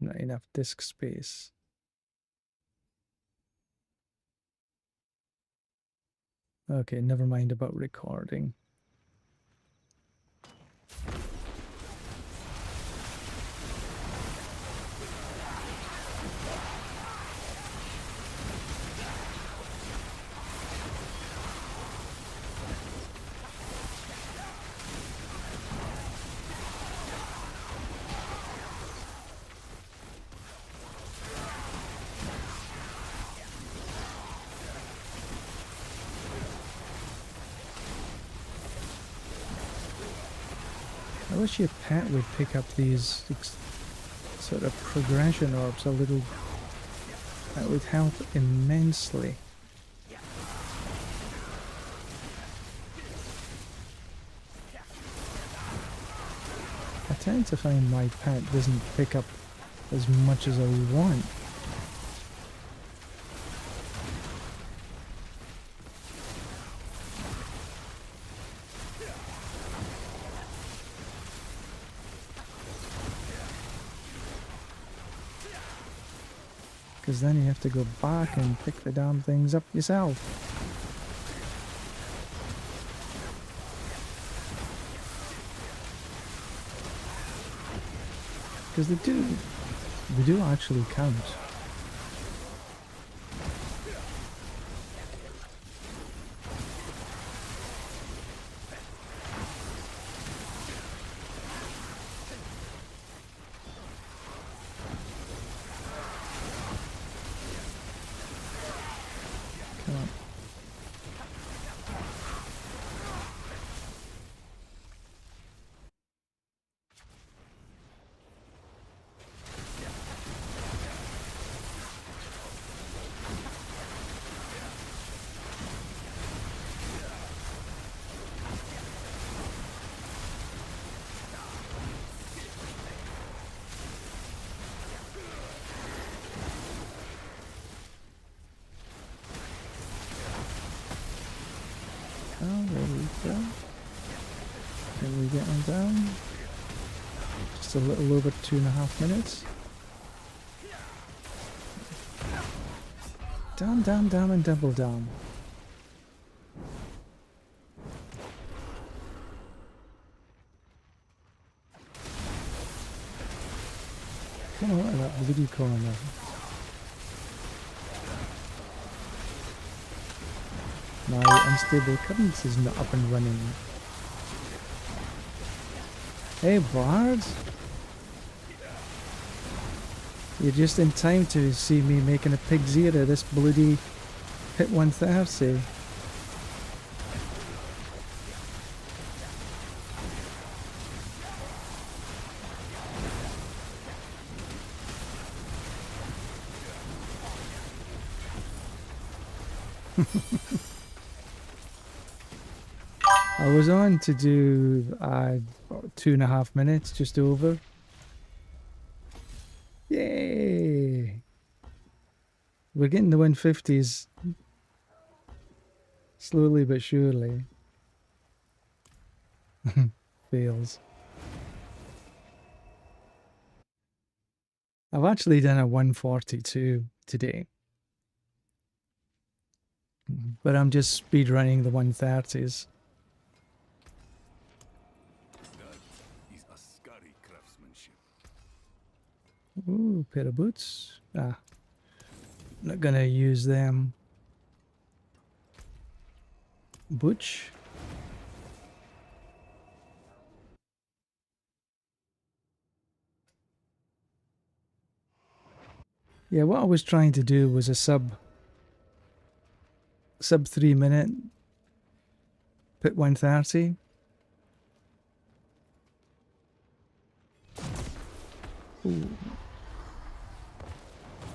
Not enough disk space. Okay, never mind about recording. I wish your pet would pick up these sort of progression orbs a little. That would help immensely. I tend to find my pet doesn't pick up as much as I want. Because then you have to go back and pick the damn things up yourself. Because they do actually count. Oh, there we go. Can we get on down? Just a little over 2.5 minutes. Down, down, down, and double down. Come on, look at that bloody corner. My unstable currents is not up and running. Hey Bard! You're just in time to see me making a pig's ear of this bloody Pit 130. I was on to do 2.5 minutes, just over. Yay! We're getting the 150s slowly but surely. Fails. I've actually done a 142 today. But I'm just speed running the 130s. That is Ascari craftsmanship. Ooh, pair of boots. Not gonna use them. Butch. Yeah, what I was trying to do was a sub 3 minute Pit 130. Ooh.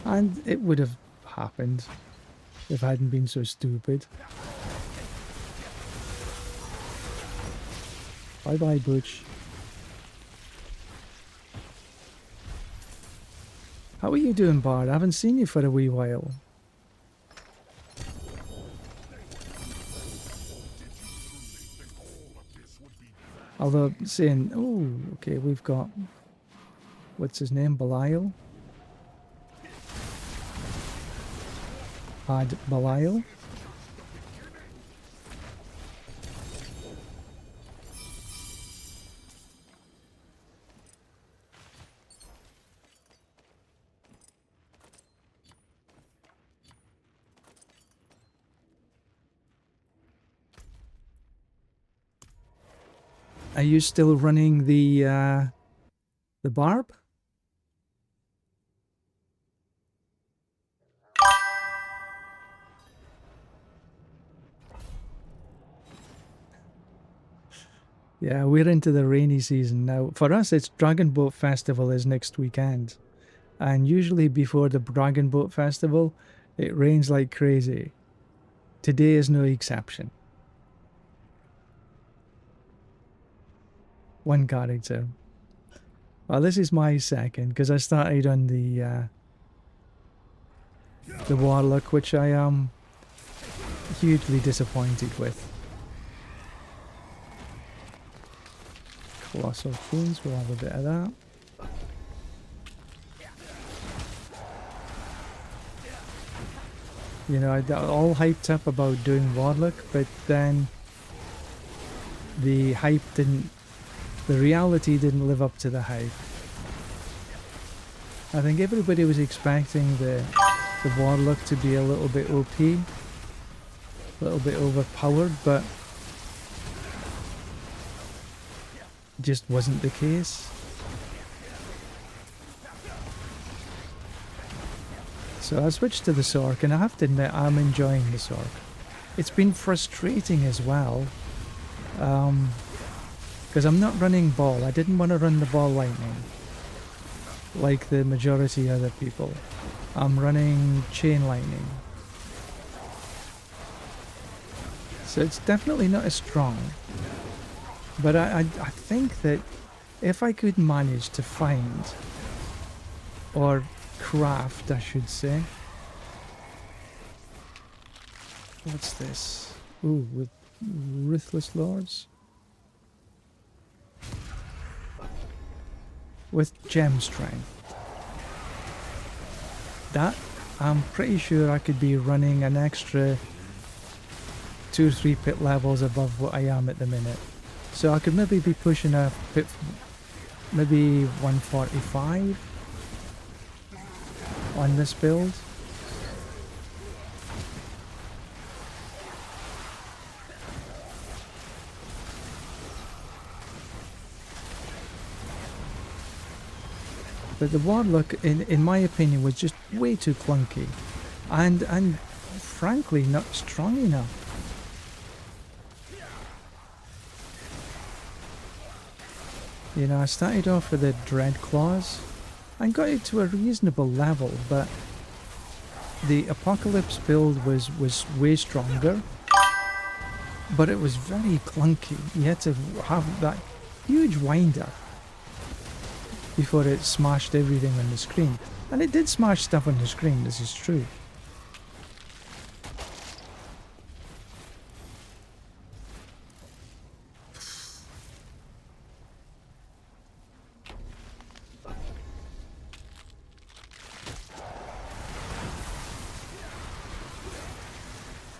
And it would have happened if I hadn't been so stupid. Bye bye, Butch. How are you doing, Bard? I haven't seen you for a wee while. Although saying, oh, okay, we've got, what's his name, Belial? Had Belial? Are you still running the barb? Yeah, we're into the rainy season now. For us, it's Dragon Boat Festival is next weekend. And usually before the Dragon Boat Festival, it rains like crazy. Today is no exception. One character. Well, this is my second, because I started on the Warlock, which I am hugely disappointed with. Colossal Fiends, we'll have a bit of that. You know, I got all hyped up about doing Warlock, but then the hype didn't, the reality didn't live up to the hype. I think everybody was expecting the Warlock to be a little bit OP, a little bit overpowered, but just wasn't the case. So I switched to the Sorc, and I have to admit I'm enjoying the Sorc. It's been frustrating as well, because I'm not running ball. I didn't want to run the ball lightning like the majority of other people. I'm running chain lightning. So it's definitely not as strong. But I think that if I could manage to find, or craft I should say. What's this? Ooh, with Ruthless Lords? With Gem Strength. That, I'm pretty sure I could be running an extra 2 or 3 pit levels above what I am at the minute. So I could maybe be pushing a pit, maybe 145 on this build. But the Warlock, in my opinion, was just way too clunky, and frankly not strong enough. You know, I started off with the Dread Claws and got it to a reasonable level, but the Apocalypse build was way stronger, but it was very clunky. You had to have that huge winder before it smashed everything on the screen. And it did smash stuff on the screen, this is true.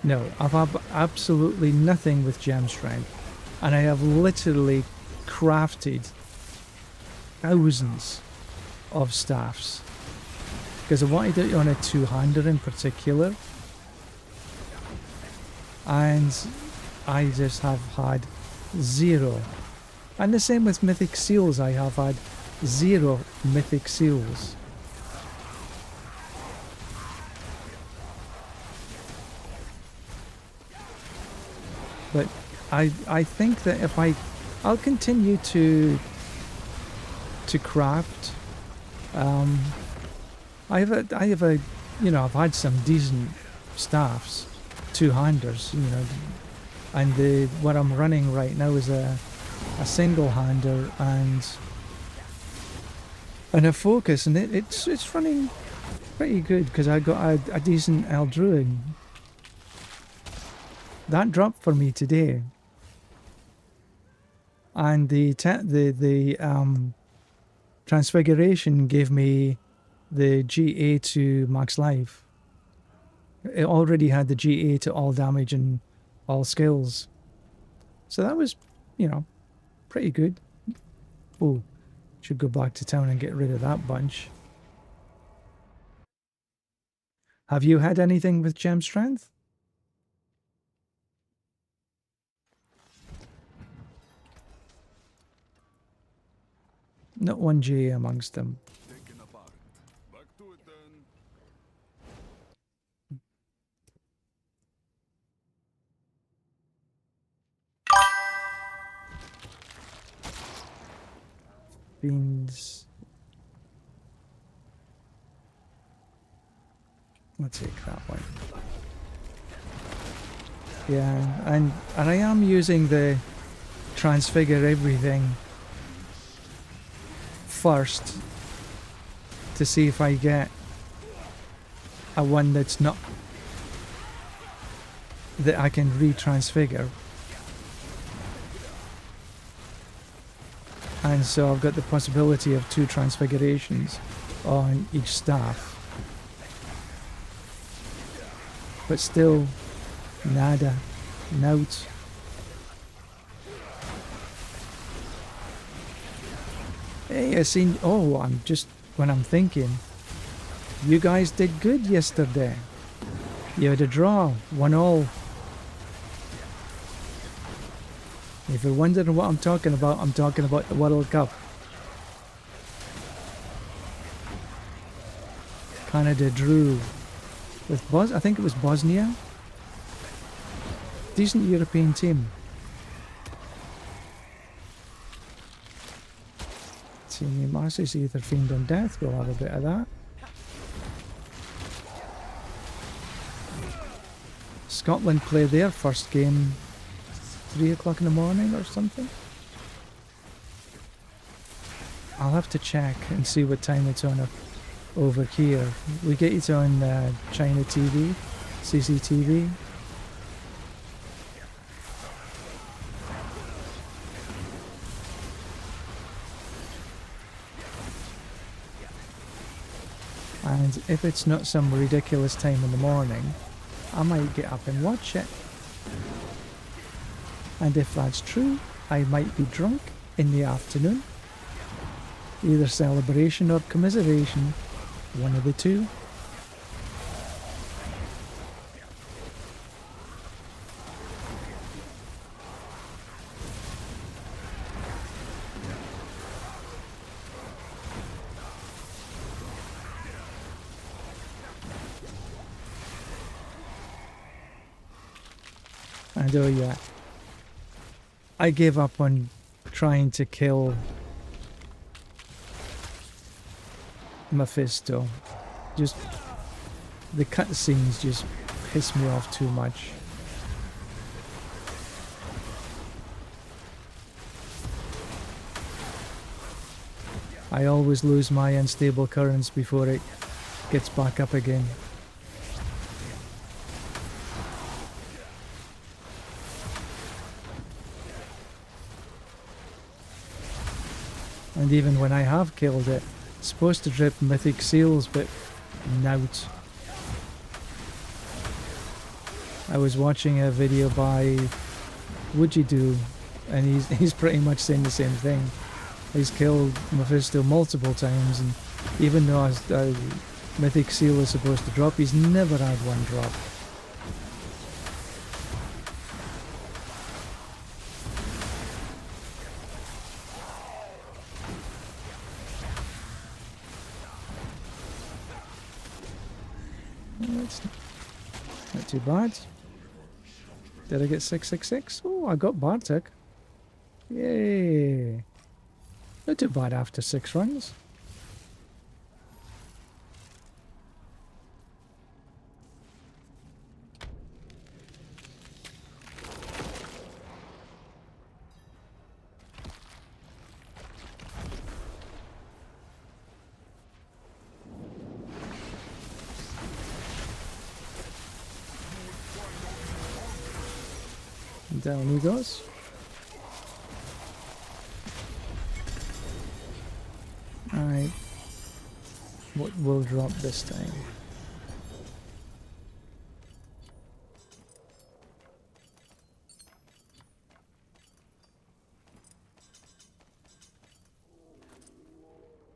No, I've had absolutely nothing with Gem Strength, and I have literally crafted thousands of staffs because I wanted it on a two-hander in particular, and I just have had zero. And the same with Mythic Seals, I have had 0 Mythic Seals. But I think that if I'll continue to craft. I have a you know, I've had some decent staffs, two-handers, you know, and what I'm running right now is a a single-hander and a focus, and it's running pretty good because I got a decent Eldruid. That dropped for me today, and the transfiguration gave me the GA to max life. It already had the GA to all damage and all skills, so that was, you know, pretty good. Oh, should go back to town and get rid of that bunch. Have you had anything with gem strength? Not one GA amongst them. Taken apart. Back to it then. Beans. Let's take that one. Yeah, and I am using the transfigure everything first to see if I get a one that's not, that I can retransfigure. And so I've got the possibility of 2 transfigurations on each staff. But still, nada, nout. Hey, I seen, oh, I'm just, when I'm thinking, you guys did good yesterday. You had a draw, 1-1. If you're wondering what I'm talking about the World Cup. Canada drew with I think it was Bosnia. Decent European team. See me masses, either Fiend and Death, we'll have a bit of that. Scotland play their first game 3 o'clock in the morning or something. I'll have to check and see what time it's on over here. We get it on China TV, CCTV. And if it's not some ridiculous time in the morning, I might get up and watch it. And if that's true, I might be drunk in the afternoon. Either celebration or commiseration, one of the two. And oh yeah, I gave up on trying to kill Mephisto. Just the cutscenes just piss me off too much. I always lose my unstable currents before it gets back up again. And even when I have killed it, it's supposed to drip mythic seals, but nout. I was watching a video by Would-You-Do, and he's pretty much saying the same thing. He's killed Mephisto multiple times, and even though a mythic seal is supposed to drop, he's never had one drop. That's not too bad. Did I get 666? Oh, I got Bartek. Yay! Not too bad after 6 runs. Down he goes. Alright. What will drop this time?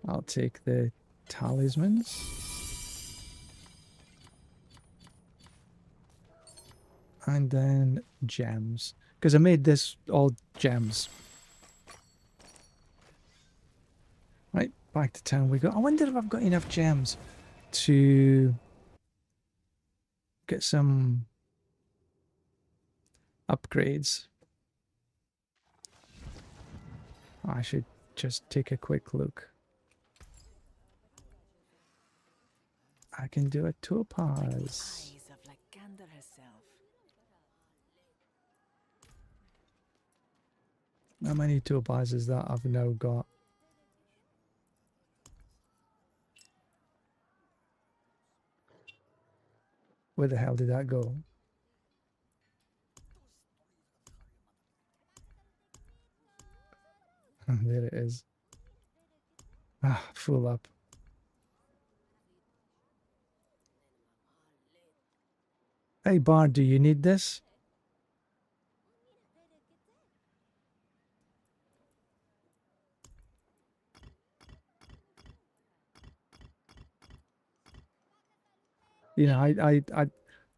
I'll take the talismans. And then gems. Because I made this all gems. Right, back to town we go. I wonder if I've got enough gems to get some upgrades. I should just take a quick look. I can do a topaz. Eyes of Lycander herself. How many topazes that I've now got? Where the hell did that go? There it is. Ah, full up. Hey Bard, do you need this? You know,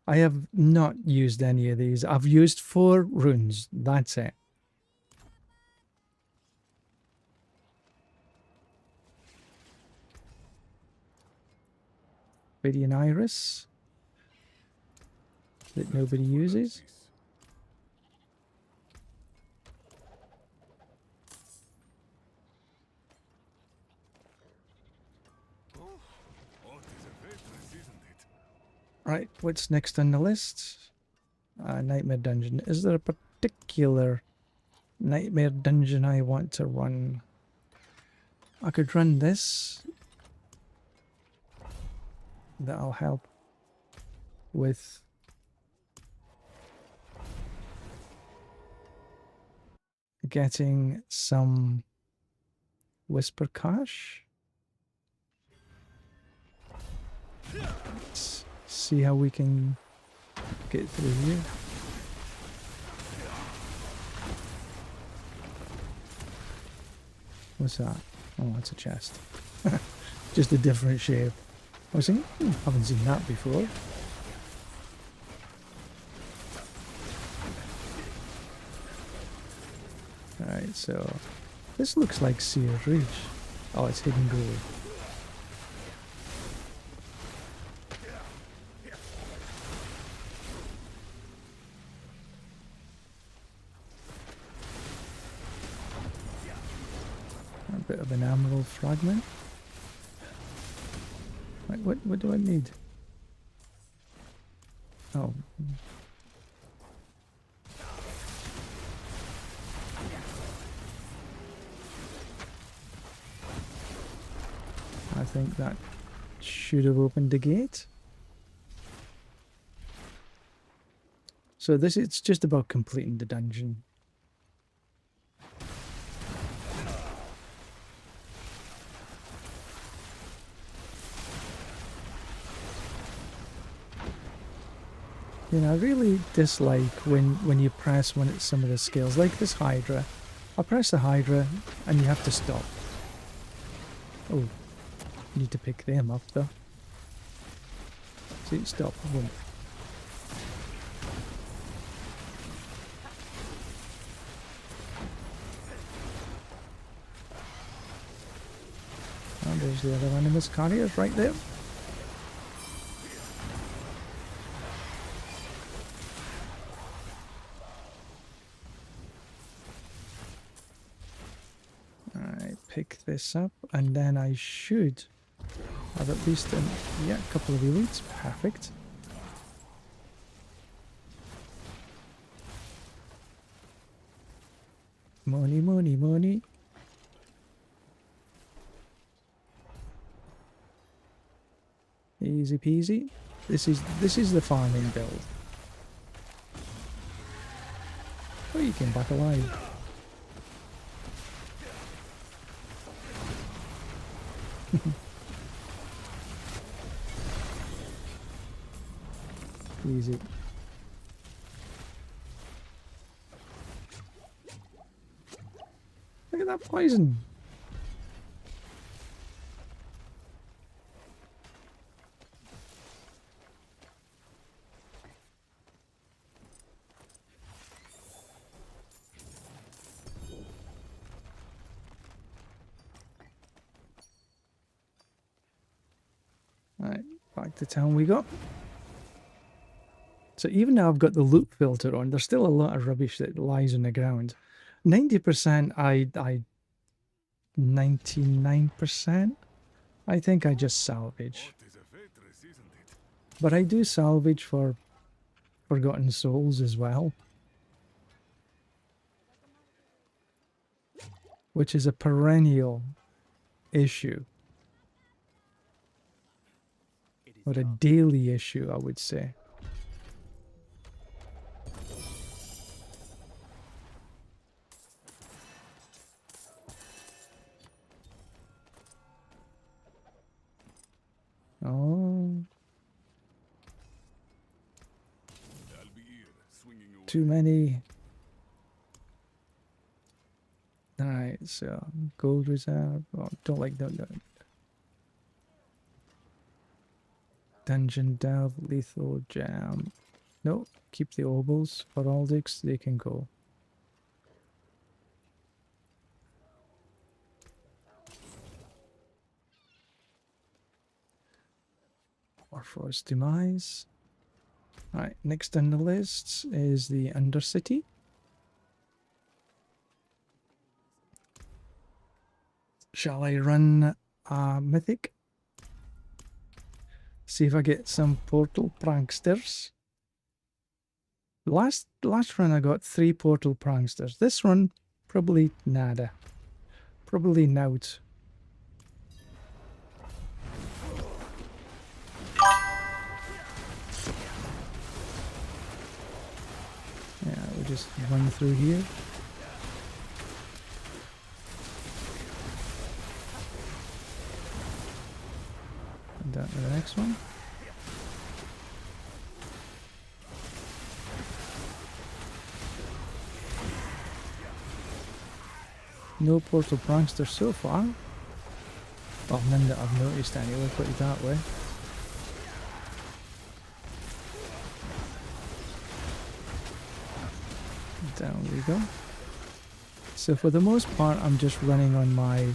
I have not used any of these. I've used 4 runes. That's it. Radiant Iris that nobody uses. Right, what's next on the list? Nightmare Dungeon. Is there a particular Nightmare Dungeon I want to run? I could run this. That'll help with getting some Whisper Cash. Let's see how we can get through here. What's that? Oh, it's a chest. Just a different shape. I was thinking, haven't seen that before. Alright, so this looks like Seer Reach. Oh, it's hidden gold. A bit of an emerald fragment. Right, what do I need? Oh. I think that should have opened the gate. So this, it's just about completing the dungeon. You know, I really dislike when you press some of the skills, like this Hydra. I press the Hydra and you have to stop. Oh, you need to pick them up though. See, stop. Boom. And there's the other Animus Carriers right there. Pick this up and then I should have at least a couple of elites. Perfect. Money, money, money. Easy peasy. This is the farming build. Oh, you came back alive. Easy. Look at that poison. Right, back to town we go. So even now I've got the loot filter on, there's still a lot of rubbish that lies on the ground. 90% I 99% I think I just salvage. What is a waitress, isn't it? But I do salvage for Forgotten Souls as well. Which is a perennial issue. It is Or a done. daily issue, I would say. Oh, I'll be here, swinging away. too many. Alright, so gold reserve. Oh, don't like that. Dungeon delve, lethal jam. No, keep the obols. Heraldics, they can go. Orpheus Demise. Alright, next on the list is the Undercity. Shall I run Mythic? See if I get some Portal Pranksters. Last run I got 3 Portal Pranksters. This run, probably nada. Probably nout. Yeah, we'll just run through here. And down to the next one. No Portal Prankster so far. Well, none that I've noticed anyway, put it that way. Down we go. So for the most part, I'm just running on my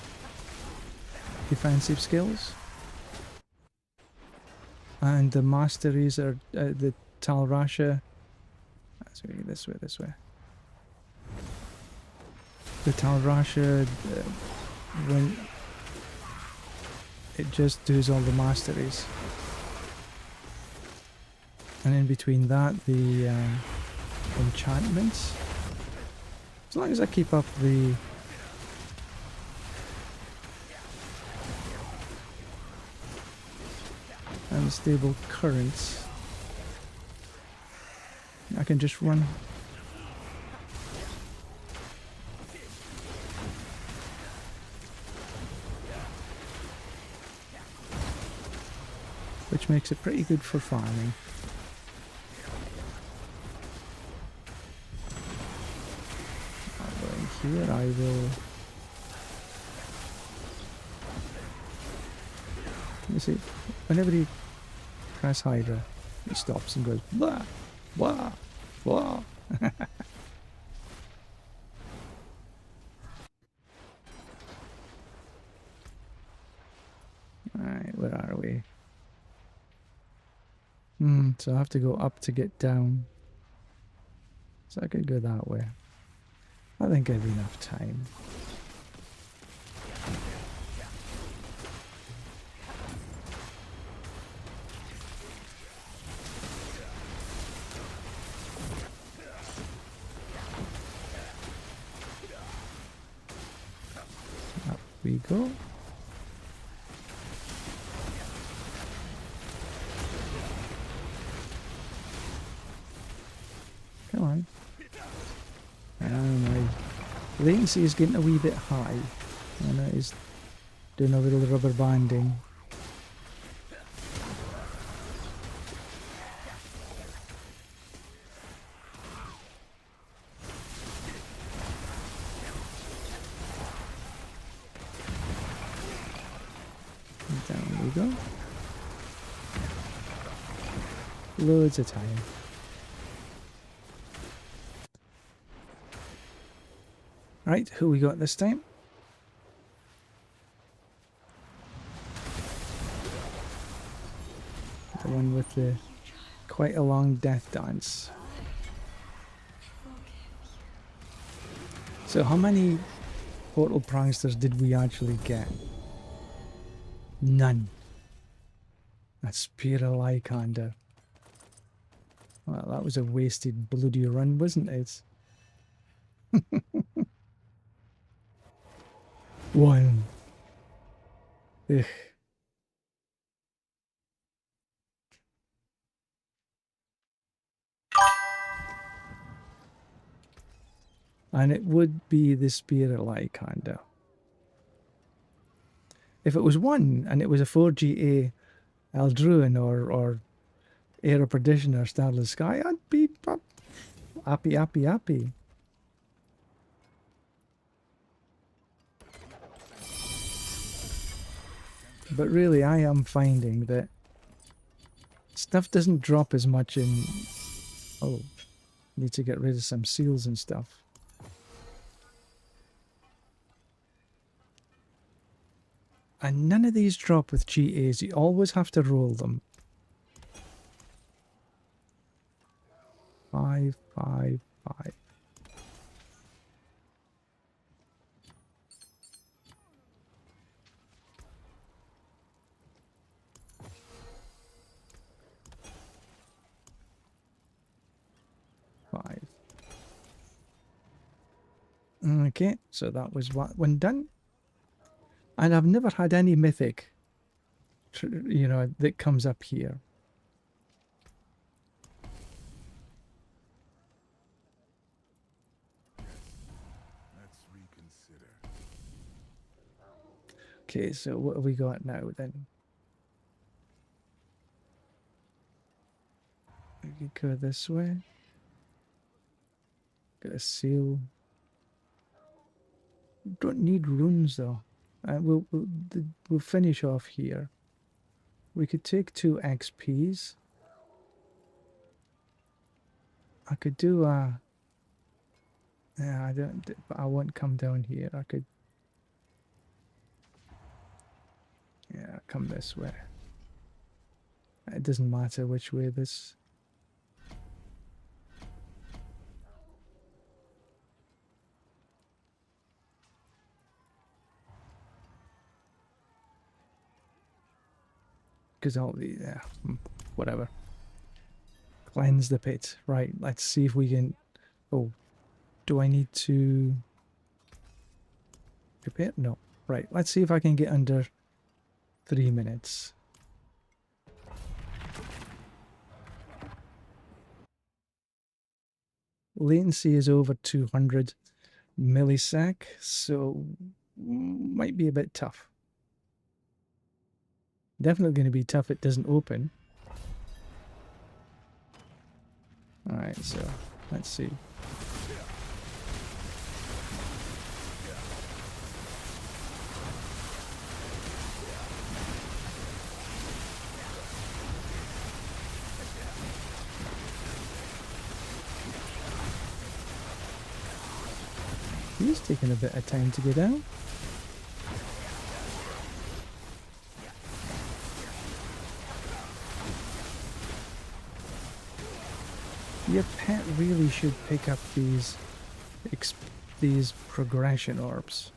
defensive skills. And the masteries are the Talrasha. This way. The Talrasha, when it just does all the masteries. And in between that, the enchantments. As long as I keep up the unstable currents, I can just run. Which makes it pretty good for farming. Here I will. You see, whenever you press Hydra, it stops and goes blah, blah, blah. Alright, where are we? So I have to go up to get down. So I could go that way. I think I have enough time. Up we go. Come on. my latency is getting a wee bit high, and it is doing a little rubber banding. Down we go. Loads of time. Right, who we got this time? The one with the quite a long death dance. So how many portal pranksters did we actually get? None. That's Spear of Lycander. Well, that was a wasted bloody run, wasn't it? One. Ugh. And it would be the Spear of Lycander. If it was one and it was a 4GA Eldruin or Air of Perdition or Starless Sky, I'd be happy, happy, happy. But really, I am finding that stuff doesn't drop as much in... Oh, need to get rid of some seals and stuff. And none of these drop with GAs, you always have to roll them. 5, 5, 5. Okay, so that was one done. And I've never had any mythic, you know, that comes up here. Let's reconsider. Okay, so what have we got now then? We could go this way. Get a seal. Don't need runes though. We'll finish off here. We could take 2 XPs. I could do a... Yeah, I don't... I won't come down here. I could... Yeah, come this way. It doesn't matter which way this... Because all the... Yeah, whatever. Cleanse the pit. Right, let's see if we can... Oh, do I need to... Prepare? No. Right, let's see if I can get under 3 minutes. Latency is over 200 millisec, so might be a bit tough. Definitely going to be tough if it doesn't open. Alright, so let's see. He's taking a bit of time to get out. Your pet really should pick up these progression orbs.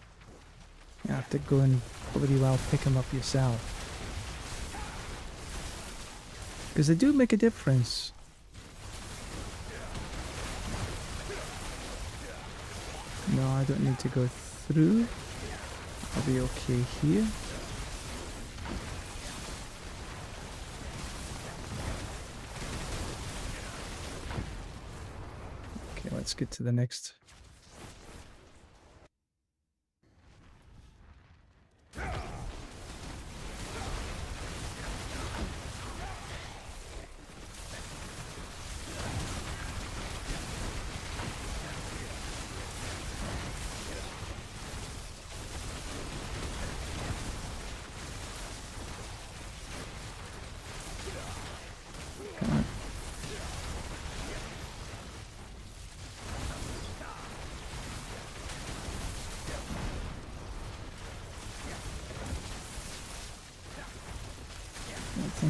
You have to go and pretty well pick them up yourself. Because they do make a difference. No, I don't need to go through. I'll be okay here. Okay, let's get to the next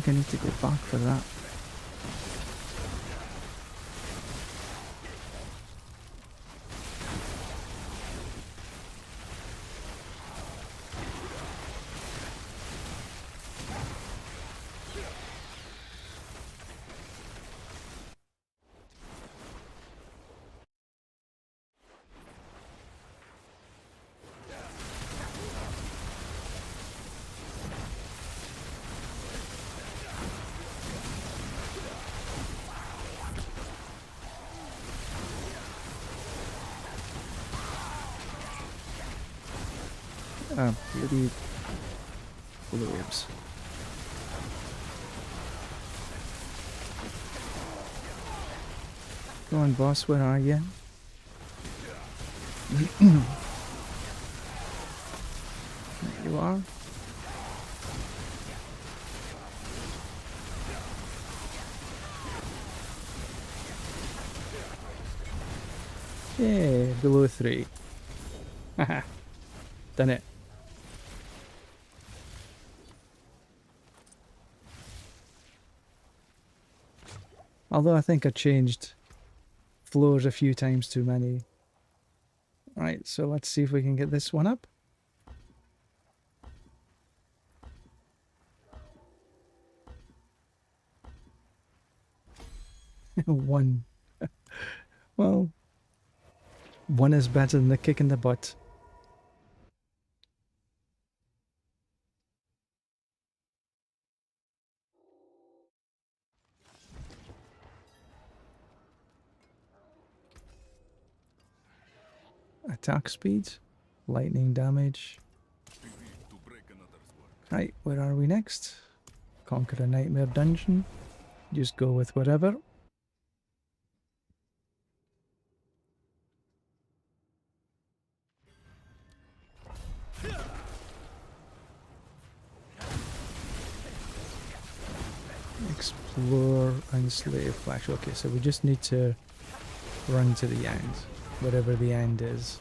think I need to go back for that. Bloody waves. Go on, boss, where are you? There you are. Yeah, below 3. Haha. Done it. Although I think I changed floors a few times too many. Right, so let's see if we can get this one up. One. Well, one is better than the kick in the butt. Attack speed, lightning damage. Right, where are we next? Conquer a nightmare dungeon. Just go with whatever. Explore Enslave Flash. Okay, so we just need to run to the end, whatever the end is.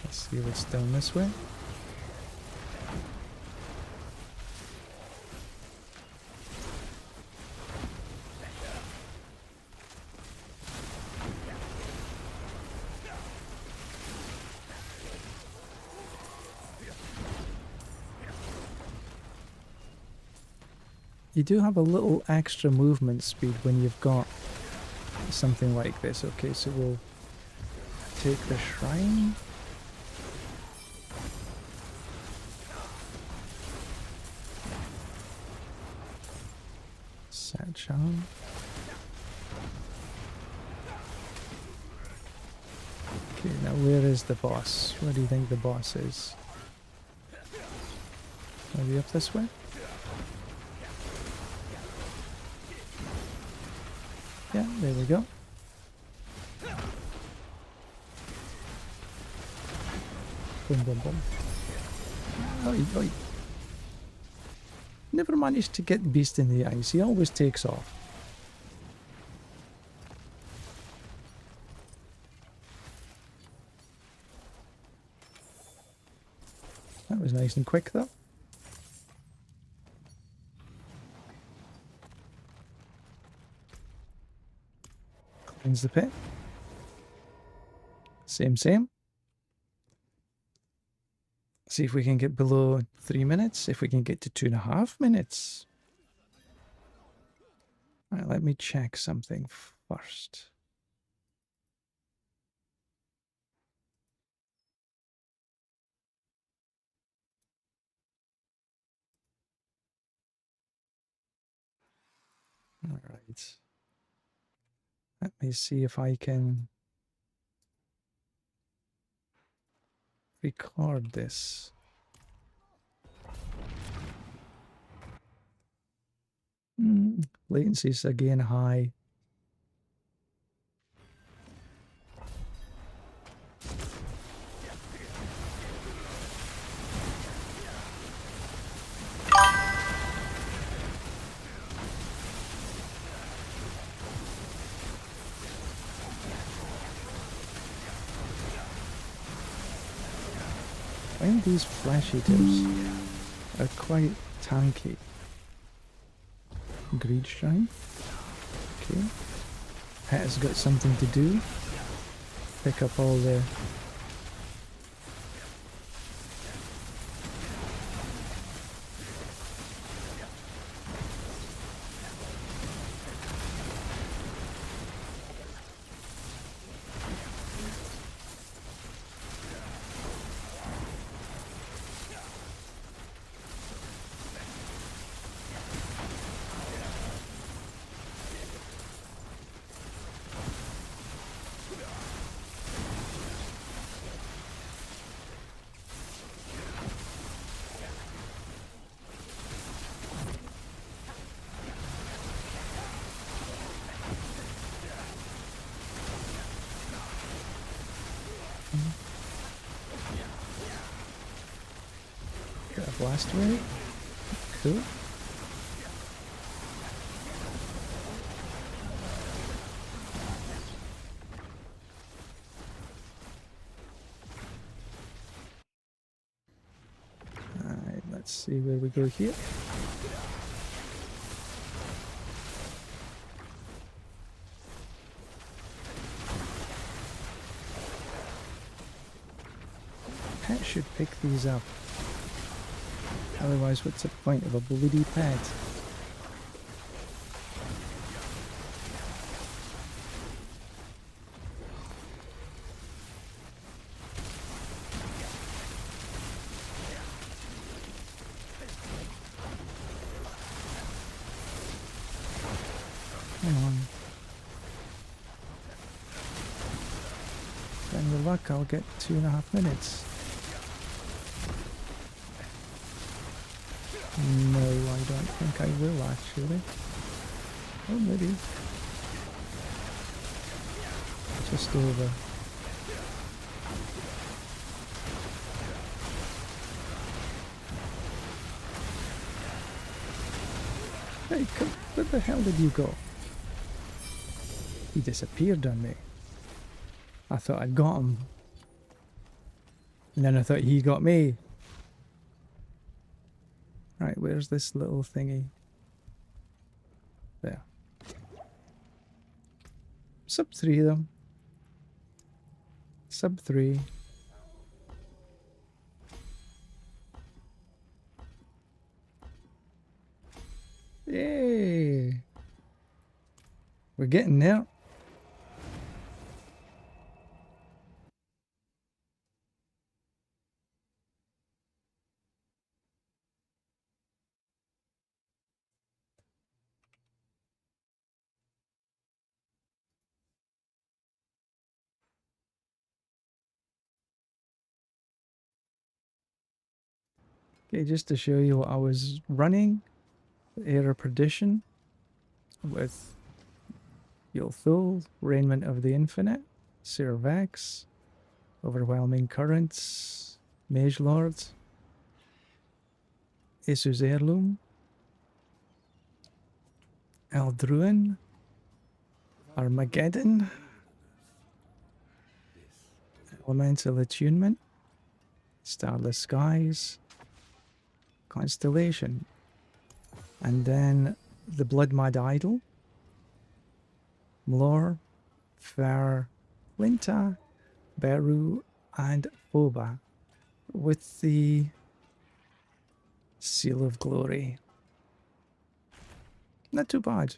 Let's see what's down this way. You do have a little extra movement speed when you've got something like this. Okay, so we'll take the shrine. Set charm. Okay, now where is the boss? Where do you think the boss is? Maybe up this way? Yeah, there we go. Boom, boom, boom. Oi, oi. Never managed to get Beast in the eyes. He always takes off. That was nice and quick, though. Cleanse the pit. Same, same. See if we can get below 3 minutes. If we can get to 2.5 minutes. Alright, let me check something first. Alright. Let me see if I can record this. Latency's again high. find these flesh eaters are quite tanky. Greed Shrine. Okay. Het has got something to do. Pick up all the... Got a blast ray. Cool. Alright, let's see where we go here. Pet should pick these up. Otherwise, what's the point of a bloody pet? Come on. Then with luck, I'll get 2.5 minutes. No, I don't think I will actually. Oh, maybe. Just over. Hey, where the hell did you go? He disappeared on me. I thought I'd got him. And then I thought he got me. Right, where's this little thingy? There. Sub 3 of them. Sub 3. Yay! We're getting there. Okay, just to show you what I was running, Air of Perdition with Yulthul, Raiment of the Infinite, Vex, Overwhelming Currents, Mage Lord, Isu's Heirloom, Eldruin, Armageddon, Elemental Attunement, Starless Skies, Constellation, and then the Blood Mad Idol, Mlor, Fer, Linta, Beru, and Phoba, with the Seal of Glory. Not too bad.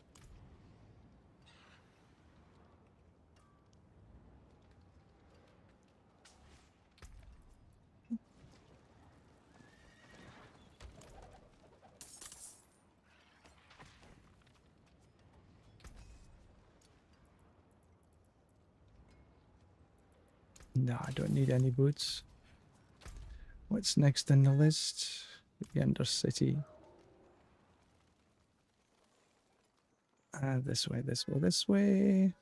No, I don't need any boots. What's next on the list? The Undercity. This way, this way, this way.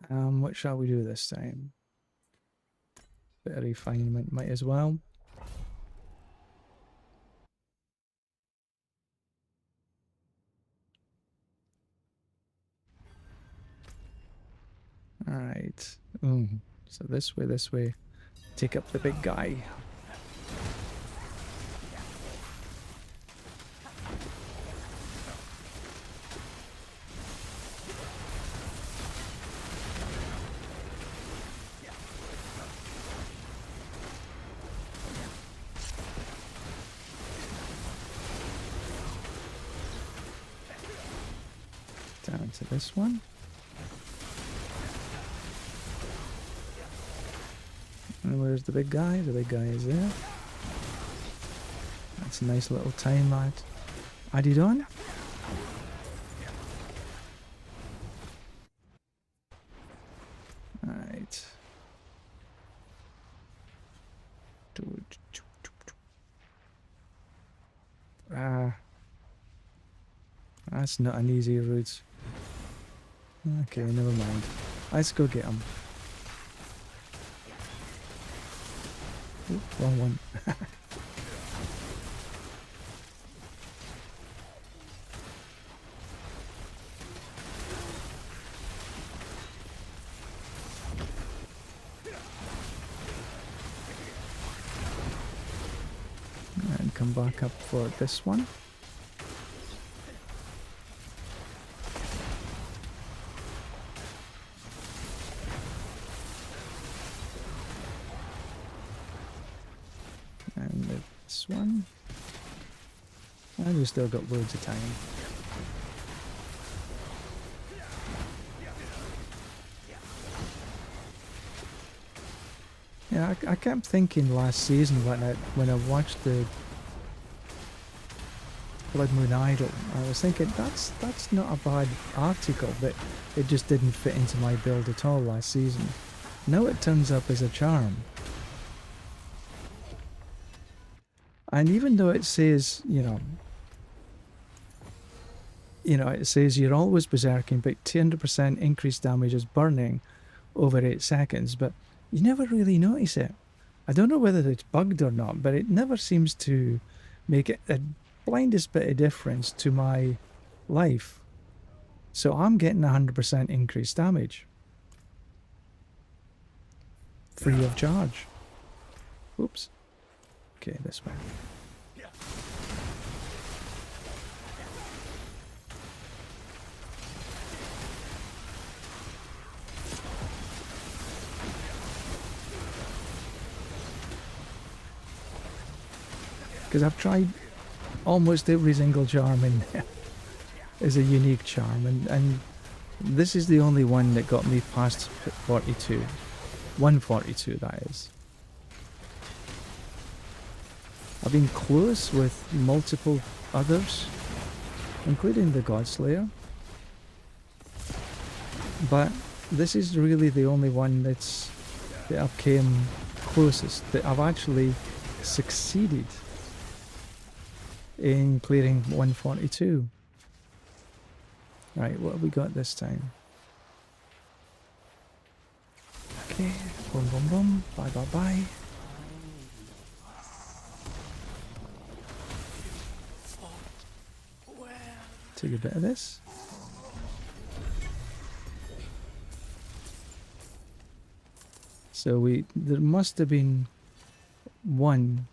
What shall we do this time? Bit of refinement might as well. Alright. So this way, this way. take up the big guy. Down to this one. And where's the big guy? The big guy is there. That's a nice little time added on. Alright. That's not an easy route. Okay, never mind. Let's go get him. Oop, wrong one. And come back up for this one. And this one. And we've still got loads of time. Yeah, I kept thinking last season when I watched the Blood Moon Idol, I was thinking that's not a bad article, but it just didn't fit into my build at all last season. Now it turns up as a charm. And even though it says, you know, it says you're always berserking, but 200% increased damage is burning over 8 seconds, but you never really notice it. I don't know whether it's bugged or not, but it never seems to make it a blindest bit of difference to my life. So I'm getting 100% increased damage. Free of charge. Oops. Okay, this way. Because I've tried almost every single charm in there is a unique charm, and this is the only one that got me past 42. 142, that is. I've been close with multiple others, including the Godslayer, but this is really the only one that I've came closest, that I've actually succeeded in clearing 142. Right, what have we got this time? Okay, boom boom boom, bye bye bye. Take a bit of this. So there must have been one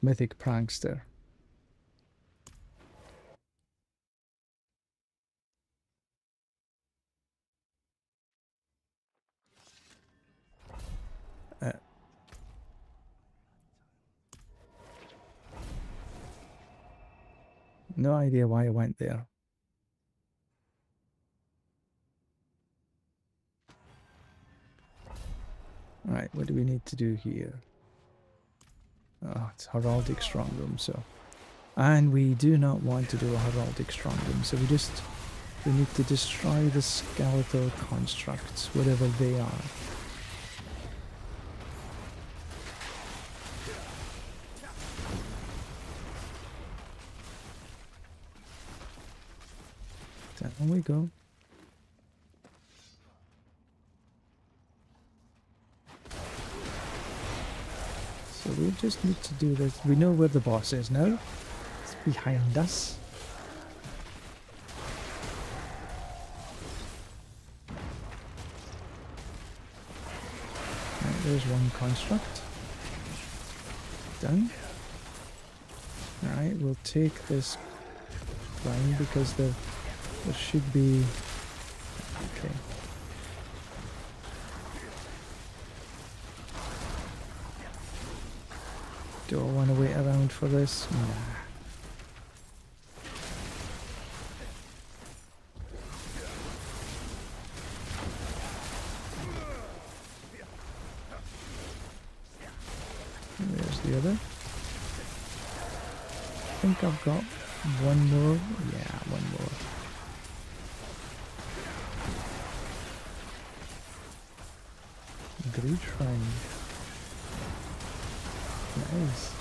mythic prankster. No idea why I went there. Right, what do we need to do here? Oh, it's Heraldic Strong Room, so... And we do not want to do a Heraldic Strong Room, so we need to destroy the skeletal constructs, whatever they are. Down we go. So we just need to do this. We know where the boss is now. It's behind us. there's one construct. Done. Alright, we'll take this line because there should be... Okay. Do I want to wait around for this? Nah. There's the other. I think I've got one more. Yeah, one more. Great shrine. Nice.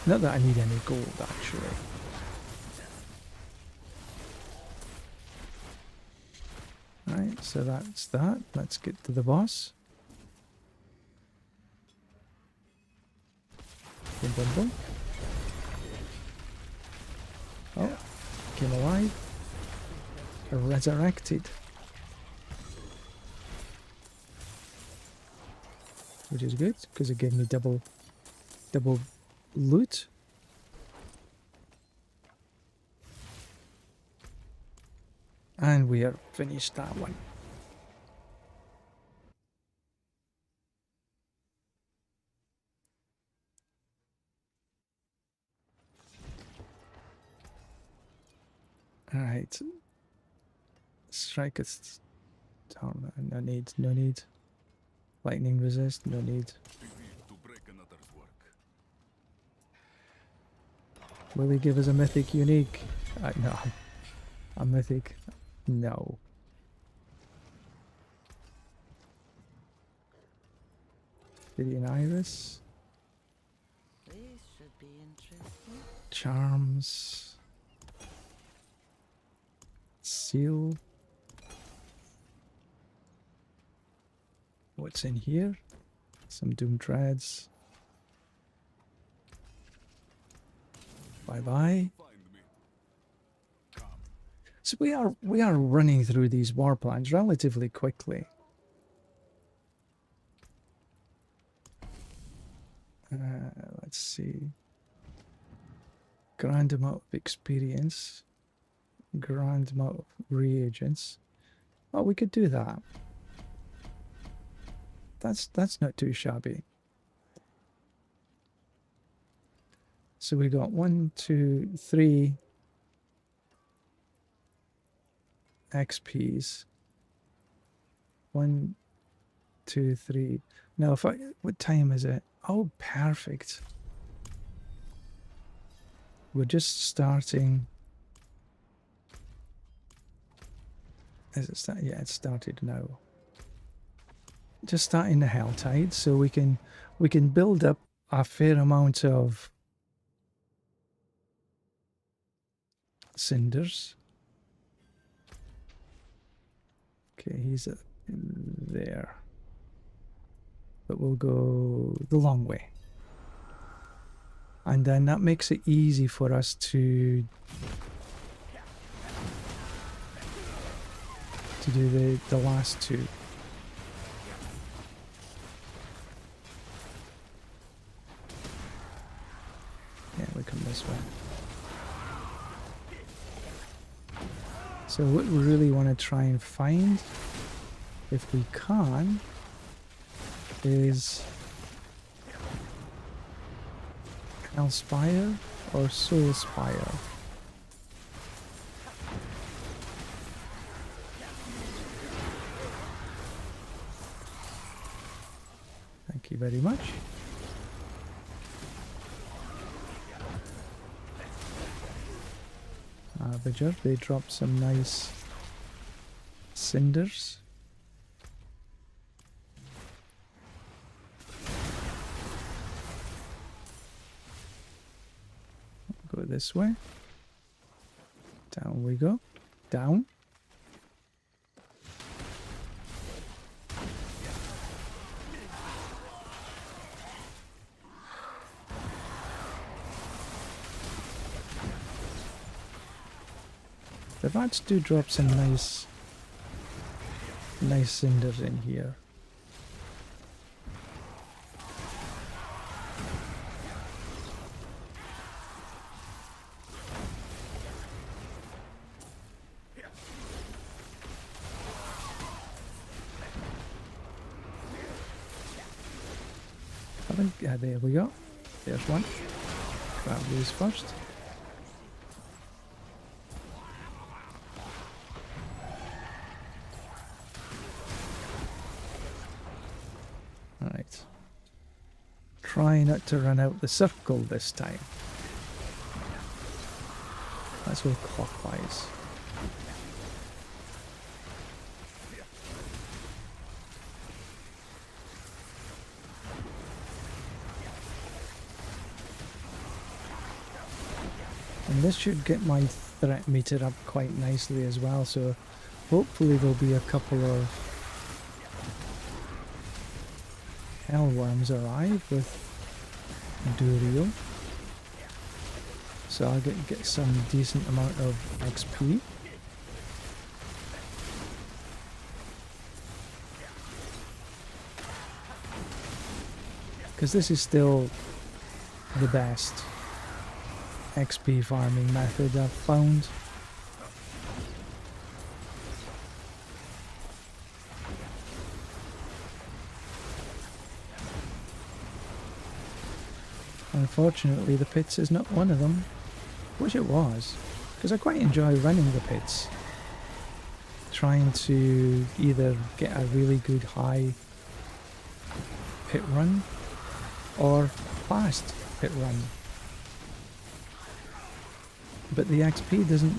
Not that I need any gold, actually. Right, so that's that. Let's get to the boss. Boom, boom, boom. Oh, came alive. Resurrected. Which is good, because it gave me double loot. And we are finished that one. Alright. Strike its town. No need, no need. Lightning resist, no need. To break another's work. Will he give us a mythic unique? No. A mythic? No. Gideon Iris. This should be interesting. Charms. Seal. What's in here? Some Doom Treads. Bye bye. Find me. Come. So we are running through these war plans relatively quickly. Let's see. Grand amount of experience. Grand amount of reagents. Oh, we could do that. That's not too shabby. So we got 1, 2, 3 XPs. 1, 2, 3. Now, what time is it? Oh, perfect. We're just starting. Is it start? Yeah, it started now. Just starting the Helltide, so we can build up a fair amount of cinders. Okay, he's there. But we'll go the long way. And then that makes it easy for us to do the last two. Yeah, we come this way. So what we really want to try and find, if we can, is Hellspire or Soulspire. Thank you very much. Abysall, they dropped some nice cinders. Go this way. Down we go. Down. The rats do drop some nice cinders in here. haven't. There we go. There's one. Grab these first. Alright. Try not to run out the circle this time. Let's go clockwise. And this should get my threat meter up quite nicely as well, so hopefully there'll be a couple of hellworms arrive with Durio. So I'll get some decent amount of XP. Because this is still the best XP farming method I've found. Unfortunately, the pits is not one of them. Wish it was, because I quite enjoy running the pits. Trying to either get a really good high pit run or fast pit run. But the XP doesn't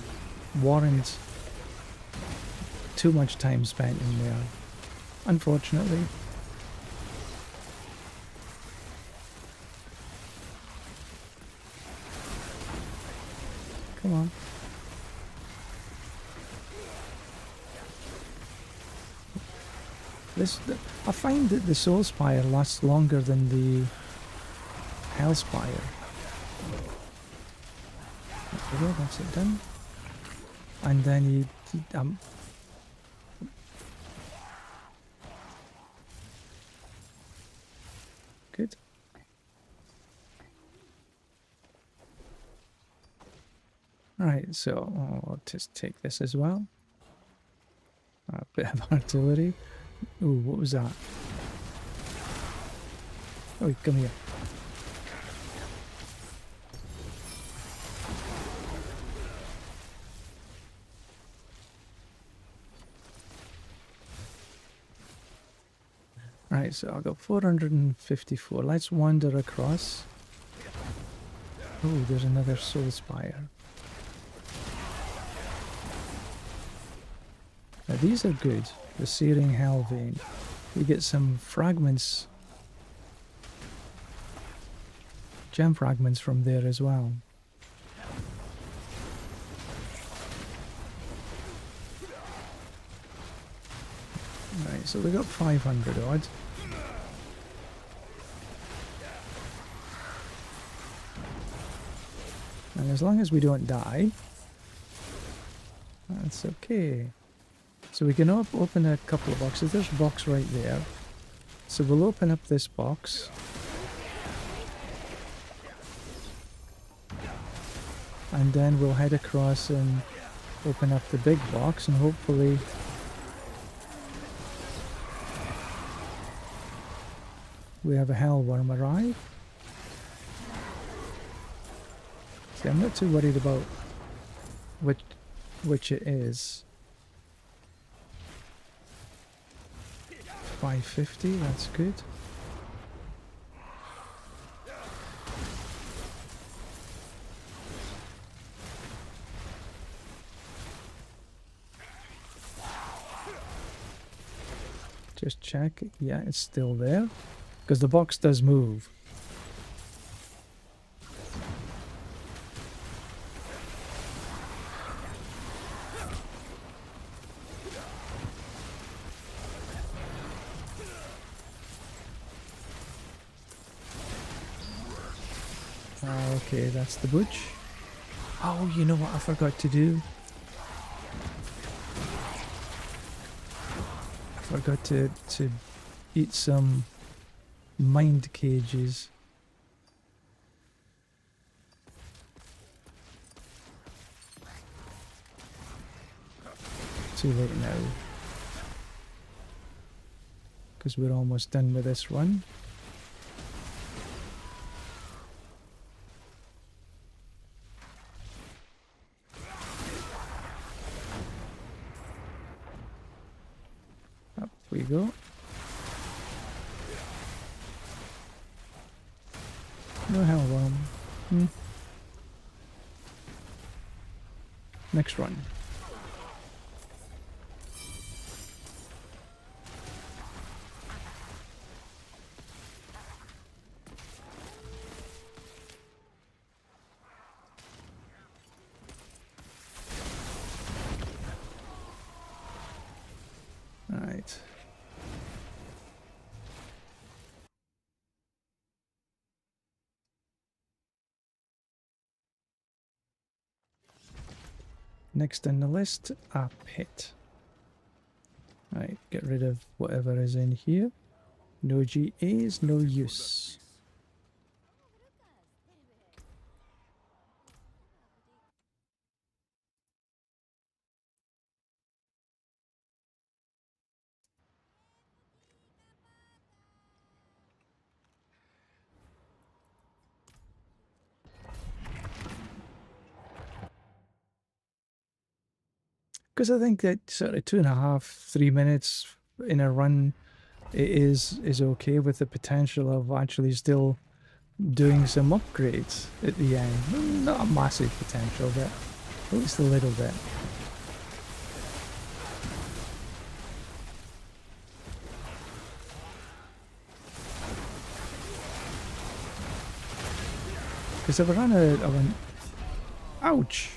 warrant too much time spent in there, unfortunately. Come on. I find that the Soul Spire lasts longer than the Hell Spire. There we go, that's it done. And then you good. Alright, so I'll just take this as well. A bit of artillery. Ooh, what was that? Oh, come here. Right, so I've got 454. Let's wander across. Oh, there's another Soul Spire. Now these are good. The Searing Hell Vein. You get some fragments, gem fragments from there as well. Right, so we got 500 odd. And as long as we don't die, that's okay. So we can open a couple of boxes. There's a box right there. So we'll open up this box. And then we'll head across and open up the big box and hopefully we have a hellworm arrive. See, I'm not too worried about which it is. 550, that's good. Just check. Yeah, it's still there. Because the box does move. Okay, that's the butch. Oh, you know what I forgot to do? I forgot to eat some mind cages. Too late now. Because we're almost done with this run. No hell bomb. Next run. Alright. Next on the list, a pit. Right, get rid of whatever is in here. No GAs, no use. Because I think that sort of 2.5, 3 minutes in a run is okay, with the potential of actually still doing some upgrades at the end. Not a massive potential, but at least a little bit. Because if I ran out, I went, ouch!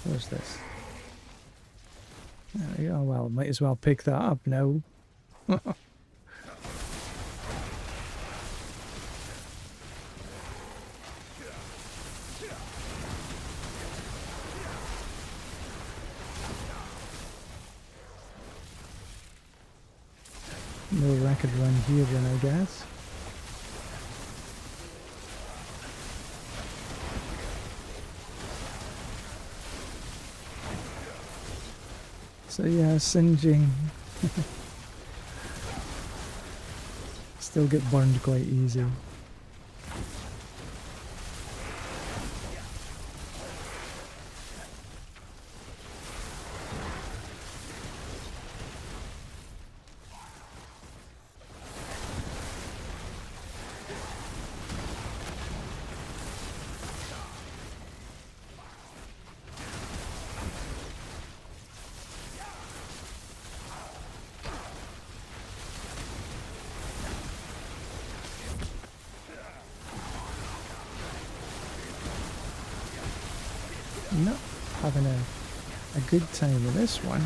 What's this? There we go. Well, might as well pick that up now. No record run here then, I guess. So yeah, singeing. Still get burned quite easy. Not having a good time with this one.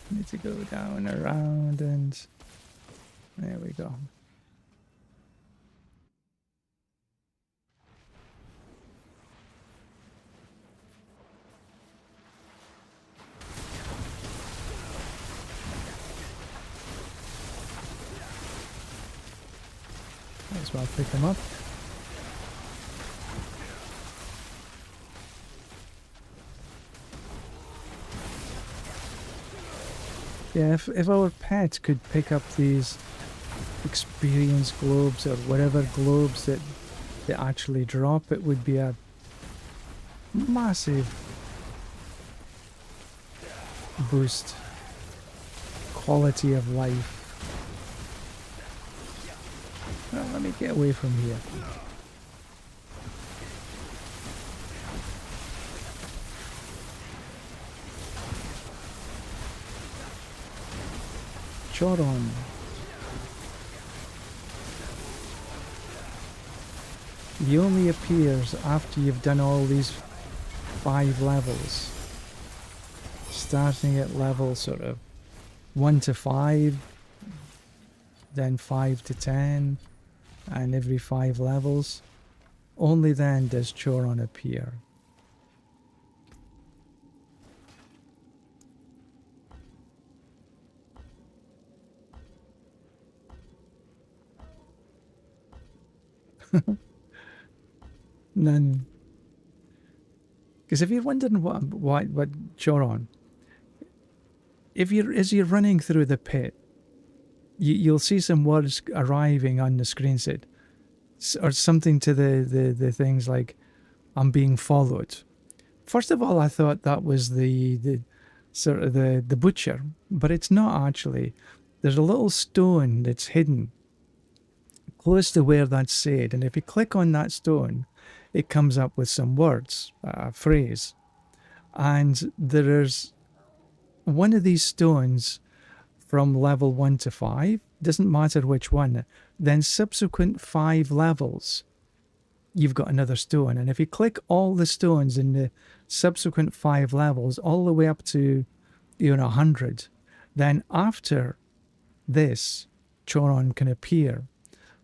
Need to go down, around, and there we go. Might as well pick him up. Yeah, if our pet could pick up these experience globes or whatever globes that they actually drop, it would be a massive boost. Quality of life. Well, let me get away from here. Choron. He only appears after you've done all these 5 levels. Starting at level sort of 1 to 5, then 5 to 10, and every 5 levels. Only then does Choron appear. None. Because if you're wondering what Choron, if you're as you're running through the pit, you'll see some words arriving on the screen set, or something to the things like, "I'm being followed." First of all, I thought that was the sort of the butcher, but it's not actually. There's a little stone that's hidden close to where that's said, and if you click on that stone, it comes up with some words, a phrase, and there's one of these stones from level 1 to 5, doesn't matter which one, then subsequent 5 levels, you've got another stone. And if you click all the stones in the subsequent 5 levels, all the way up to 100, then after this, Choron can appear.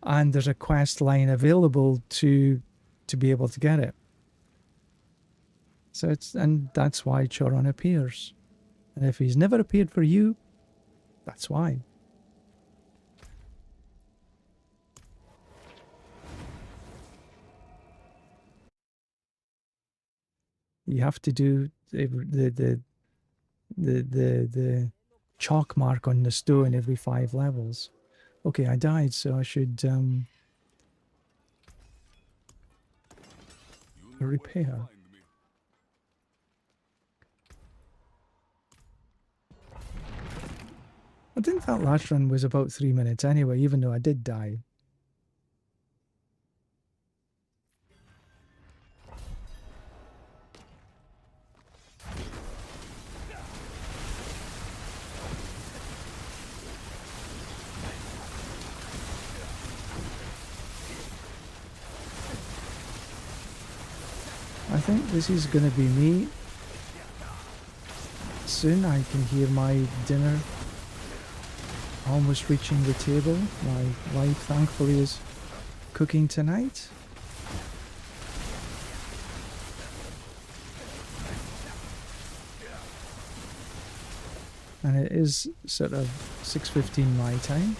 And there's a quest line available to be able to get it. So and that's why Choron appears. And if he's never appeared for you, that's why. You have to do the chalk mark on the stone every 5 levels. Okay, I died, so I should You know where to repair. find me. I think that last run was about 3 minutes anyway, even though I did die. I think this is going to be me. Soon I can hear my dinner almost reaching the table. My wife thankfully is cooking tonight. And it is sort of 6:15 my time.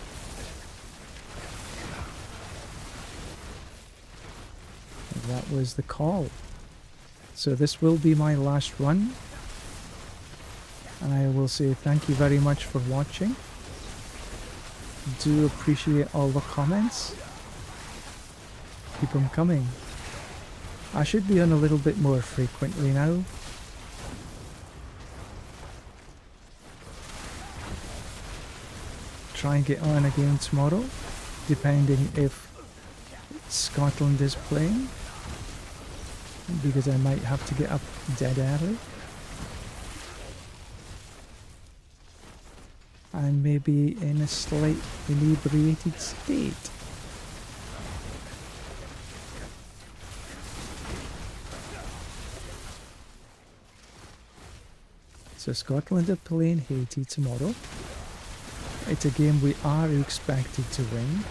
And that was the call. So this will be my last run. And I will say thank you very much for watching. Do appreciate all the comments. Keep them coming. I should be on a little bit more frequently now. Try and get on again tomorrow, depending if Scotland is playing, because I might have to get up dead early. And maybe in a slight inebriated state. So Scotland are playing Haiti tomorrow. It's a game we are expected to win.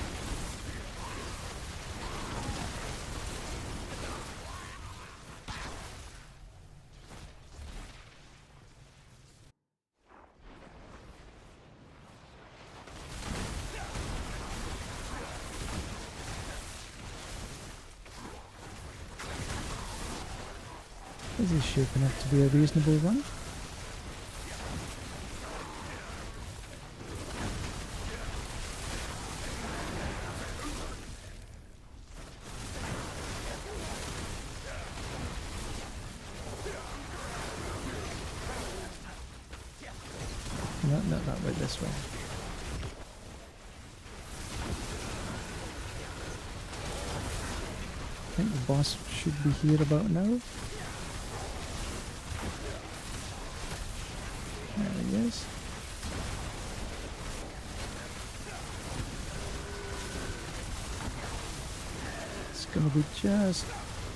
This is shaping up to be a reasonable one. No, not that way, this way. I think the boss should be here about now. There he is. It's gonna be just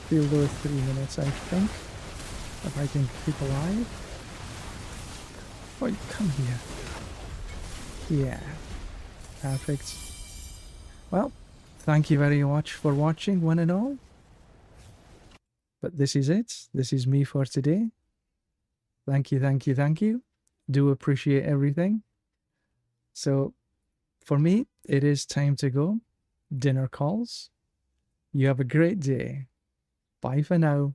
below 3 minutes, I think, if I can keep alive. Oh, come here. Yeah, perfect. Well, thank you very much for watching, one and all. But this is it. This is me for today. Thank you, thank you, thank you. Do appreciate everything. So, for me, it is time to go. Dinner calls. You have a great day. Bye for now.